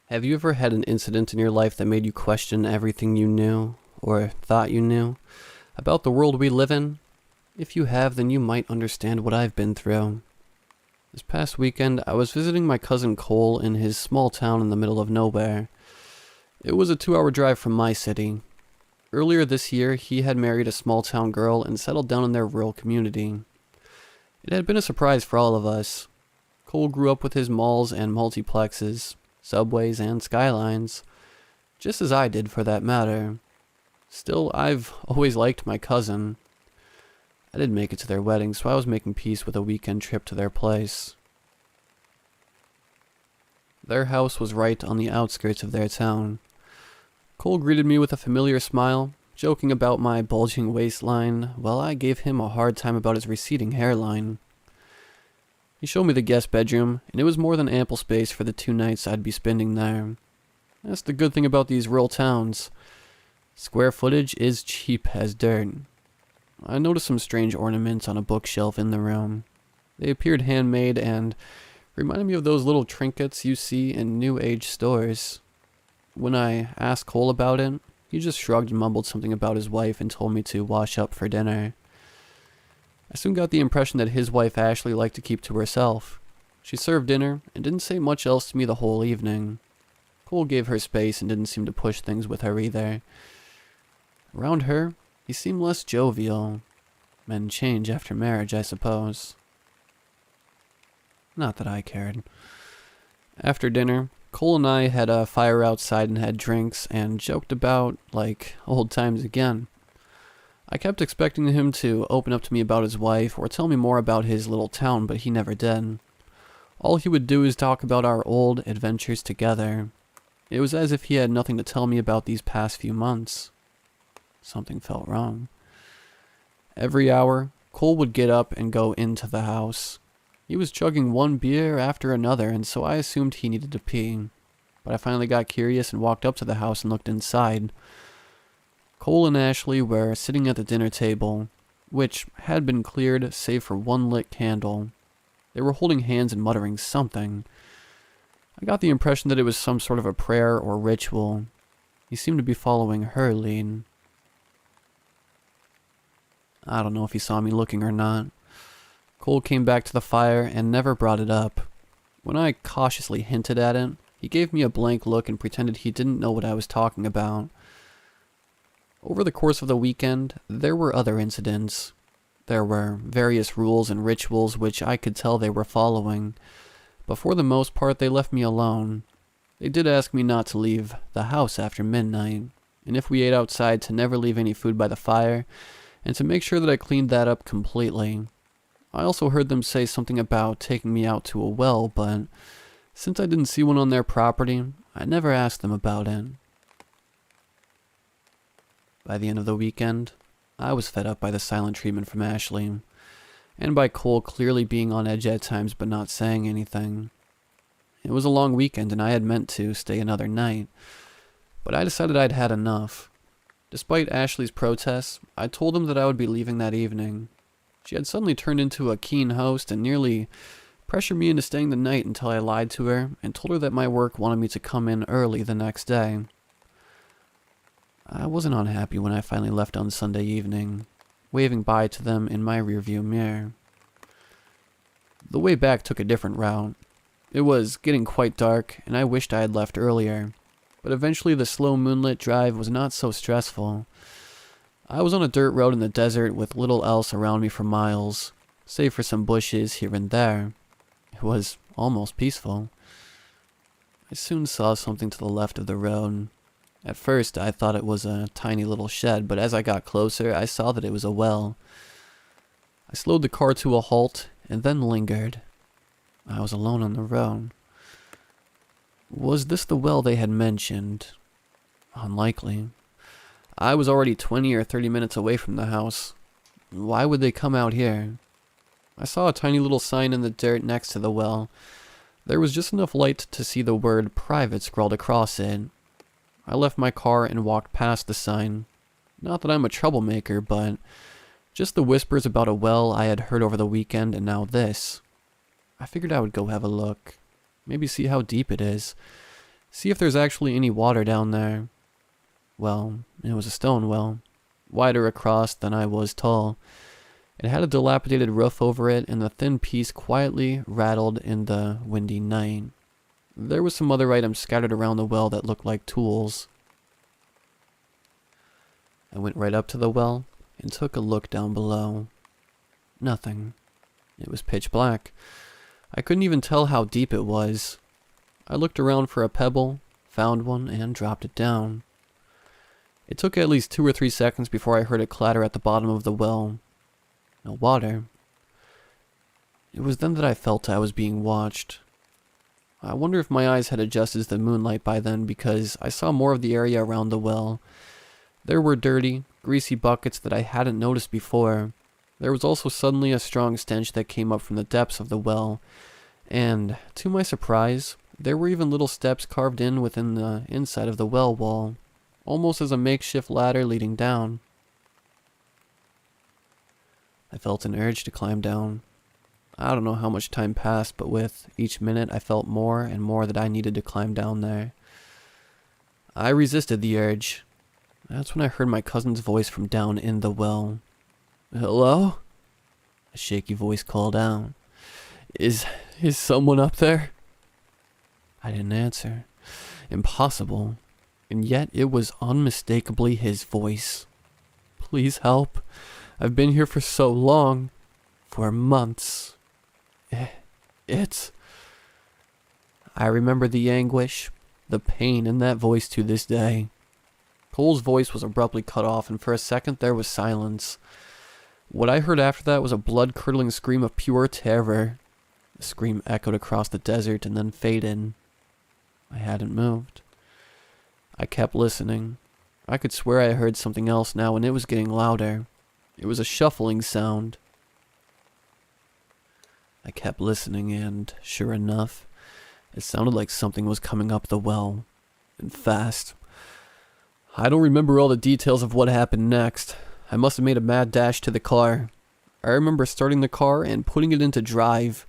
Have you ever had an incident in your life that made you question everything you knew, or thought you knew, about the world we live in? If you have, then you might understand what I've been through. This past weekend, I was visiting my cousin Cole in his small town in the middle of nowhere. It was a 2-hour drive from my city. Earlier this year, he had married a small town girl and settled down in their rural community. It had been a surprise for all of us. Cole grew up with his malls and multiplexes, subways, and skylines, just as I did for that matter. Still, I've always liked my cousin. I didn't make it to their wedding, so I was making peace with a weekend trip to their place. Their house was right on the outskirts of their town. Cole greeted me with a familiar smile, joking about my bulging waistline, while I gave him a hard time about his receding hairline. He showed me the guest bedroom, and it was more than ample space for the 2 nights I'd be spending there. That's the good thing about these rural towns. Square footage is cheap as dirt. I noticed some strange ornaments on a bookshelf in the room. They appeared handmade and reminded me of those little trinkets you see in New Age stores. When I asked Cole about it, he just shrugged and mumbled something about his wife and told me to wash up for dinner. I soon got the impression that his wife Ashley liked to keep to herself. She served dinner and didn't say much else to me the whole evening. Cole gave her space and didn't seem to push things with her either. Around her, he seemed less jovial. Men change after marriage, I suppose. Not that I cared. After dinner, Cole and I had a fire outside and had drinks and joked about, like, old times again. I kept expecting him to open up to me about his wife or tell me more about his little town, but he never did. All he would do is talk about our old adventures together. It was as if he had nothing to tell me about these past few months. Something felt wrong. Every hour, Cole would get up and go into the house. He was chugging one beer after another, and so I assumed he needed to pee. But I finally got curious and walked up to the house and looked inside. Cole and Ashley were sitting at the dinner table, which had been cleared save for one lit candle. They were holding hands and muttering something. I got the impression that it was some sort of a prayer or ritual. He seemed to be following her lead. I don't know if he saw me looking or not. Cole came back to the fire and never brought it up. When I cautiously hinted at it, he gave me a blank look and pretended he didn't know what I was talking about. Over the course of the weekend, there were other incidents. There were various rules and rituals which I could tell they were following, but for the most part they left me alone. They did ask me not to leave the house after midnight, and if we ate outside to never leave any food by the fire, and to make sure that I cleaned that up completely. I also heard them say something about taking me out to a well, but since I didn't see one on their property, I never asked them about it. By the end of the weekend, I was fed up by the silent treatment from Ashley, and by Cole clearly being on edge at times but not saying anything. It was a long weekend and I had meant to stay another night, but I decided I'd had enough. Despite Ashley's protests, I told him that I would be leaving that evening. She had suddenly turned into a keen host and nearly pressured me into staying the night until I lied to her and told her that my work wanted me to come in early the next day. I wasn't unhappy when I finally left on Sunday evening, waving bye to them in my rearview mirror. The way back took a different route. It was getting quite dark, and I wished I had left earlier, but eventually the slow moonlit drive was not so stressful. I was on a dirt road in the desert with little else around me for miles, save for some bushes here and there. It was almost peaceful. I soon saw something to the left of the road. At first, I thought it was a tiny little shed, but as I got closer, I saw that it was a well. I slowed the car to a halt, and then lingered. I was alone on the road. Was this the well they had mentioned? Unlikely. I was already 20 or 30 minutes away from the house. Why would they come out here? I saw a tiny little sign in the dirt next to the well. There was just enough light to see the word private scrawled across it. I left my car and walked past the sign. Not that I'm a troublemaker, but just the whispers about a well I had heard over the weekend and now this. I figured I would go have a look. Maybe see how deep it is. See if there's actually any water down there. Well, it was a stone well, wider across than I was tall. It had a dilapidated roof over it, and the thin piece quietly rattled in the windy night. There was some other items scattered around the well that looked like tools. I went right up to the well and took a look down below. Nothing. It was pitch black. I couldn't even tell how deep it was. I looked around for a pebble, found one, and dropped it down. It took at least 2 or 3 seconds before I heard a clatter at the bottom of the well. No water. It was then that I felt I was being watched. I wonder if my eyes had adjusted to the moonlight by then, because I saw more of the area around the well. There were dirty, greasy buckets that I hadn't noticed before. There was also suddenly a strong stench that came up from the depths of the well, and, to my surprise, there were even little steps carved in within the inside of the well wall, almost as a makeshift ladder leading down. I felt an urge to climb down. I don't know how much time passed, but with each minute I felt more and more that I needed to climb down there. I resisted the urge. That's when I heard my cousin's voice from down in the well. "Hello?" A shaky voice called out. Is someone up there?" I didn't answer. Impossible. And yet it was unmistakably his voice. "Please help. I've been here for so long. For months. It's..." I remember the anguish, the pain in that voice to this day. Cole's voice was abruptly cut off, and for a second there was silence. What I heard after that was a blood-curdling scream of pure terror. The scream echoed across the desert and then faded. I hadn't moved. I kept listening. I could swear I heard something else now, and it was getting louder. It was a shuffling sound. I kept listening, and, sure enough, it sounded like something was coming up the well, and fast. I don't remember all the details of what happened next. I must have made a mad dash to the car. I remember starting the car and putting it into drive.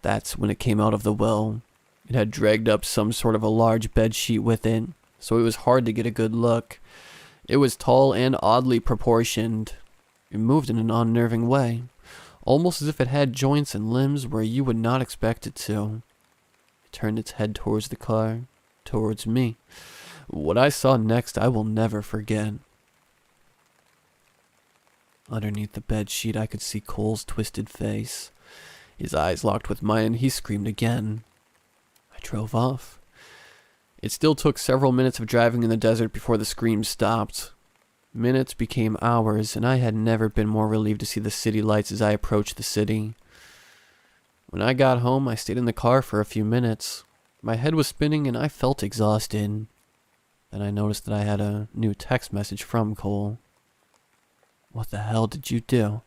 That's when it came out of the well. It had dragged up some sort of a large bed sheet with it, so it was hard to get a good look. It was tall and oddly proportioned. It moved in an unnerving way, almost as if it had joints and limbs where you would not expect it to. It turned its head towards the car, towards me. What I saw next I will never forget. Underneath the bed sheet I could see Cole's twisted face. His eyes locked with mine and he screamed again. I drove off. It still took several minutes of driving in the desert before the screams stopped. Minutes became hours, and I had never been more relieved to see the city lights as I approached the city. When I got home, I stayed in the car for a few minutes. My head was spinning and I felt exhausted. Then I noticed that I had a new text message from Cole. "What the hell did you do?"